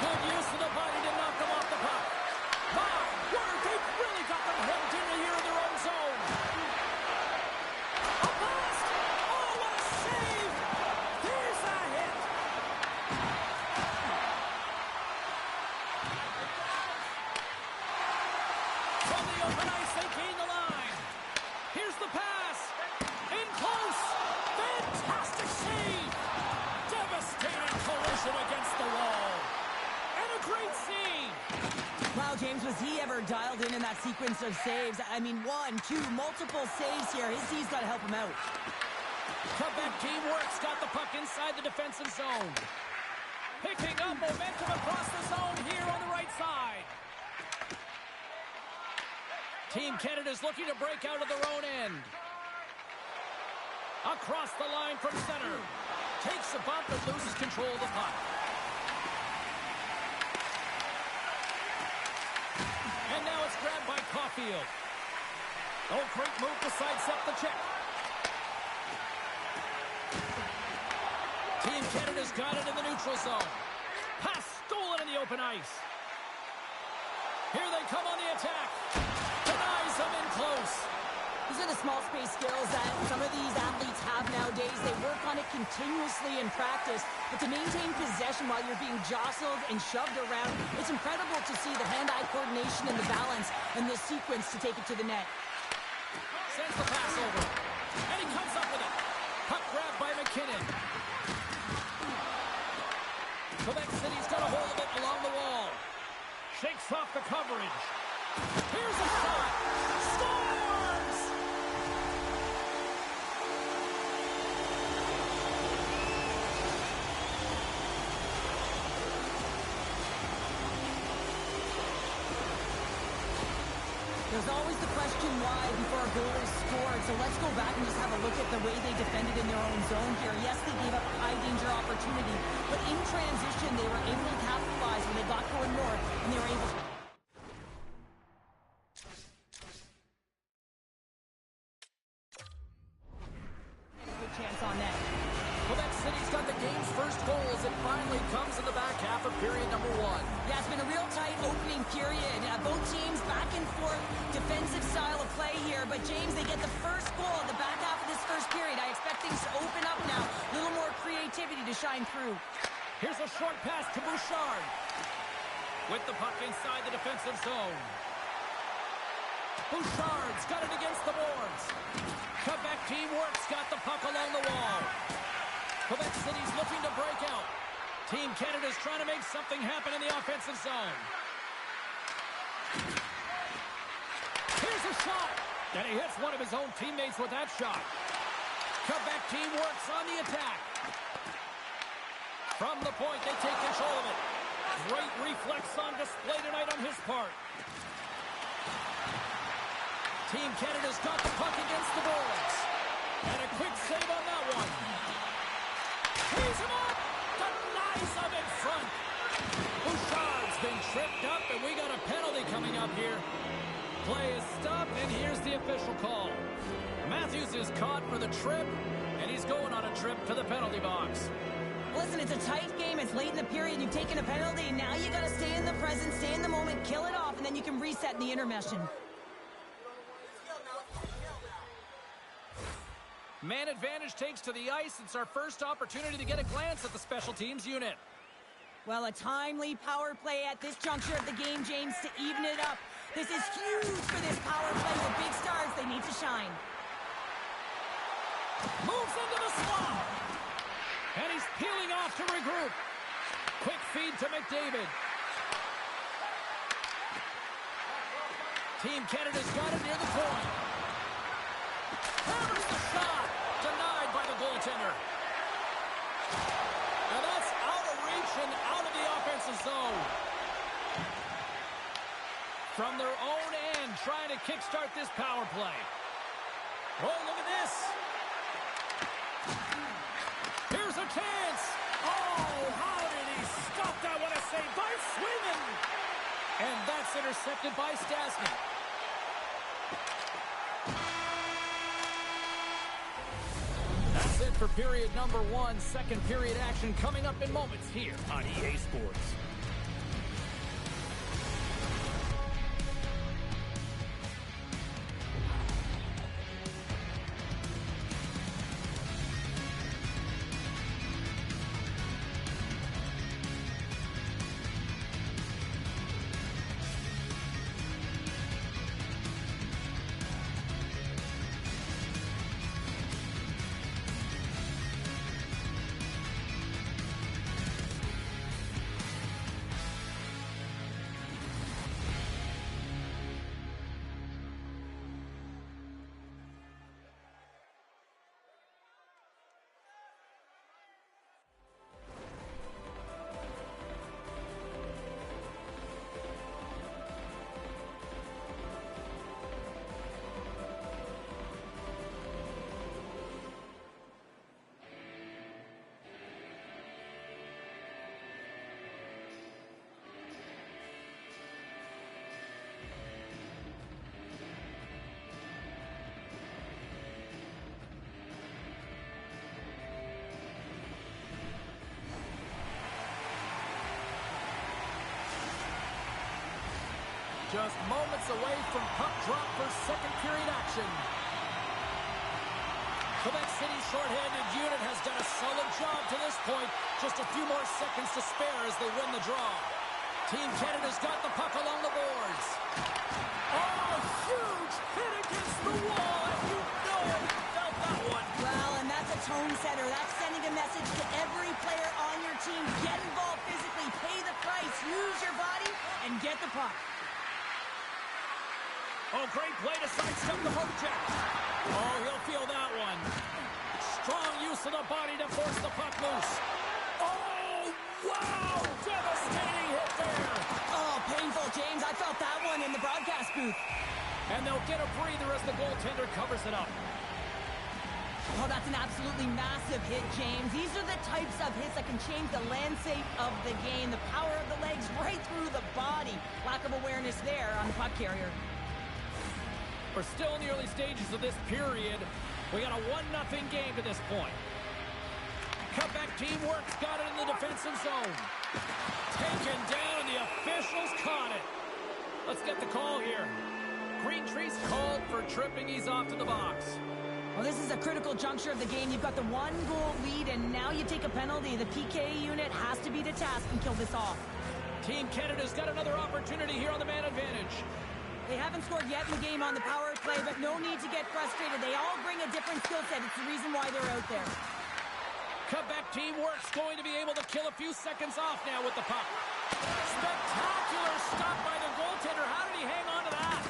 Good use of the body to knock them off the puck. My word, they've really got them hemmed in here in their own zone. A blast! Oh, what a save! There's a hit. From the open ice, they gain the line. Here's the pass. In close. Fantastic save. Devastating collision against the wall. And a great save. Wow, James, was he ever dialed in that sequence of saves? I mean, 1, 2, multiple saves here. His D's got to help him out. Comeback team works. Got the puck inside the defensive zone. Picking up momentum across the zone here on the right side. Team Canada's looking to break out of their own end. Across the line from center. Takes a bump and loses control of the puck. And now it's grabbed by Caulfield. Oh, great move to sidestep the check. Team Canada's got it in the neutral zone. Pass stolen in the open ice. Here they come on the attack. Denies them in close. These are the small space skills that some of these athletes have nowadays. They work on it continuously in practice. But to maintain possession while you're being jostled and shoved around, it's incredible to see the hand-eye coordination and the balance in this sequence to take it to the net. Sends the pass over. And he comes up with it. Puck grabbed by McKinnon. Quebec City's got a hold of it along the wall. Shakes off the coverage. Here's a shot. Scores! There's always the question why before a goal is scored. So let's go back and just have a look at the way they defended in their own zone here. Yes, they gave up a high-danger opportunity, but in transition, they were able to capitalize when they got going north, and they were able to... Good chance on net. Quebec City's got the game's first goal as it finally comes in the back half of period number 1. Yeah, it's been a real tight opening period. Both teams back and forth, defensive style of play here. But James, they get the first goal at the back half of this first period. I expect things to open up now. A little more creativity to shine through. Here's a short pass to Bouchard. With the puck inside the defensive zone. Bouchard's got it against the boards. Quebec team works, got the puck along the wall. Quebec City's looking to break out. Team Canada's trying to make something happen in the offensive zone. Here's a shot. And he hits one of his own teammates with that shot. Quebec team works on the attack. From the point, they take control of it. Great reflex on display tonight on his part. Team Canada's got the puck against the boards. And a quick save on that one. Tees him up. Denies him in front. Bouchard's been tripped up, and we got a penalty coming up here. Play is stopped, and here's the official call. Matthews is caught for the trip, and he's going on a trip to the penalty box. Listen, it's a tight game. It's late in the period. You've taken a penalty. Now you got to stay in the present, stay in the moment, kill it off, and then you can reset in the intermission. Man advantage takes to the ice. It's our first opportunity to get a glance at the special teams unit. Well, a timely power play at this juncture of the game, James, to even it up. This is huge for this power play with big stars. They need to shine. Moves into the slot. And he's peeling off to regroup. Quick feed to McDavid. Team Canada's got it near the point. Hammers the shot. Denied by the goaltender. And that's out of reach and out of the offensive zone. From their own end, trying to kickstart this power play. Oh, look at this. Here's a chance. Oh, how did he stop that? What a save by Swayman. And that's intercepted by Stastny. That's it for period number 1. Second period action coming up in moments here on EA Sports. Just moments away from puck drop for second period action. Quebec City's shorthanded unit has done a solid job to this point. Just a few more seconds to spare as they win the draw. Team Canada's got the puck along the boards. Oh, huge hit against the wall, and you know he felt that one. Well, and that's a tone setter. That's sending a message to every player on your team. Get involved physically, pay the price, use your body, and get the puck. Oh, great play to sidestep the hook check. Oh, he'll feel that one. Strong use of the body to force the puck loose. Oh, wow! Devastating hit there. Oh, painful, James. I felt that one in the broadcast booth. And they'll get a breather as the goaltender covers it up. Oh, that's an absolutely massive hit, James. These are the types of hits that can change the landscape of the game. The power of the legs right through the body. Lack of awareness there on the puck carrier. We're still in the early stages of this period. We got a 1-0 game to this point. Cutback team works, got it in the defensive zone. Taken down, and the officials caught it. Let's get the call here. Green Tree's called for tripping. He's off to the box. Well, this is a critical juncture of the game. You've got the 1-goal lead, and now you take a penalty. The PK unit has to be to task and kill this off. Team Canada's got another opportunity here on the man advantage. They haven't scored yet in the game on the power play, but no need to get frustrated. They all bring a different skill set. It's the reason why they're out there. Cutback teamwork's going to be able to kill a few seconds off now with the puck. Spectacular stop by the goaltender. How did he hang on to that?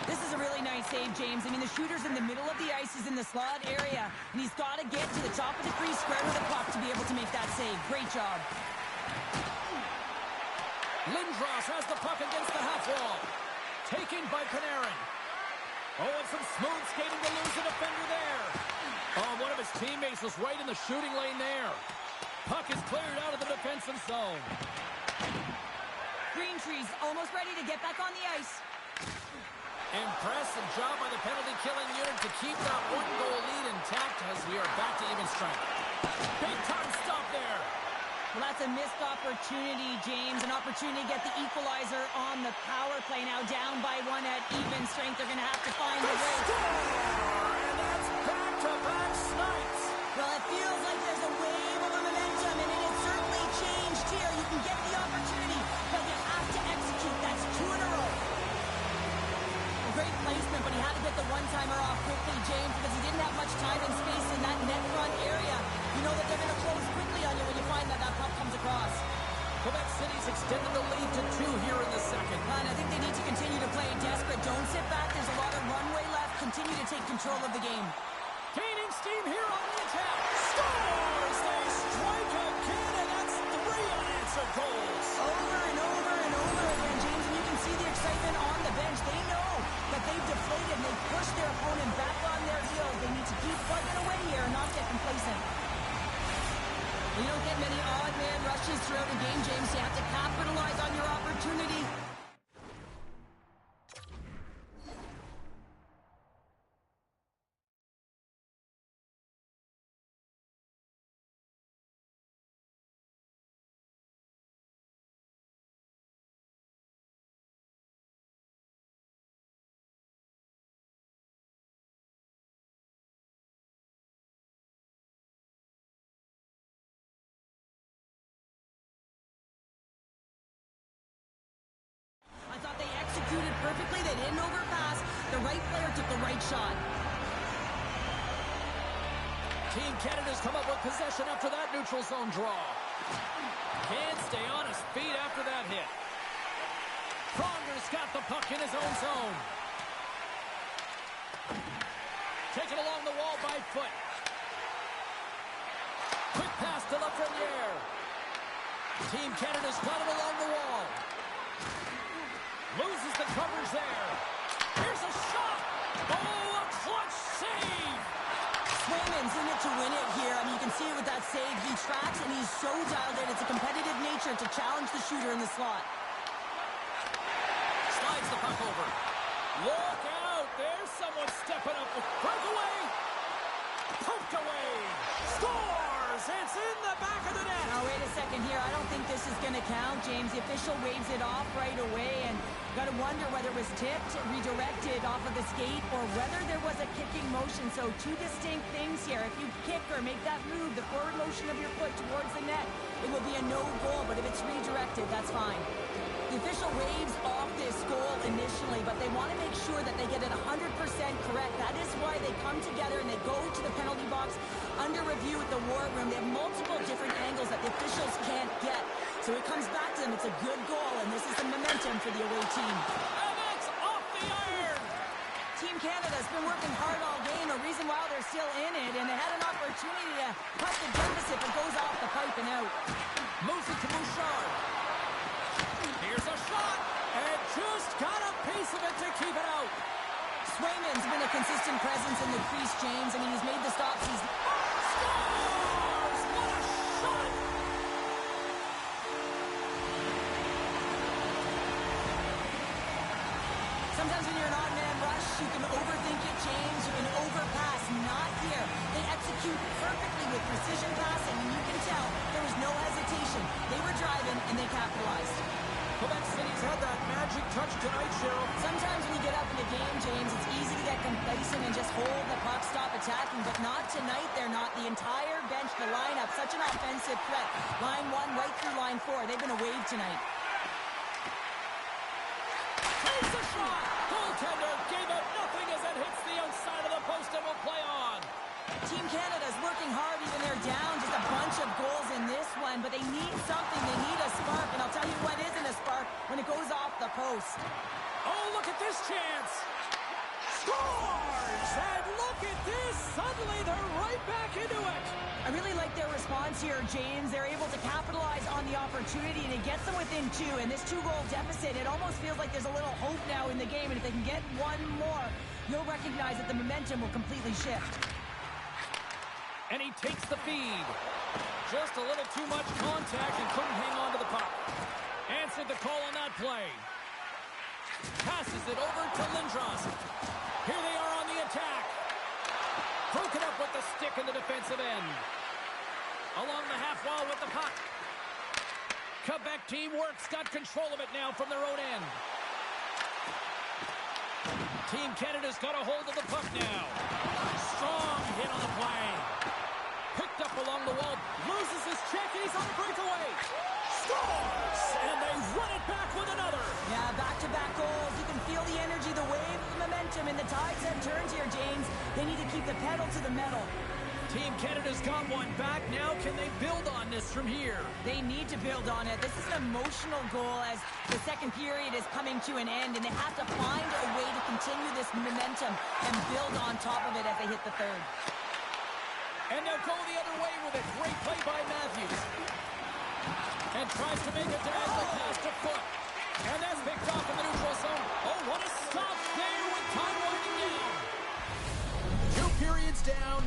This is a really nice save, James. I mean, the shooter's in the middle of the ice. He's in the slot area, and he's got to get to the top of the crease square with the puck to be able to make that save. Great job. Lindros has the puck against the half wall. Taken by Panarin. Oh, and some smooth skating to lose the defender there. Oh, one of his teammates was right in the shooting lane there. Puck is cleared out of the defensive zone. Green Tree's almost ready to get back on the ice. Impressive job by the penalty-killing unit to keep that 1-goal lead intact as we are back to even strength. Big-time stop there. Well, that's a missed opportunity, James. An opportunity to get the equalizer on the power play. Now down by 1 at even strength. They're going to have to find a way. And that's back-to-back Snipes. Well, it feels like there's a wave of momentum, and it has certainly changed here. You can get the opportunity, but you have to execute. That's 2 in a row. Great placement, but he had to get the one-timer off quickly, James, because he didn't have much time and space in that net front area. You know that they're going to close quickly on you when you find that puck comes across. Quebec City's extended the lead to 2 here in the second. And I think they need to continue to play desperate. Don't sit back. There's a lot of runway left. Continue to take control of the game. Gaining steam here on the attack. Scores! They strike again, and that's 3 unanswered goals. Over and over and over again, James, and you can see the excitement on the bench. They know that they've deflated and they've pushed their opponent back on their heels. They need to keep plugging away here and not get complacent. You don't get many odd man rushes throughout a game, James. You have to capitalize on your opportunity. I thought they executed perfectly. They didn't overpass. The right player took the right shot. Team Canada's come up with possession after that neutral zone draw. Can't stay on his feet after that hit. Pronger's got the puck in his own zone. Taken along the wall by Foot. Quick pass to Lafreniere. Team Canada's got it along the wall. Loses the coverage there. Here's a shot. Oh, a clutch save. Swayman's in it to win it here. I mean, you can see it with that save. He tracks, and he's so dialed in. It's a competitive nature to challenge the shooter in the slot. Slides the puck over. Look out. There's someone stepping up with breakaway. Poked away. Scores. It's in the back of the net. Now, wait a second here. I don't think this is going to count, James. The official waves it off right away, and got to wonder whether it was tipped, redirected off of the skate, or whether there was a kicking motion. So 2 distinct things here. If you kick or make that move, the forward motion of your foot towards the net, it will be a no goal. But if it's redirected, that's fine. The official waves off this goal initially, but they want to make sure that they get it 100% correct. That is why they come together and they go to the penalty box under review at the war room. They have multiple different angles that the officials can't get. So it comes back to them. It's a good goal, and this is the momentum for the away team. And it's off the iron. Team Canada's been working hard all game, a reason why they're still in it, and they had an opportunity to cut the deficit, but goes off the pipe and out. Moves it to Bouchard. Here's a shot, and just got a piece of it to keep it out. Swayman's been a consistent presence in the crease, James. I mean, he's made the stops. He's Scores! What a shot! sometimes when you're an odd man rush, you can overthink it, James. You can overpass. Not here. They execute perfectly with precision passing, and you can tell there was no hesitation. They were driving, and they capitalized. Quebec City's had that magic touch tonight, Cheryl. Sometimes when you get up in the game, James, it's easy to get complacent and just hold the puck, stop attacking, but not tonight. They're not. The entire bench, the lineup, such an offensive threat. Line 1 right through line 4. They've been a wave tonight. Takes a shot. Goaltender gave it nothing as it hits the outside of the post and will play on. Team Canada's working hard, even they're down just a bunch of goals in this one, but they need something. They need a spark, and I'll tell you what isn't a spark when it goes off the post. Oh, look at this chance. Scores! And look at this. Suddenly they're right back into it. I really like their response here, James. They're able to capitalize on the opportunity, and it gets them within 2. And this 2-goal deficit, it almost feels like there's a little hope now in the game, and if they can get one more, you'll recognize that the momentum will completely shift. And he takes the feed. Just a little too much contact and couldn't hang on to the puck. Answered the call on that play. Passes it over to Lindros. Here they are on the attack. Broken up with the stick in the defensive end. Along the half wall with the puck. Quebec team works, got control of it now from their own end. Team Canada's got a hold of the puck now. Strong hit on the play. Picked up along the wall. Loses his check. He's on a breakaway. Scores! And they run it back with another. Yeah, back-to-back goals. You can feel the energy, the wave, the momentum, and the tides have turned here, James. They need to keep the pedal to the metal. Team Canada's got one back. Now can they build on this from here? They need to build on it. This is an emotional goal as the second period is coming to an end, and they have to find a way to continue this momentum and build on top of it as they hit the third. And they'll go the other way with a great play by Matthews. And tries to make a diagonal pass to Foot. And that's picked off in the neutral zone. Oh, what a stop there with time winding down. 2 periods down,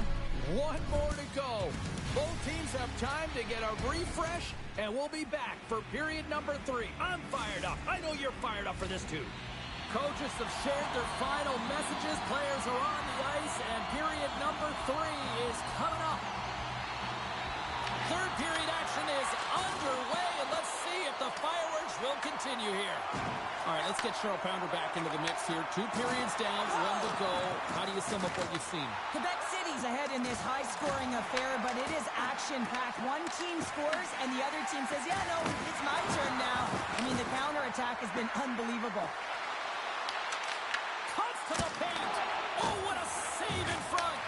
1 more to go. Both teams have time to get a refresh, and we'll be back for period number 3. I'm fired up. I know you're fired up for this too. Coaches have shared their final messages. Players are on the ice, and period number 3 is coming up. Third period action is underway, and let's see if the fireworks will continue here. All right, let's get Cheryl Pounder back into the mix here. 2 periods down, 1 to go. How do you sum up what you've seen? Quebec City's ahead in this high-scoring affair, but it is action-packed. One team scores, and the other team says, yeah, no, it's my turn now. I mean, the counterattack has been unbelievable. Cuts to the paint. Oh, what a save in front.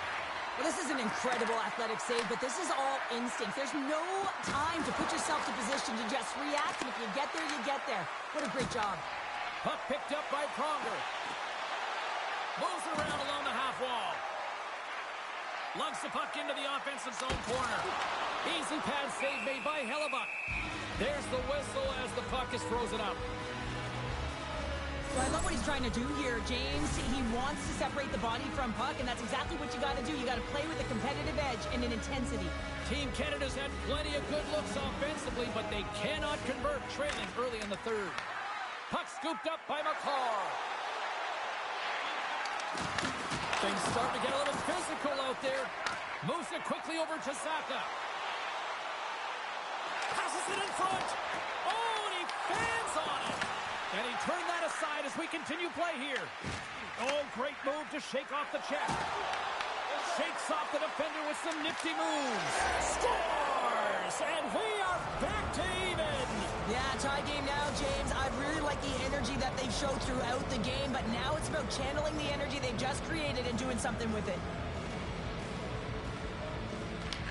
Well, this is an incredible athletic save, but this is all instinct. There's no time to put yourself to position to just react, and if you get there, you get there. What a great job. Puck picked up by Pronger. Moves around along the half wall. Lugs the puck into the offensive zone corner. Easy pad save made by Hellebuck. There's the whistle as the puck is frozen up. Well, I love what he's trying to do here, James. He wants to separate the body from puck, and that's exactly what you got to do. You got to play with a competitive edge and an intensity. Team Canada's had plenty of good looks offensively, but they cannot convert, trailing early in the third. Puck scooped up by McCarr. Things start to get a little physical out there. Moves it quickly over to Saka. Passes it in front. Oh, and he fans on it. And he turned that aside as we continue play here. Oh, great move to shake off the check. Shakes off the defender with some nifty moves. Scores! And we are back to even. Yeah, tie game now, James. I really like the energy that they've showed throughout the game, but now it's about channeling the energy they've just created and doing something with it.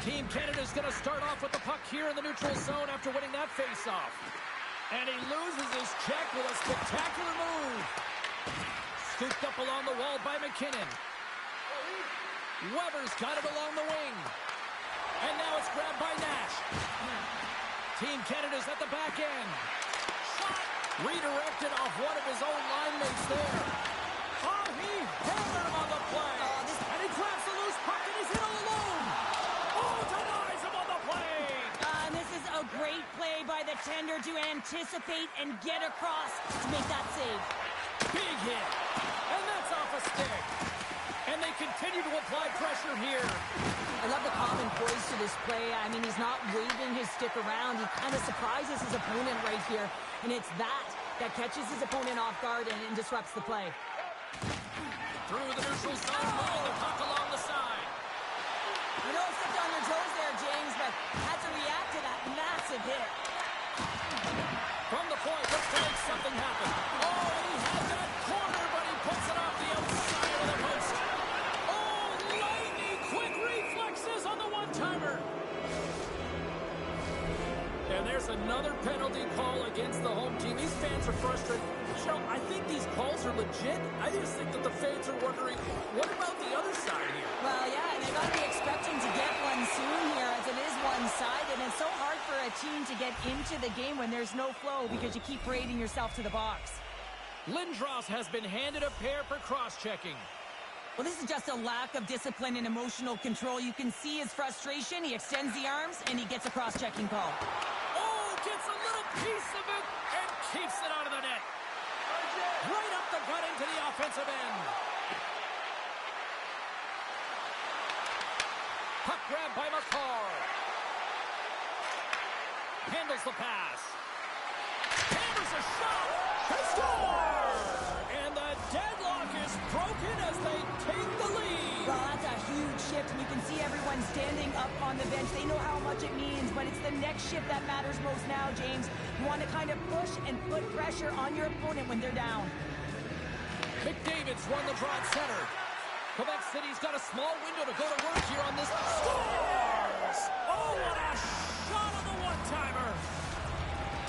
Team Canada's going to start off with the puck here in the neutral zone after winning that face-off. And he loses his check with a spectacular move. Scooped up along the wall by McKinnon. Weber's got it along the wing. And now it's grabbed by Nash. Team Canada's at the back end. Shot redirected off one of his own line mates there. Oh, he hammered him on the play. And he grabs the loose puck and he's in all alone. Oh, denies him on the play. And this is a great play by the tender to anticipate and get across to make that save. Big hit. And that's off a stick. And they continue to apply pressure here. I love the common poise to this play. I mean, he's not waving his stick around. He kind of surprises his opponent right here. And it's that catches his opponent off guard and disrupts the play. Through the neutral zone, moving the puck along the side. You know, stepped on your toes there, James, but had to react to that massive hit. From the point, looks to make something happen. Oh, he had that corner, but he puts it off the outside of the post. Oh, lightning quick reflexes on the one-timer. And there's another penalty call against the home team. These fans are frustrated. Cheryl, I think these calls are legit. I just think that the fans are wondering, what about the other side here? Well, yeah, and they got to be expecting to get one soon here as it is one-sided. And it's so hard for a team to get into the game when there's no flow because you keep parading yourself to the box. Lindros has been handed a pair for cross-checking. Well, this is just a lack of discipline and emotional control. You can see his frustration. He extends the arms, and he gets a cross-checking call. Oh, gets a little piece of it and keeps it out of the net. Right up the gut into the offensive end. Puck grab by McCarr. Handles the pass. Hammers a shot. They score! And the deadlock is shift, and you can see everyone standing up on the bench. They know how much it means, but it's the next shift that matters most now, James. You want to kind of push and put pressure on your opponent when they're down. McDavid's won the draw at center. Quebec City's got a small window to go to work here on this. Scores! Oh, what a shot on the one-timer!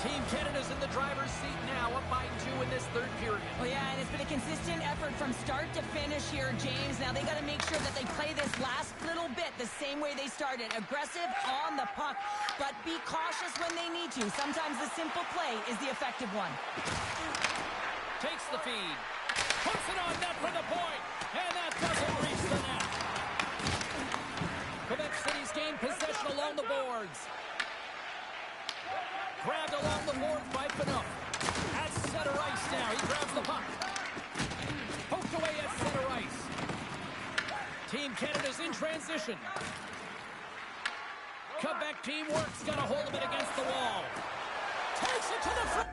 Team Canada's in the driver's seat now, up by 2 in this third period. Well, yeah, and it's been a consistent effort from start to finish here, James. Now they got to make sure that they play this last little bit the same way they started. Aggressive on the puck, but be cautious when they need to. Sometimes the simple play is the effective one. Takes the feed. Puts it on net for the point. And that doesn't reach the net. Quebec City's gained possession along the boards. Grabbed along the boards by Fedorov. At center ice now. He grabs the puck. Poked away at center ice. Team Canada's in transition. Quebec team works. Got a hold of it against the wall. Takes it to the front.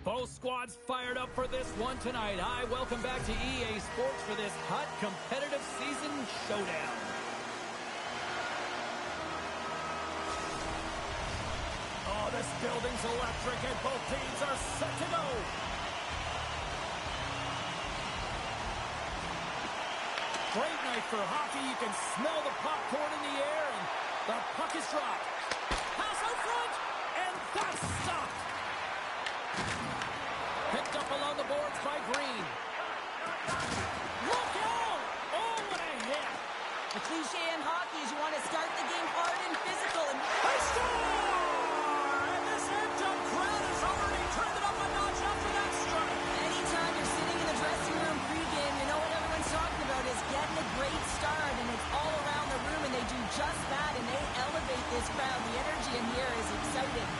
Both squads fired up for this one tonight. Hi, welcome back to EA Sports for this hot competitive season showdown. Oh, this building's electric and both teams are set to go. Great night for hockey. You can smell the popcorn in the air and the puck is dropped. Pass out front and that's stopped. Picked up along the boards by Green. Look out! Oh, what a hit! The cliche in hockey is you want to start the game hard and physical. And They score! And this amped-up crowd has already turned it up a notch after that strike. anytime you're sitting in the dressing room pregame, you know what everyone's talking about is getting a great start. And it's all around the room, and they do just that, and they elevate this crowd. The energy in here is exciting.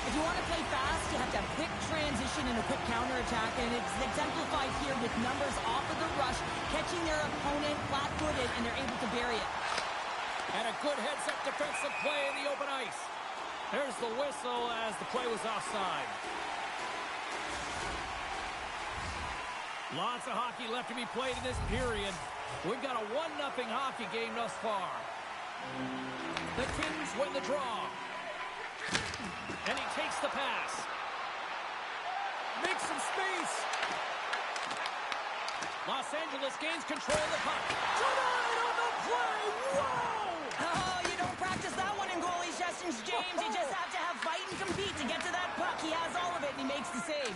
If you want to play fast, you have to have quick transition and a quick counterattack, and it's exemplified here with numbers off of the rush, catching their opponent flat-footed, and they're able to bury it. And a good heads-up defensive play in the open ice. There's the whistle as the play was offside. Lots of hockey left to be played in this period. We've got a 1-0 hockey game thus far. The Kings win the draw. And he takes the pass. Makes some space. Los Angeles gains control of the puck. Denied on the play. Whoa! Oh, you don't practice that one in goalie sessions, James. You just have to have fight and compete to get to that puck. He has all of it, and he makes the save.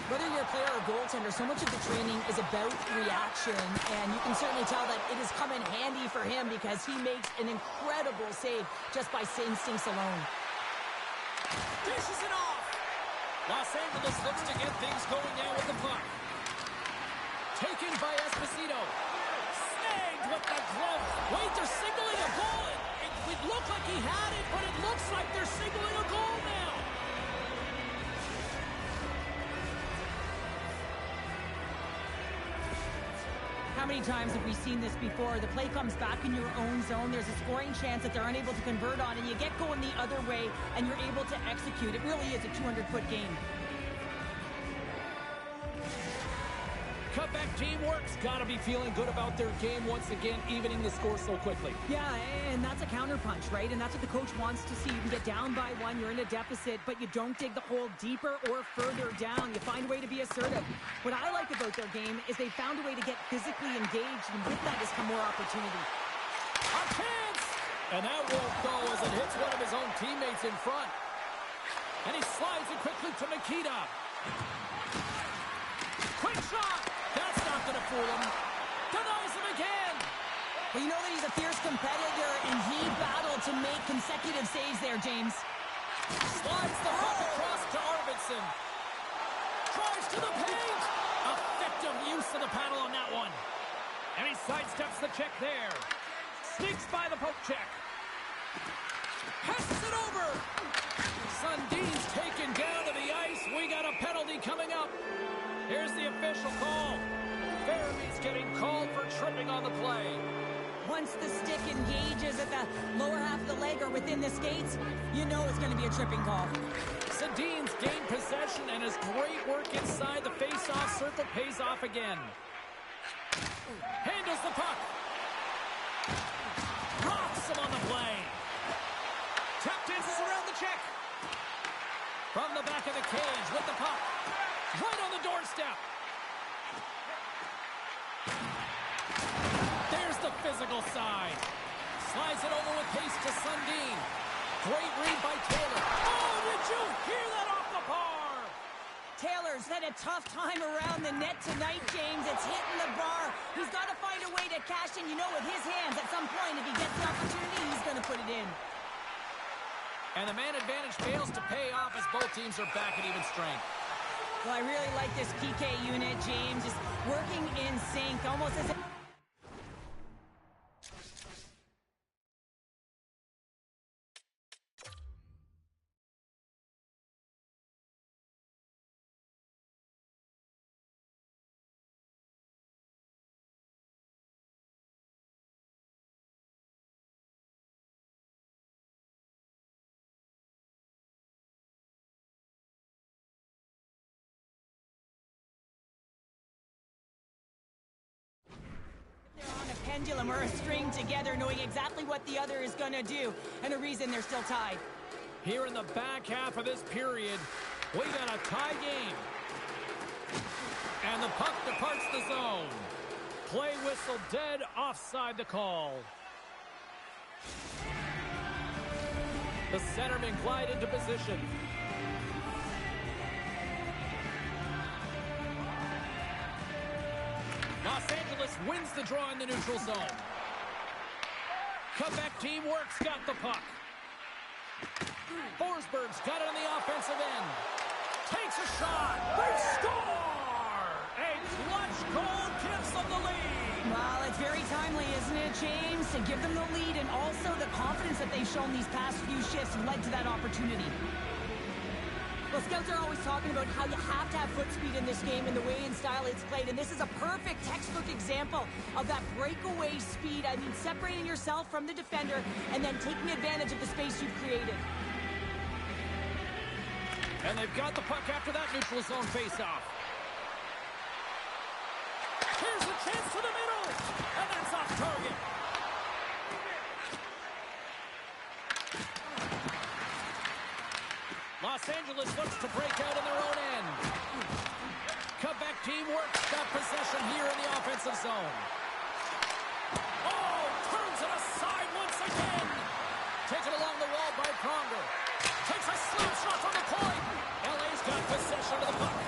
Whether you're a player or goaltender, so much of the training is about reaction, and you can certainly tell that it has come in handy for him because he makes an incredible save just by instincts alone. Dishes it off. Los Angeles looks to get things going now with the puck. Taken by Esposito. Snagged with the glove. Wait, they're signaling a goal. It looked like he had it, but it looks like they're signaling a goal now. How many times have we seen this before? The play comes back in your own zone. There's a scoring chance that they're unable to convert on, and you get going the other way, and you're able to execute. It really is a 200-foot game. Cutback teamwork's got to be feeling good about their game once again, evening the score so quickly. Yeah, and that's a counterpunch, right? And that's what the coach wants to see. You can get down by one, you're in a deficit, but you don't dig the hole deeper or further down. You find a way to be assertive. What I like about their game is they found a way to get physically engaged, and with that has come more opportunity. A chance! And that won't go as it hits one of his own teammates in front. And he slides it quickly to Nikita. Quick shot! That's not going to fool him. Denies him again. Well, you know that he's a fierce competitor, and he battled to make consecutive saves there, James. Slides the puck across to Arvidsson. Drives to the paint. Effective use of the paddle on that one. And he sidesteps the check there. Sneaks by the poke check. Passes it over. Sundin's taken down to the ice. We got a penalty coming up. Here's the official call. Fairby's getting called for tripping on the play. Once the stick engages at the lower half of the leg or within the skates, you know it's going to be a tripping call. Sundin's gained possession, and his great work inside the face-off circle pays off again. Handles the puck. Rocks him on the play. Tap dances around the check. From the back of the cage with the puck. Right on the doorstep. There's the physical side. Slides it over with pace to Sundin. Great read by Taylor. Oh, did you hear that off the bar? Taylor's had a tough time around the net tonight, James. It's hitting the bar. He's got to find a way to cash in. You know, with his hands, at some point, if he gets the opportunity, he's going to put it in. And the man advantage fails to pay off as both teams are back at even strength. Well, I really like this PK unit, James. Just working in sync, almost as if pendulum or a string together, knowing exactly what the other is going to do, and a reason they're still tied. Here in the back half of this period, we got a tie game. And the puck departs the zone. Play whistle dead, offside the call. The centermen glide into position. Los Angeles wins the draw in the neutral zone. Quebec team works, got the puck. Forsberg's got it on the offensive end. Takes a shot. They score! A clutch goal gives them the lead. Well, it's very timely, isn't it, James? To give them the lead, and also the confidence that they've shown these past few shifts led to that opportunity. Well, scouts are always talking about how you have to have foot speed in this game and the way and style it's played, and this is a perfect textbook example of that breakaway speed. I mean, separating yourself from the defender and then taking advantage of the space you've created. And they've got the puck after that neutral zone face-off. Here's a chance to the middle, and that's off target. Los Angeles looks to break out in their own end. Quebec team works, got possession here in the offensive zone. Oh, turns it aside once again. Taken along the wall by Pronger. Takes a slap shot from the point. LA's got possession of the puck.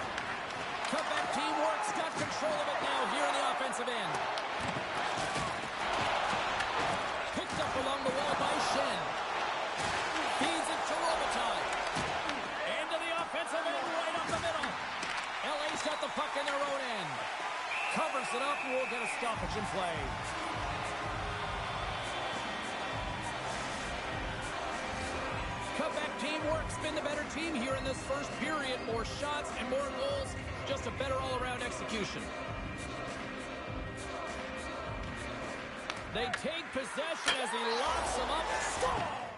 Quebec team works, got control of it now here in the offensive end. Picked up along the wall by Shen. Feeds it to Robitaille. Into the offensive end, right up the middle. LA's got the puck in their own end. Covers it up, and we'll get a stoppage in play. Quebec team works, been the better team here in this first period. More shots and more goals. Just a better all-around execution. They take possession as he locks them up. Score!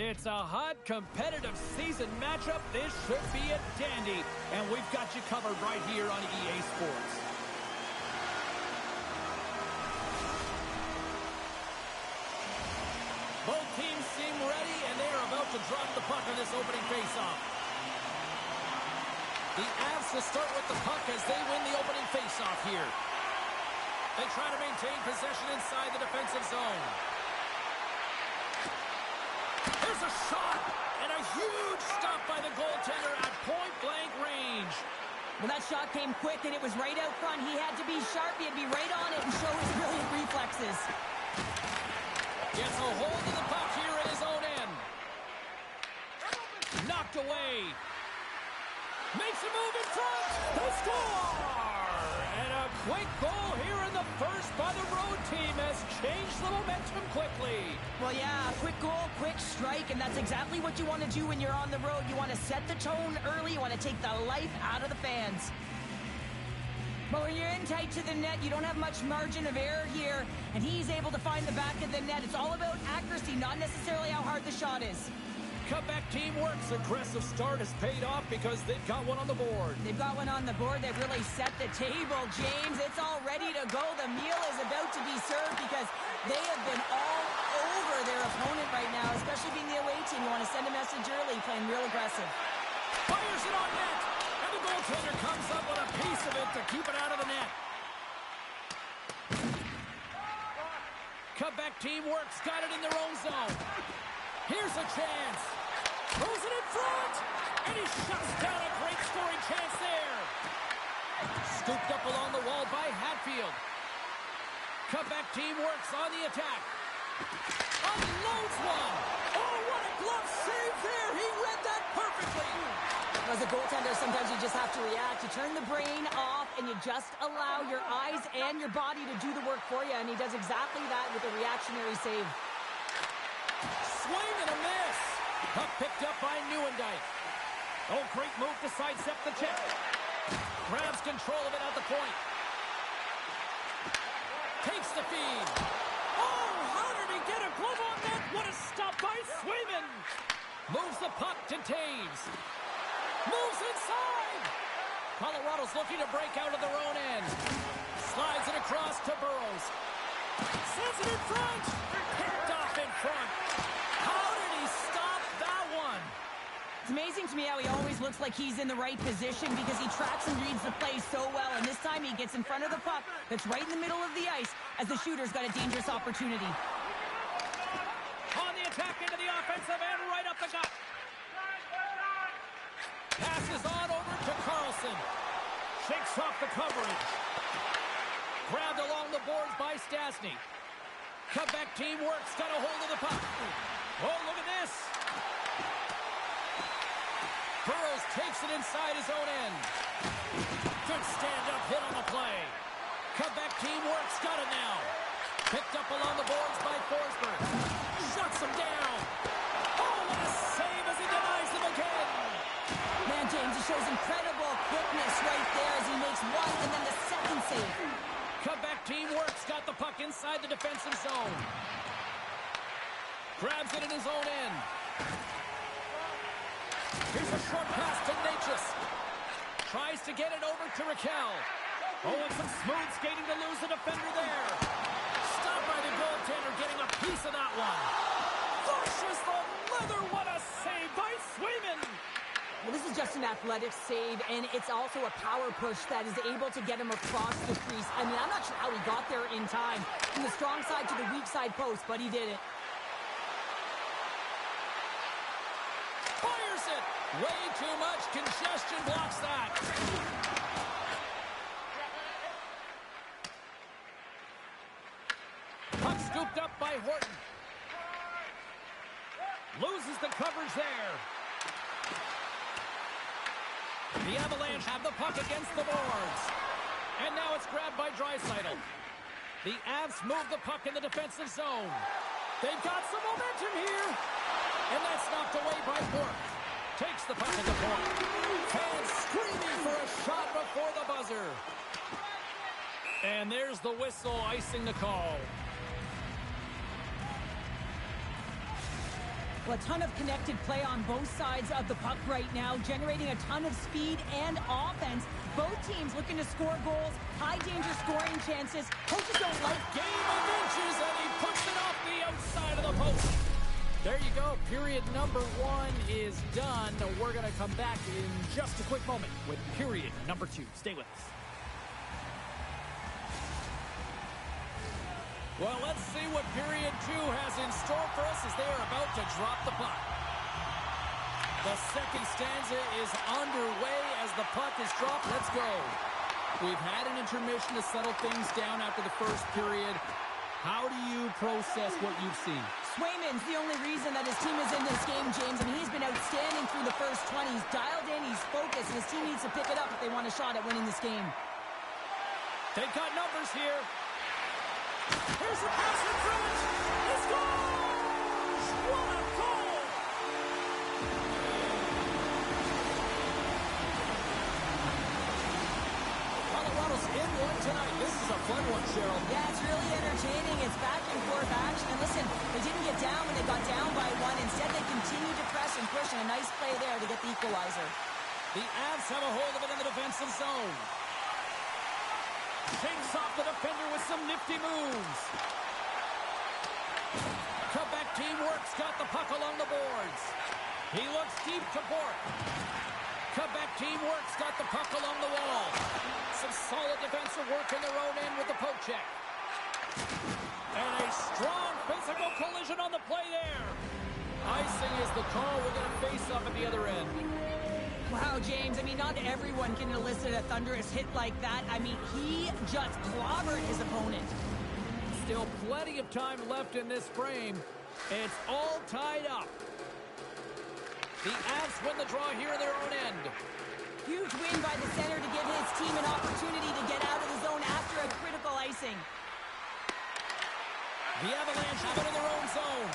It's a hot, competitive season matchup. This should be a dandy. And we've got you covered right here on EA Sports. Both teams seem ready, and they are about to drop the puck on this opening faceoff. The Avs will start with the puck as they win the opening faceoff here. They try to maintain possession inside the defensive zone. There's a shot, and a huge stop by the goaltender at point-blank range. Well, that shot came quick, and it was right out front. He had to be sharp. He had to be right on it and show his brilliant reflexes. Gets a hold of the puck here at his own end. Knocked away. Makes a move in front. They score! And a quick goal here in the first by the road team has changed the momentum quickly. Well, yeah, quick goal, quick strike, and that's exactly what you want to do when you're on the road. You want to set the tone early. You want to take the life out of the fans. But when you're in tight to the net, you don't have much margin of error here, and he's able to find the back of the net. It's all about accuracy, not necessarily how hard the shot is. Comeback team works. Aggressive start has paid off because they've got one on the board. They've got one on the board. They've really set the table, James. It's all ready to go. The meal is about to be served because they have been all over their opponent right now, especially being the away team. You want to send a message early, playing real aggressive. Fires it on net, and the goaltender comes up with a piece of it to keep it out of the net. Comeback team works. Got it in their own zone. Here's a chance. Throws it in front, and he shuts down a great scoring chance there. Scooped up along the wall by Hatfield. Comeback team works on the attack. Unloads one. Oh, what a glove save there. He read that perfectly. As a goaltender, sometimes you just have to react. You turn the brain off, and you just allow your eyes and your body to do the work for you, and he does exactly that with a reactionary save. Swing and a miss. Puck picked up by Nieuwendyk. Oh, great move to sidestep the check. Grabs control of it at the point. Takes the feed. Oh, how did he get a glove on that? What a stop by Swayman. Moves the puck to Taves. Moves inside. Colorado's looking to break out of their own end. Slides it across to Burrows. Sends it in front. Picked off in front. How did he stop that one? It's amazing to me how he always looks like he's in the right position because he tracks and reads the play so well. And this time he gets in front of the puck that's right in the middle of the ice as the shooter's got a dangerous opportunity. On the attack into the offensive end, right up the gut. Passes on over to Carlson. Shakes off the coverage. Grabbed along the boards by Stastny. Comeback team works, got a hold of the puck. Oh, look at this. Burrows takes it inside his own end. Good stand-up hit on the play. Comeback team works, got it now. Picked up along the boards by Forsberg. Shuts him down. Oh, what a save as he denies them again. Man, James, he shows incredible quickness right there as he makes one and then the second save. Comeback team works, got the puck inside the defensive zone. Grabs it in his own end. Here's a short pass to Nh26. Tries to get it over to Raquel. Oh, and some smooth skating to lose the defender there. Stopped by the goaltender, getting a piece of that one. Flushes the leather. What a save by Swayman. Well, this is just an athletic save, and it's also a power push that is able to get him across the crease. I mean, I'm not sure how he got there in time. From the strong side to the weak side post, but he did it. Fires it. Way too much congestion blocks that. Puck scooped up by Horton. Loses the coverage there. The Avalanche have the puck against the boards. And now it's grabbed by Draisaitl. The Avs move the puck in the defensive zone. They've got some momentum here. And that's knocked away by Bork. Takes the puck at the point. Fans screaming for a shot before the buzzer. And there's the whistle icing the call. Well, a ton of connected play on both sides of the puck right now, generating a ton of speed and offense. Both teams looking to score goals, high-danger scoring chances. Coaches don't like... Game of inches, and he puts it off the outside of the post. There you go. Period number 1 is done. We're going to come back in just a quick moment with period number 2. Stay with us. Well, let's see what period 2 has in store for us as they are about to drop the puck. The second stanza is underway as the puck is dropped. Let's go. We've had an intermission to settle things down after the first period. How do you process what you've seen? Swayman's the only reason that his team is in this game, James, and he's been outstanding through the first 20. He's dialed in, he's focused, and his team needs to pick it up if they want a shot at winning this game. They've got numbers here. Here's a pass in front. He scores! What a goal! Colorado's in one tonight. This is a fun one, Cheryl. Yeah, it's really entertaining. It's back and forth action. And listen, they didn't get down when they got down by 1. Instead, they continued to press and push, and a nice play there to get the equalizer. The Avs have a hold of it in the defensive zone. Takes off the defender with some nifty moves. Quebec team works, got the puck along the boards. He looks deep to Bork. Quebec team works, got the puck along the wall. Some solid defensive work in their own end with the poke check. And a strong physical collision on the play there. Icing is the call. We're going to face off at the other end. Wow, James, I mean, not everyone can elicit a thunderous hit like that. I mean, he just clobbered his opponent. Still plenty of time left in this frame. It's all tied up. The Avs win the draw here in their own end. Huge win by the center to give his team an opportunity to get out of the zone after a critical icing. The Avalanche have it in their own zone.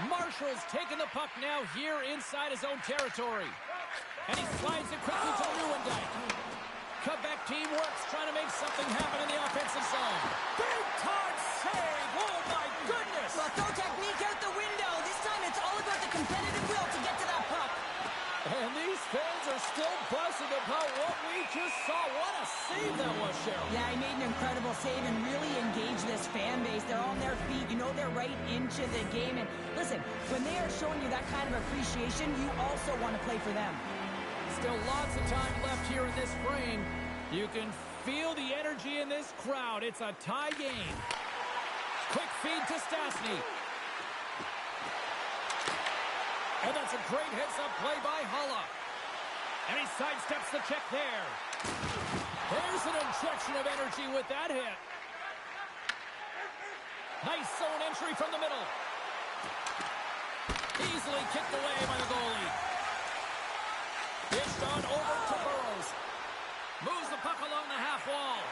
Marshall's taking the puck now here inside his own territory. And he slides it quickly to Lewandowski. Quebec team works, trying to make something happen in the offensive zone. Big time save! Oh my goodness! Well, throw technique out the window. This time it's all about the competitive will to get to that puck. And these fans are still buzzing about what we just saw. What a save that was, Cheryl. Yeah, he made an incredible save and really engaged this fan base. They're on their feet. You know they're right into the game. And listen, when they are showing you that kind of appreciation, you also want to play for them. Still lots of time left here in this frame. You can feel the energy in this crowd. It's a tie game. Quick feed to Stastny. And that's a great heads-up play by Hulla. And he sidesteps the check there. There's an injection of energy with that hit. Nice zone entry from the middle. Easily kicked away by the goalie. Dished on over to Burrows. Moves the puck along the half wall.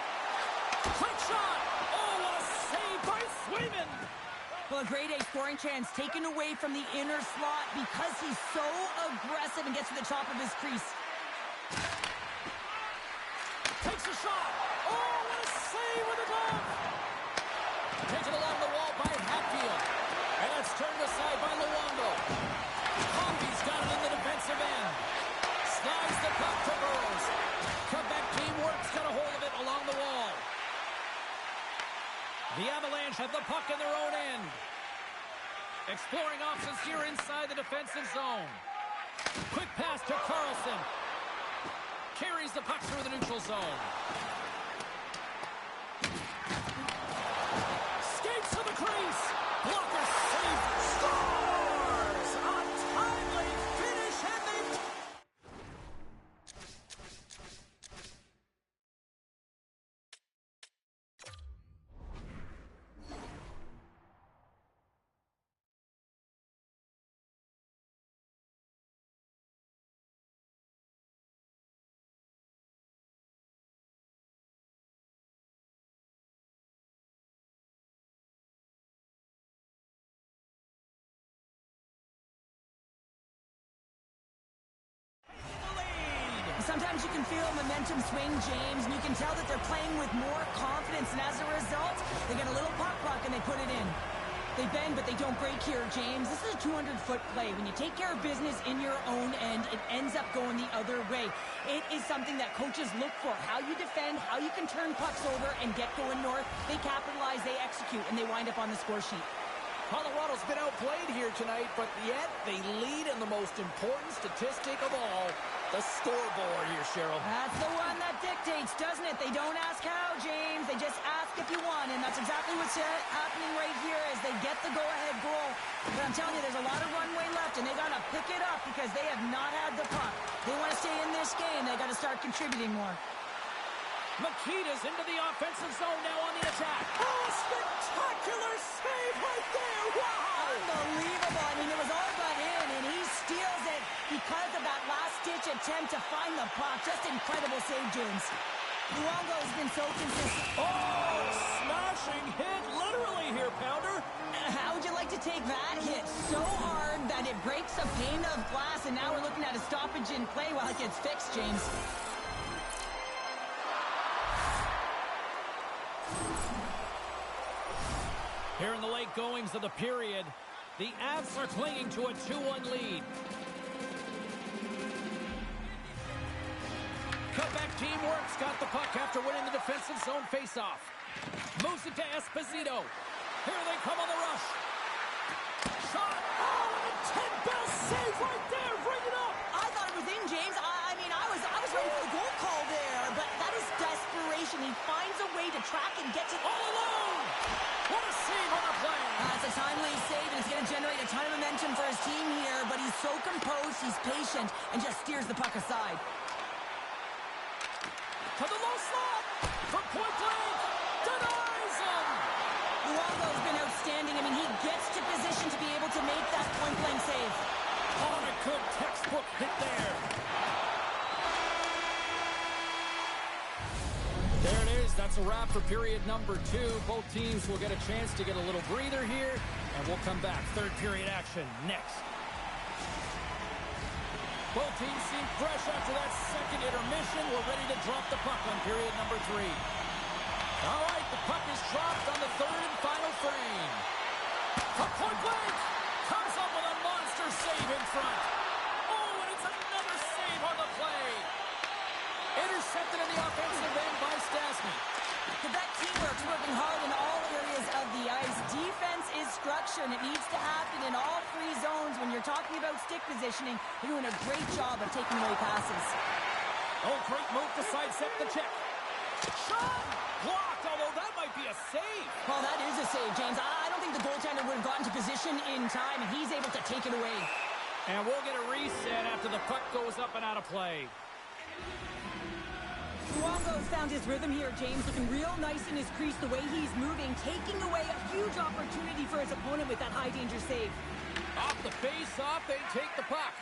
Quick shot! Oh, what a save by Swayman! Well, a grade A scoring chance taken away from the inner slot because he's so aggressive and gets to the top of his crease. Takes a shot. Oh, what a save with a glove! Taken along the wall by Hatfield. And it's turned aside by Luongo. Coffey's got it in the defensive end. Slides the puck to Burrows. Quebec team works, got a hold of it along the wall. The Avalanche have the puck in their own end. Exploring options here inside the defensive zone. Quick pass to Carlson. Carries the puck through the neutral zone. Skates to the crease. Blocker safe. Scores! A timely finish, and they... Sometimes you can feel momentum swing, James, and you can tell that they're playing with more confidence, and as a result, they get a little puck and they put it in. They bend, but they don't break here, James. This is a 200-foot play. When you take care of business in your own end, it ends up going the other way. It is something that coaches look for. How you defend, how you can turn pucks over and get going north. They capitalize, they execute, and they wind up on the score sheet. Colorado's been outplayed here tonight, but yet they lead in the most important statistic of all, the scoreboard here, Cheryl. That's the one that dictates, doesn't it? They don't ask how, James. They just ask if you won, and that's exactly what's happening right here as they get the go-ahead goal. But I'm telling you, there's a lot of runway left, and they got to pick it up because they have not had the puck. They want to stay in this game. They got to start contributing more. Makita's into the offensive zone now on the attack. Oh, a spectacular save right there. Wow! Unbelievable. I mean, it was all but in, and he steals it because of that last-ditch attempt to find the puck. Just incredible save, James. Luongo's been so consistent. Oh, smashing hit literally here, Pounder. How would you like to take that hit? So hard that it breaks a pane of glass, and now we're looking at a stoppage in play while it gets fixed, James. Here in the late goings of the period, the Avs are clinging to a 2-1 lead. Cutback teamwork's got the puck after winning the defensive zone faceoff. Moves it to Esposito. Here they come on the rush. Shot! Oh, and a 10-bell save right there! Bring it up! I thought it was in, James. I mean, I was ready for the goal call there, but that is desperation. He finds a way to track and get to... All alone! What a save on the play! It's a timely save, and it's going to generate a ton of momentum for his team here, but he's so composed, he's patient, and just steers the puck aside. To the low slot! From point blank! Denies him! Luongo's been outstanding. I mean, he gets to position to be able to make that point blank save. Oh, a good textbook hit there. There it is. That's a wrap for period number 2. Both teams will get a chance to get a little breather here, and we'll come back. Third period action next. Both teams seem fresh after that second intermission. We're ready to drop the puck on period number 3. All right, the puck is dropped on the third and final frame. From point blank, comes up with a monster save in front. Oh, and it's another save on the play. Intercepted in the offensive end by Stastny. Quebec teamwork's working hard in all areas of the ice. Defense is structure, and it needs to happen in all 3 zones. When you're talking about stick positioning, they're doing a great job of taking away passes. Oh, great move to sidestep the check. Shot! Blocked, although that might be a save. Well, that is a save, James. I don't think the goaltender would have gotten to position in time, and he's able to take it away. And we'll get a reset after the puck goes up and out of play. Luongo's found his rhythm here, James, looking real nice in his crease, the way he's moving, taking away a huge opportunity for his opponent with that high-danger save. Off the face-off, they take the puck.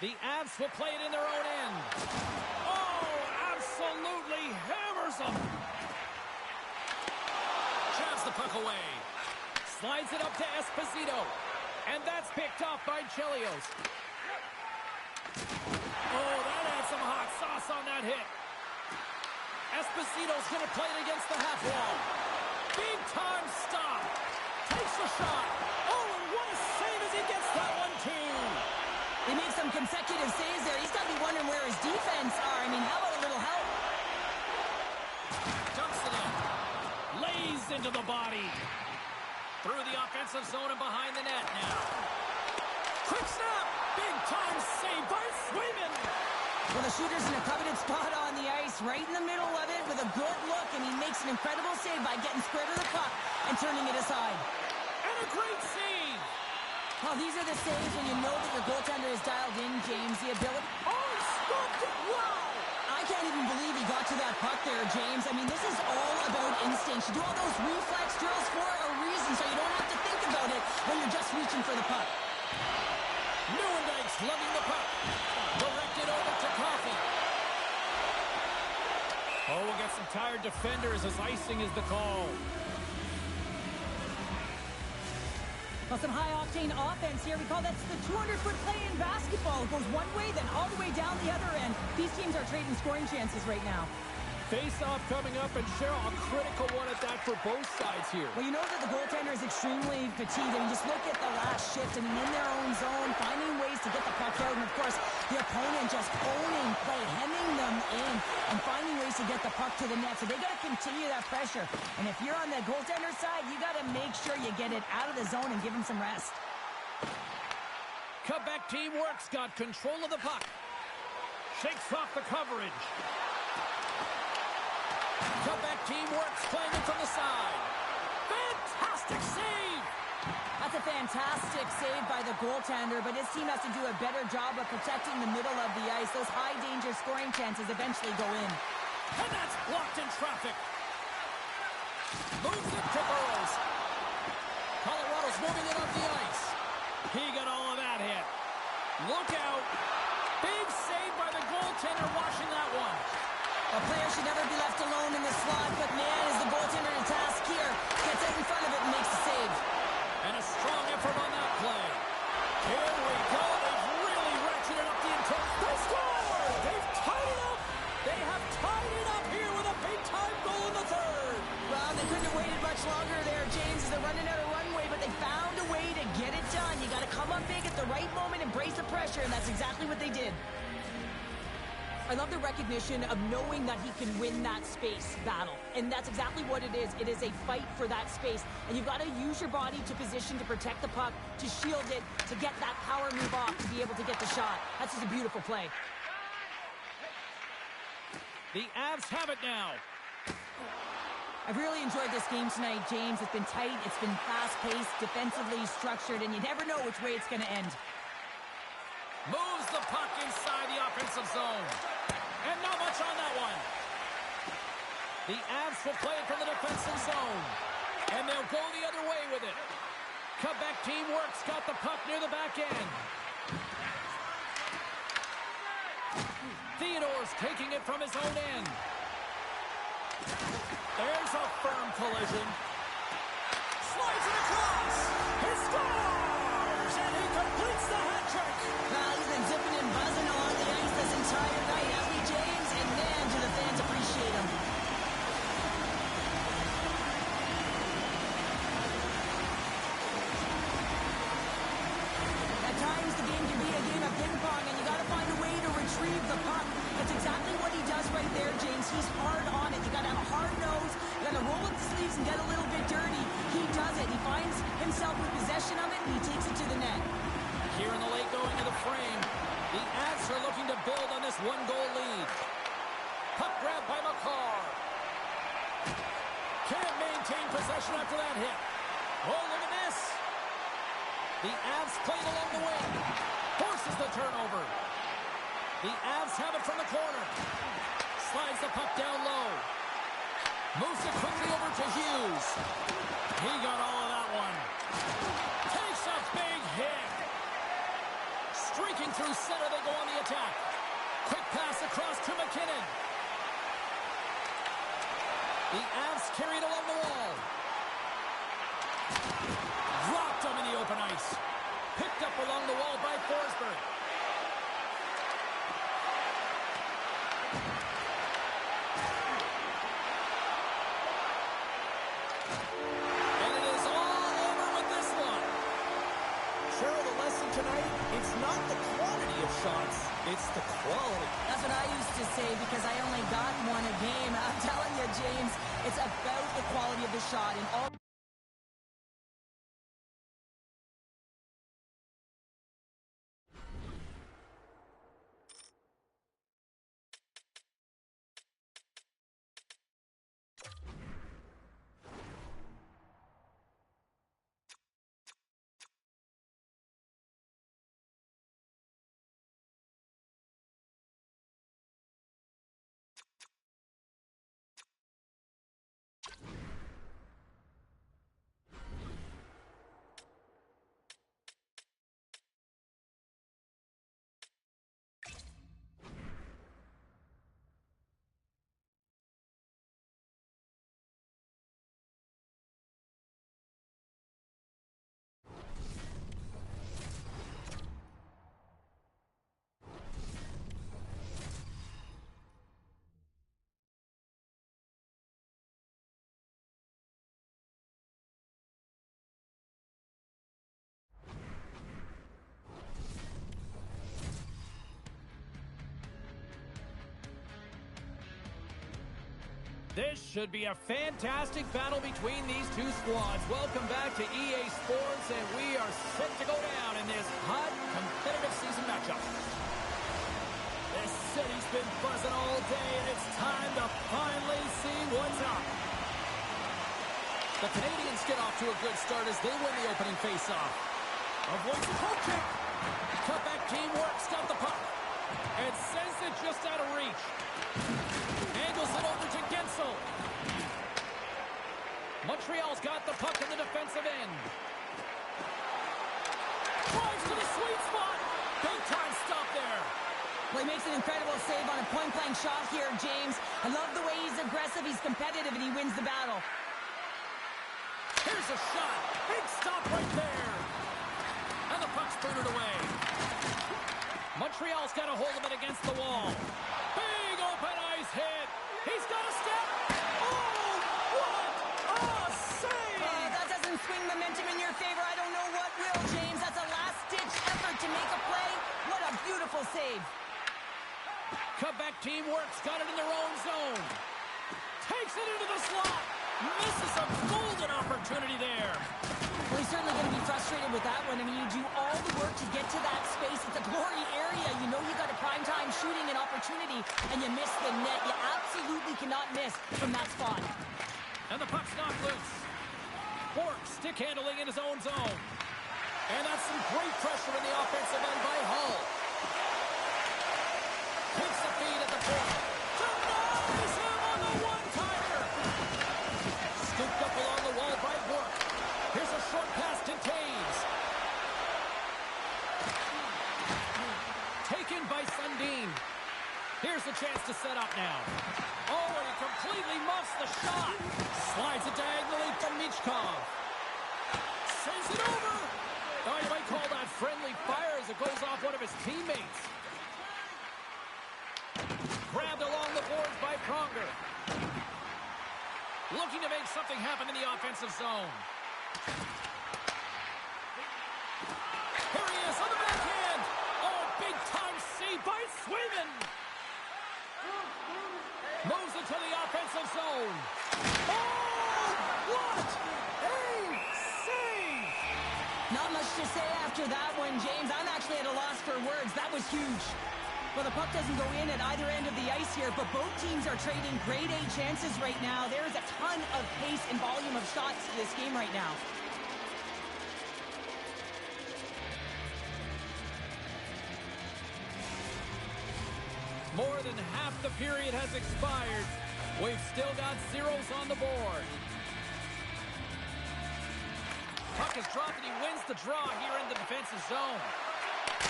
The Avs will play it in their own end. Oh, absolutely hammers them. Jabs the puck away. Slides it up to Esposito. And that's picked off by Chelios. Oh, that had some hot sauce on that hit. Esposito's going to play it against the half wall. Big time stop. Takes the shot. Oh, and what a save as he gets that one, too. He made some consecutive saves there. He's got to be wondering where his defense are. I mean, how about a little help? Dumps it in. Lays into the body. Through the offensive zone and behind the net now. Quick snap. Big time save by Swayman. Well, the shooter's in a coveted spot on the ice, right in the middle of it with a good look, and he makes an incredible save by getting square to the puck and turning it aside. And a great save. Well, these are the saves when you know that your goaltender is dialed in, James. The ability... Oh, stopped it. Wow. I can't even believe he got to that puck there, James. I mean, this is all about instinct. You do all those reflex drills for a reason, so you don't have to think about it when you're just reaching for the puck. Nordiques lugging the puck. Directed over to Coffey. Oh, we'll get some tired defenders as icing is the call. Well, some high-octane offense here. We call that the 200-foot play in basketball. It goes one way, then all the way down the other end. These teams are trading scoring chances right now. Face-off coming up, and Cheryl, a critical one at that for both sides here. Well, you know that the goaltender is extremely fatigued. I mean, just look at the last shift. I mean, in their own zone, finding ways to get the puck out. And, of course, the opponent just owning play, hemming them in, and finding ways to get the puck to the net. So they got to continue that pressure. And if you're on the goaltender side, you got to make sure you get it out of the zone and give them some rest. Quebec team works, got control of the puck. Shakes off the coverage. Quebec team works, playing it from the side. Fantastic save! That's a fantastic save by the goaltender, but his team has to do a better job of protecting the middle of the ice. Those high-danger scoring chances eventually go in. And that's blocked in traffic. Moves it to Burrows. Colorado's moving it up the ice. He got all of that hit. Look out. Big save by the goaltender, watching that one. A player should never be left alone in the slot, but man, is the goaltender to task here. Gets out in front of it and makes the save. And a strong effort on that play. Here we go. They've really ratcheted up the intent. They score! They've tied it up. They have tied it up here with a big-time goal in the third. Well, they couldn't have waited much longer there, James, as they're running out of runway, but they found a way to get it done. You got to come up big at the right moment and brace the pressure, and that's exactly what they did. I love the recognition of knowing that he can win that space battle. And that's exactly what it is. It is a fight for that space. And you've got to use your body to position to protect the puck, to shield it, to get that power move off, to be able to get the shot. That's just a beautiful play. The Avs have it now. I've really enjoyed this game tonight, James. It's been tight, it's been fast-paced, defensively structured, and you never know which way it's going to end. Moves the puck inside the offensive zone. And not much on that one. The Avs will play it from the defensive zone. And they'll go the other way with it. Quebec team works, got the puck near the back end. Theodore's taking it from his own end. There's a firm collision. Slides it across. He scores! And he completes the hat trick. Well, he's been zipping and buzzing along the ice this entire night, hasn't he, James? And man, do the fans appreciate him. At times, the game can be a game of ping pong, and you got to find a way to retrieve the puck. That's exactly what he does right there, James. He's hard on it. You got to have a hard nose. You got to roll up the sleeves and get a little bit dirty. He does it. He finds himself with possession of it, and he takes it to the net. Here in the late going of the frame, the Avs are looking to build on this one-goal lead. Puck grab by McCarr. Can't maintain possession after that hit. Oh, look at this. The Avs played along the wing. Forces the turnover. The Avs have it from the corner. Slides the puck down low. Moves it quickly over to Hughes. He got all of that one. Takes a big hit. Streaking through center, they go on the attack. Quick pass across to McKinnon. The Avs carried along the wall. Dropped him in the open ice. Picked up along the wall by Forsberg. And it is all over with this one. Cheryl, the lesson tonight, it's not the quantity of shots, it's the quality. That's what I used to say because I only got one a game. I'm telling you, James, it's about the quality of the shot. And all This should be a fantastic battle between these two squads. Welcome back to EA Sports, and we are set to go down in this hot, competitive season matchup. This city's been buzzing all day, and it's time to finally see what's up. The Canadians get off to a good start as they win the opening faceoff. Avoids the poke kick. Cutback team works, got the puck. And sends it just out of reach. Angles it over to Gensel. Montreal's got the puck in the defensive end. Drives to the sweet spot. Big time stop there. Well, he makes an incredible save on a point-blank shot here, James. I love the way he's aggressive, he's competitive, and he wins the battle. Here's a shot. Big stop right there. And the puck's booted away. Montreal's got a hold of it against the wall. Big open ice hit. He's got a step. Oh, what a save! That doesn't swing momentum in your favor. I don't know what will, James. That's a last-ditch effort to make a play. What a beautiful save. Cutback team works. Got it in their own zone. Takes it into the slot. Misses a golden opportunity there. Well, he's certainly going to be frustrated with that one. I mean, you do all the work to get to that space. It's a glory area. You know you got a prime-time shooting and opportunity, and you miss the net. You absolutely cannot miss from that spot. And the puck's knocked loose. Bork stick handling in his own zone. And that's some great pressure in the offensive end by Hull. Takes the feed at the point. Denies him on the one-timer. Scooped up along the wall by Bork. Here's a short pass to Taves. Taken by Sundin. Here's the chance to set up now. Oh, and he completely muffs the shot. Slides it diagonally from Michkov. Sends it over. Oh, you might call that friendly fire as it goes off one of his teammates. Grabbed along the boards by Pronger. Looking to make something happen in the offensive zone. Here he is on the backhand. Oh, big-time save by Swayman. Moves it to the offensive zone. Oh, what a save! Not much to say after that one, James. I'm actually at a loss for words. That was huge. Well, the puck doesn't go in at either end of the ice here, but both teams are trading grade A chances right now. There is a ton of pace and volume of shots to this game right now. More than half the period has expired. We've still got zeros on the board. Puck is dropped and he wins the draw here in the defensive zone.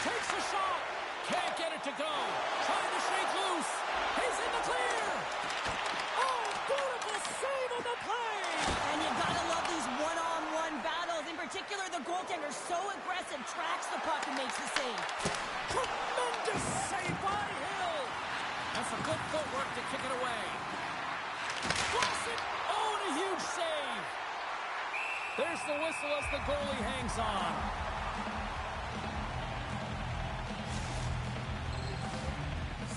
Takes a shot. Can't get it to go. Trying to shake loose. He's in the clear. Oh, beautiful save on the play. And you gotta love these one-on-one battles. In particular, the goaltender so aggressive, tracks the puck and makes the save. Tremendous save by Hill. That's some good footwork to kick it away. Cross it. Oh, and a huge save. There's the whistle as the goalie hangs on.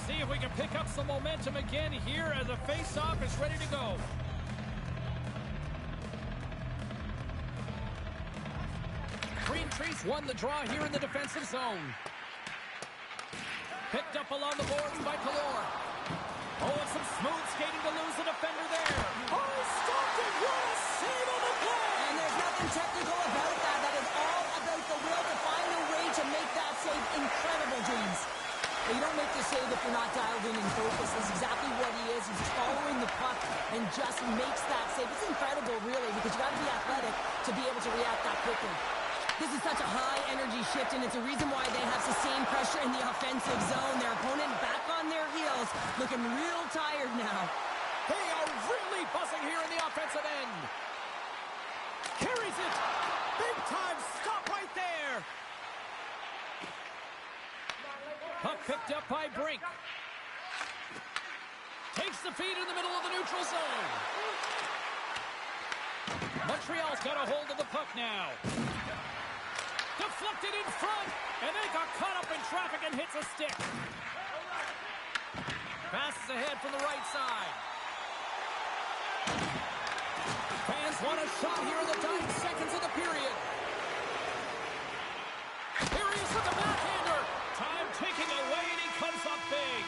See if we can pick up some momentum again here as the face-off is ready to go. Green Trees won the draw here in the defensive zone. Picked up along the boards by Kalor. Oh, and some smooth skating to lose the defender there. Oh, stopped it. What a save on the play. And there's nothing technical about that. That is all about the will to find a way to make that save incredible, James. But you don't make the save if you're not dialed in and focused. That's exactly what he is. He's following the puck and just makes that save. It's incredible, really, because you got to be athletic to be able to react that quickly. This is such a high-energy shift, and it's a reason why they have sustained pressure in the offensive zone. Their opponent back on their heels, looking real tired now. They are really buzzing here in the offensive end. Carries it. Big time stop right there. Puck picked up by Brink. Takes the feed in the middle of the neutral zone. Montreal's got a hold of the puck now. Deflected in front, and they got caught up in traffic and hits a stick. Passes ahead from the right side. want a shot here in the dying seconds of the period. Here he is with the backhander. Time ticking away, and he comes up big.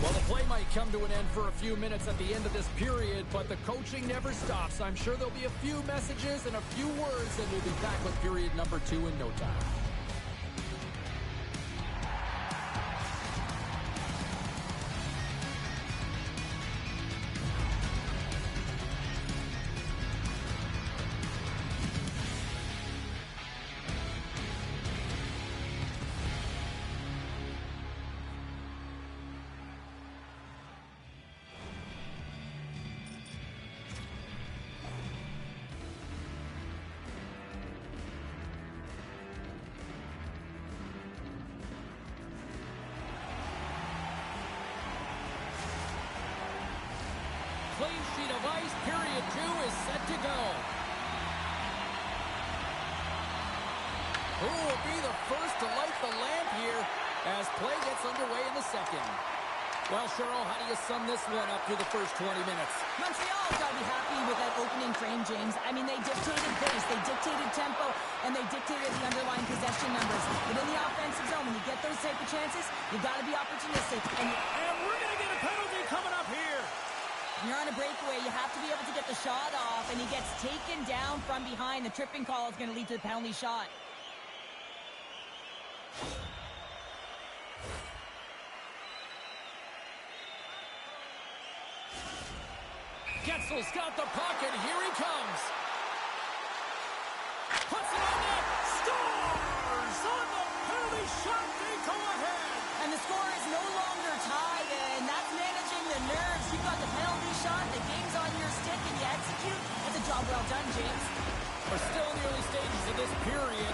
Well, the play might come to an end for a few minutes at the end of this period, but the coaching never stops. I'm sure there'll be a few messages and a few words, and we'll be back with period number 2 in no time. Clean sheet of ice. Period 2 is set to go. Who will be the first to light the lamp here as play gets underway in the second? Well, Cheryl, how do you sum this one up through the first 20 minutes? Montreal's got to be happy with that opening frame, James. I mean, they dictated pace, they dictated tempo, and they dictated the underlying possession numbers. But in the offensive zone, when you get those type of chances, you've got to be opportunistic. And we're going to get a penalty coming up here. When you're on a breakaway, you have to be able to get the shot off, and he gets taken down from behind. The tripping call is going to lead to the penalty shot. Getzel's got the puck, and here he comes. Puts it on net. Scores on the penalty shot. They go ahead. And the score is no longer tied, and that's managing the nerves. You've got the penalty shot, the game's on your stick, and you execute. That's a job well done, James. We're still in the early stages of this period.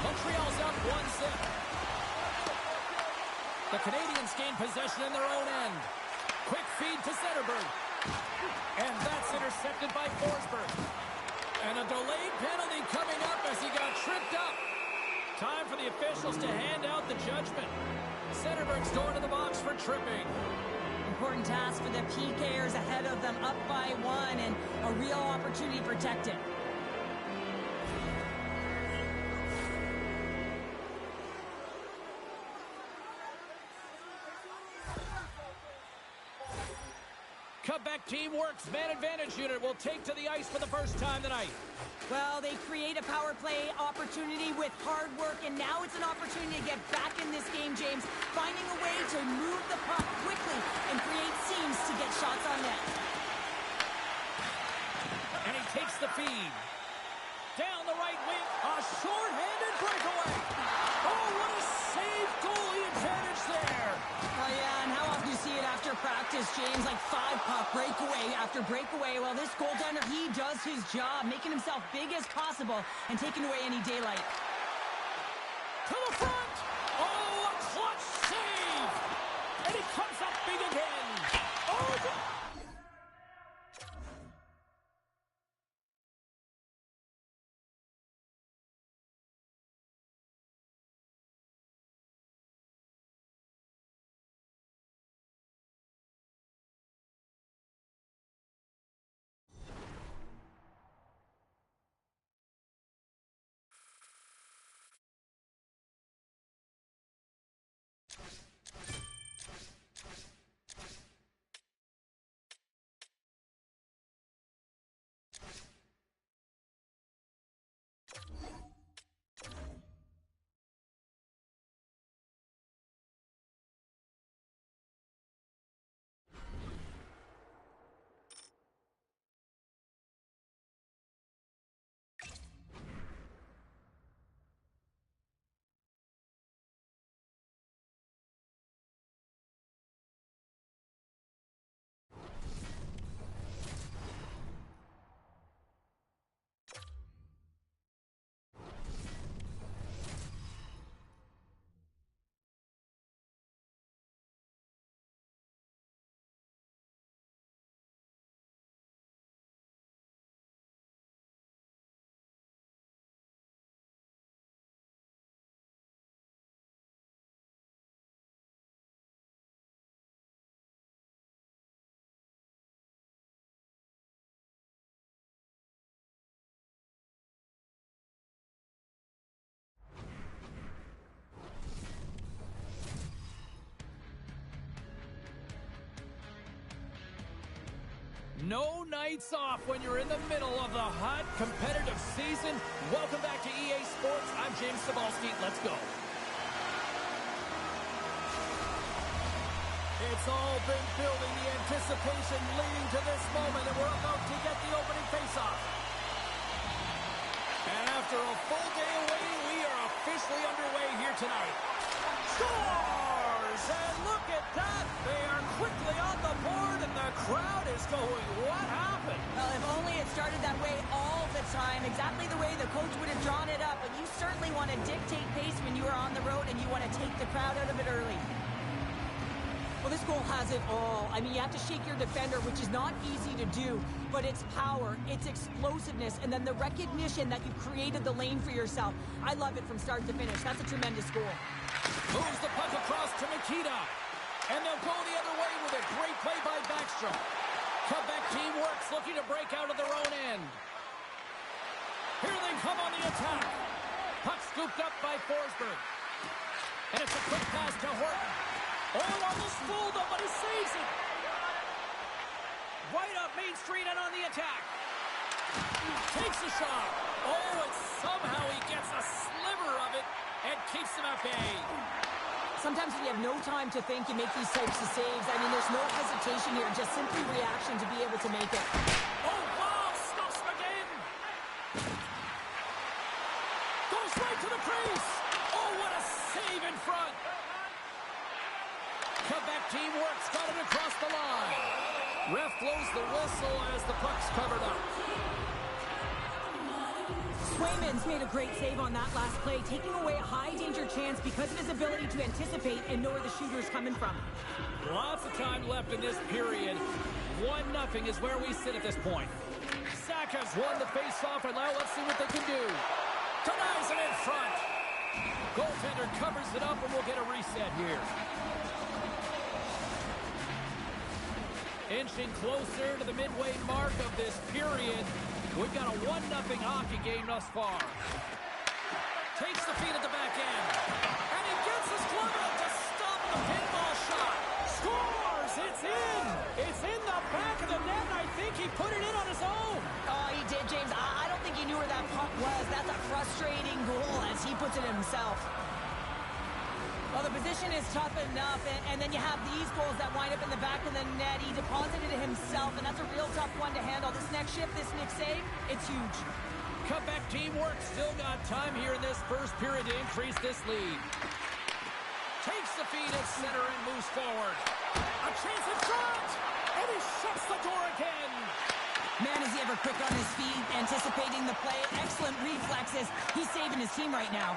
Montreal's up 1-0. The Canadiens gain possession in their own end. Quick feed to Zetterberg. And that's intercepted by Forsberg. And a delayed penalty coming up as he got tripped up. Time for the officials to hand out the judgment. Zetterberg's going to the box for tripping. Important task for the PKers ahead of them, up by 1, and a real opportunity to protect it. Cutback team works. Man advantage unit will take to the ice for the first time tonight. Well, they create a power play opportunity with hard work, and now it's an opportunity to get back in this game, James. Finding a way to move the puck quickly and create seams to get shots on net. And he takes the feed. Down the right wing. A short-handed breakaway. Oh, what a save. Goalie advantage there. Oh, yeah, and how often do you see it after practice, James? Like 5-puck breakaway after breakaway. Well, this goaltender, he does his job, making himself big as possible and taking away any daylight. To the front. Oh, a clutch save. And he comes up big again. Oh, No nights off when you're in the middle of the hot, competitive season. Welcome back to EA Sports. I'm James Cebulski. Let's go. It's all been building, the anticipation leading to this moment, and we're about to get the opening faceoff. And after a full day of waiting, we are officially underway here tonight. Scores! And look at that! They are quickly on the board, and the crowd is going, what happened? Well, if only it started that way all the time, exactly the way the coach would have drawn it up. But you certainly want to dictate pace when you are on the road, and you want to take the crowd out of it early. Well, this goal has it all. I mean, you have to shake your defender, which is not easy to do, but it's power, it's explosiveness, and then the recognition that you created the lane for yourself. I love it from start to finish. That's a tremendous goal. Moves the puck across to Nikita. And they'll go the other way with it. Great play by Backstrom. Quebec team works, looking to break out of their own end. Here they come on the attack. Puck scooped up by Forsberg. And it's a quick pass to Horton. Oh, almost fooled him, but he saves it. Right up Main Street and on the attack. Takes a shot. Oh, and somehow he gets a sliver of it and keeps him at bay. Sometimes when you have no time to think, you make these types of saves. I mean, there's no hesitation here, just simply reaction to be able to make it. Oh, wow, stops him again. Goes right to the crease. Oh, what a save in front. Quebec team works, got it across the line. Ref blows the whistle as the puck's covered up. Swayman's made a great save on that last play, taking away a high-danger chance because of his ability to anticipate and know where the shooter's coming from. Lots of time left in this period. 1-0 is where we sit at this point. Saka's won the face-off, and now let's see what they can do. Denies it in front. Goaltender covers it up, and we'll get a reset here. Inching closer to the midway mark of this period. We've got a 1-0 hockey game thus far. Takes the feed at the back end. And he gets his glove out to stop the pinball shot. Scores! It's in! It's in the back of the net, and I think he put it in on his own. Oh, he did, James. I don't think he knew where that puck was. That's a frustrating goal as he puts it in himself. Well, the position is tough enough, and then you have these goals that wind up in the back of the net. He deposited it himself, and that's a real tough one to handle. This next shift, this next save, it's huge. Quebec teamwork, still got time here in this first period to increase this lead. Takes the feed at center and moves forward. A chance in front, and he shuts the door again. Man, is he ever quick on his feet, anticipating the play. Excellent reflexes. He's saving his team right now.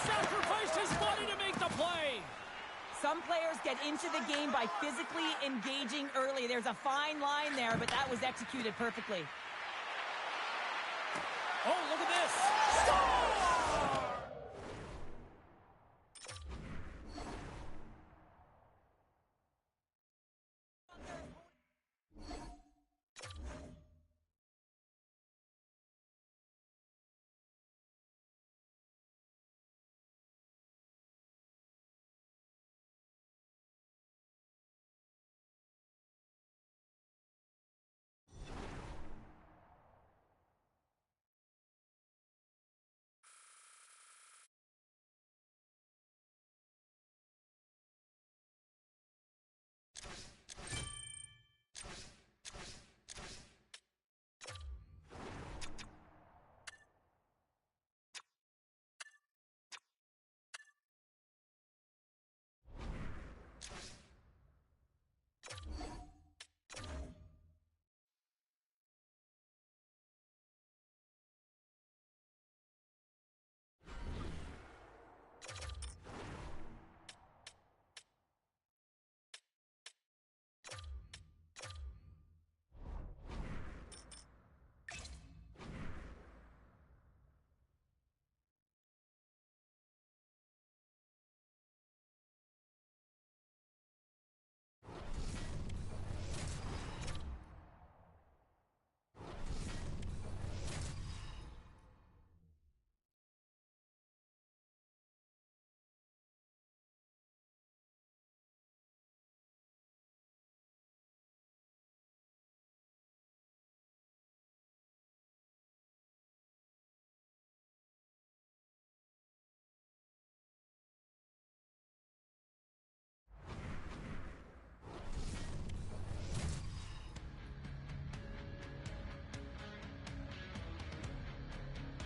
Sacrificed his body to make the play. Some players get into the game by physically engaging early. There's a fine line there, but that was executed perfectly. Oh, look at this. Score!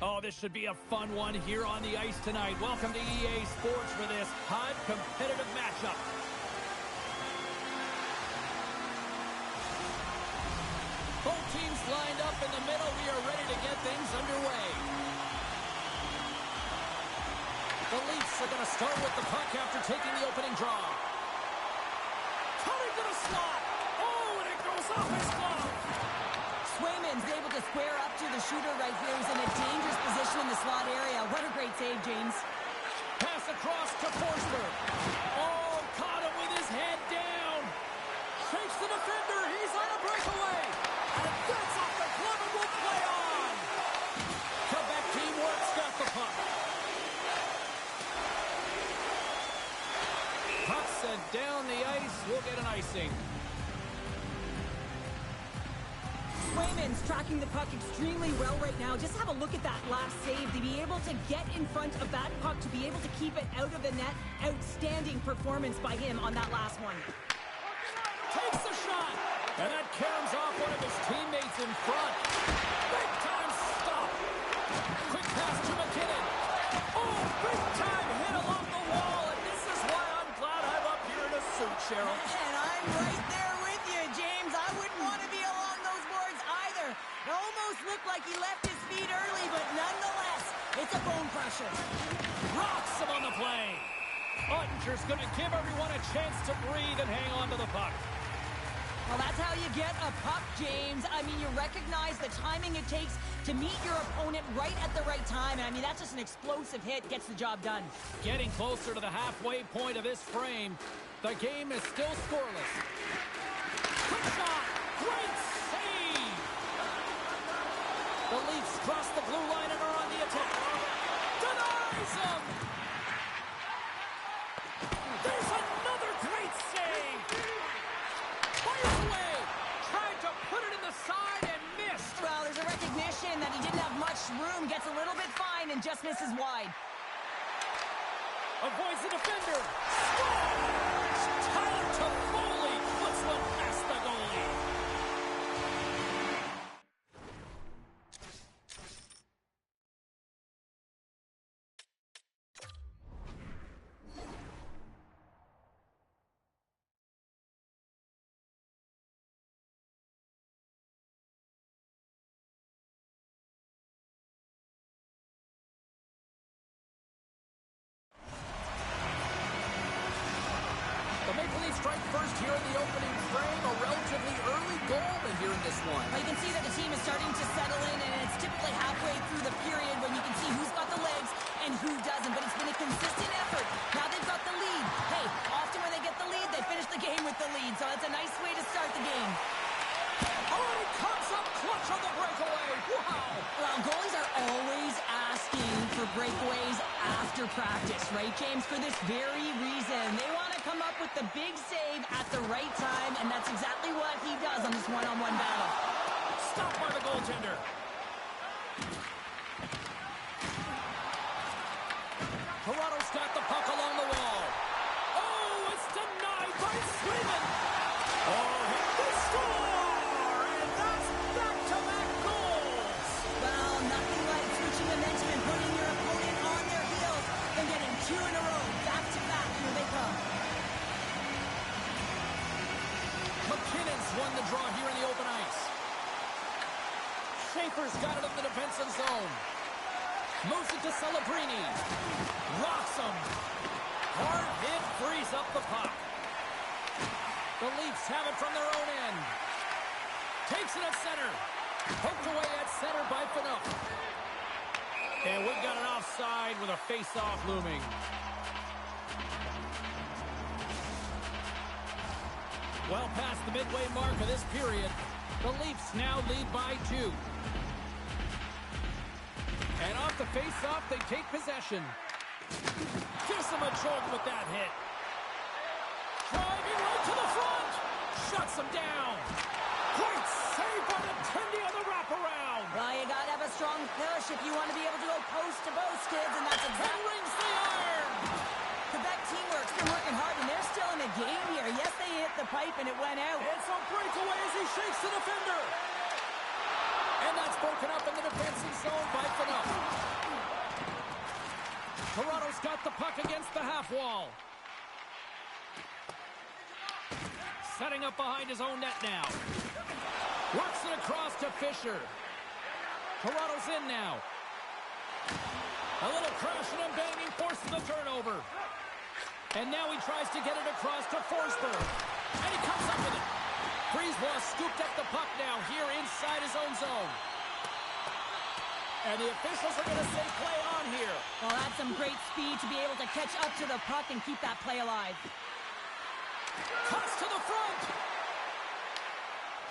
Oh, this should be a fun one here on the ice tonight. Welcome to EA Sports for this hot, competitive matchup. Both teams lined up in the middle. We are ready to get things underway. The Leafs are going to start with the puck after taking the opening draw. Coming to the slot. Oh, and it goes off his glove. Swayman's able to square up to the shooter right here. He's in a dangerous position in the slot area. What a great save, James. Pass across to Forsberg. Oh, caught him with his head down. Shakes the defender. He's on a breakaway. And that's off the glove and will play on. Comeback teamwork's got the puck. Puck sent down the ice. We'll get an icing. Swayman's tracking the puck extremely well right now. Just have a look at that last save. To be able to get in front of that puck, to be able to keep it out of the net. Outstanding performance by him on that last one. Takes the shot. And that caroms off one of his teammates in front. Big time stop. Quick pass to McKinnon. Oh, big time hit along the wall. And this is why I'm glad I'm up here in a suit, Cheryl. And I'm right there with you, James. I wouldn't want to be along those boards either. It almost looked like he left his feet early, but nonetheless, it's a bone crusher. Rocks him on the play. Ottinger's going to give everyone a chance to breathe and hang on to the puck. Well, that's how you get a puck, James. I mean, you recognize the timing it takes to meet your opponent right at the right time. I mean, that's just an explosive hit. Gets the job done. Getting closer to the halfway point of this frame. The game is still scoreless. Quick shot. Great save. The Leafs cross the blue line and are on the attack. Denies him. There's another great save. Fires away. Tried to put it in the side and missed. Well, there's a recognition that he didn't have much room. Gets a little bit fine and just misses wide. Avoids the defender. Scores! Tyler Toffoli puts one past the goalie. The Maple Leafs strike first here in the opening frame. A relatively early goal in here in this one. Well, you can see that the team is starting to settle in, and it's typically halfway through the period when you can see who's got the legs and who doesn't. But it's been a consistent effort. Now they've got the lead. Hey, often when they get the lead, they finish the game with the lead. So it's a nice way to start the game. Oh, he comes up clutch on the breakaway. Wow. Well, goalies are always asking for breakaways after practice, right, James? For this very reason. They want to come up with the big save at the right time, and that's exactly what he does on this one-on-one battle. Stopped by the goaltender. Toronto's got the puck along the wall. Oh, it's denied by Swayman. Oh, they score! And that's back-to-back goals. Well, nothing like switching momentum and putting your opponent on their heels and getting two in a row, back-to-back. Here they come. McKinnon's won the draw here in the open ice. Schaefer's got it in the defensive zone. Moves it to Celebrini. Rocks him. Hard hit frees up the puck. The Leafs have it from their own end. Takes it at center. Poked away at center by Fedorov. And we've got an offside with a face-off looming. Well past the midway mark of this period, the Leafs now lead by 2. And off the face-off, they take possession. Gives them a jolt with that hit. Driving right to the front. Shuts them down. Great save by the Tendy on the wraparound. Well, you got to have a strong push if you want to be able to go post-to-post, kids, and that's And exactly... rings the iron. Quebec teamwork's been working hard, and they're still in the game here. Yes, they hit the pipe, and it went out. It's a breakaway as he shakes the defender. And that's broken up in the defensive zone by Fedorov. Toronto's got the puck against the half wall. Setting up behind his own net now. Works it across to Fisher. Toronto's in now. A little crashing and banging forces the turnover. And now he tries to get it across to Forsberg. And he comes up with it. Brisebois scooped up the puck now here inside his own zone. And the officials are going to say play on here. Well, that's some great speed to be able to catch up to the puck and keep that play alive. Cuts to the front.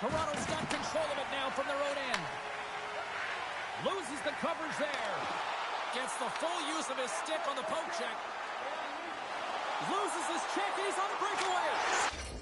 Toronto's got control of it now from their own end. Loses the coverage there. Gets the full use of his stick on the poke check. Loses his check and he's on the breakaway.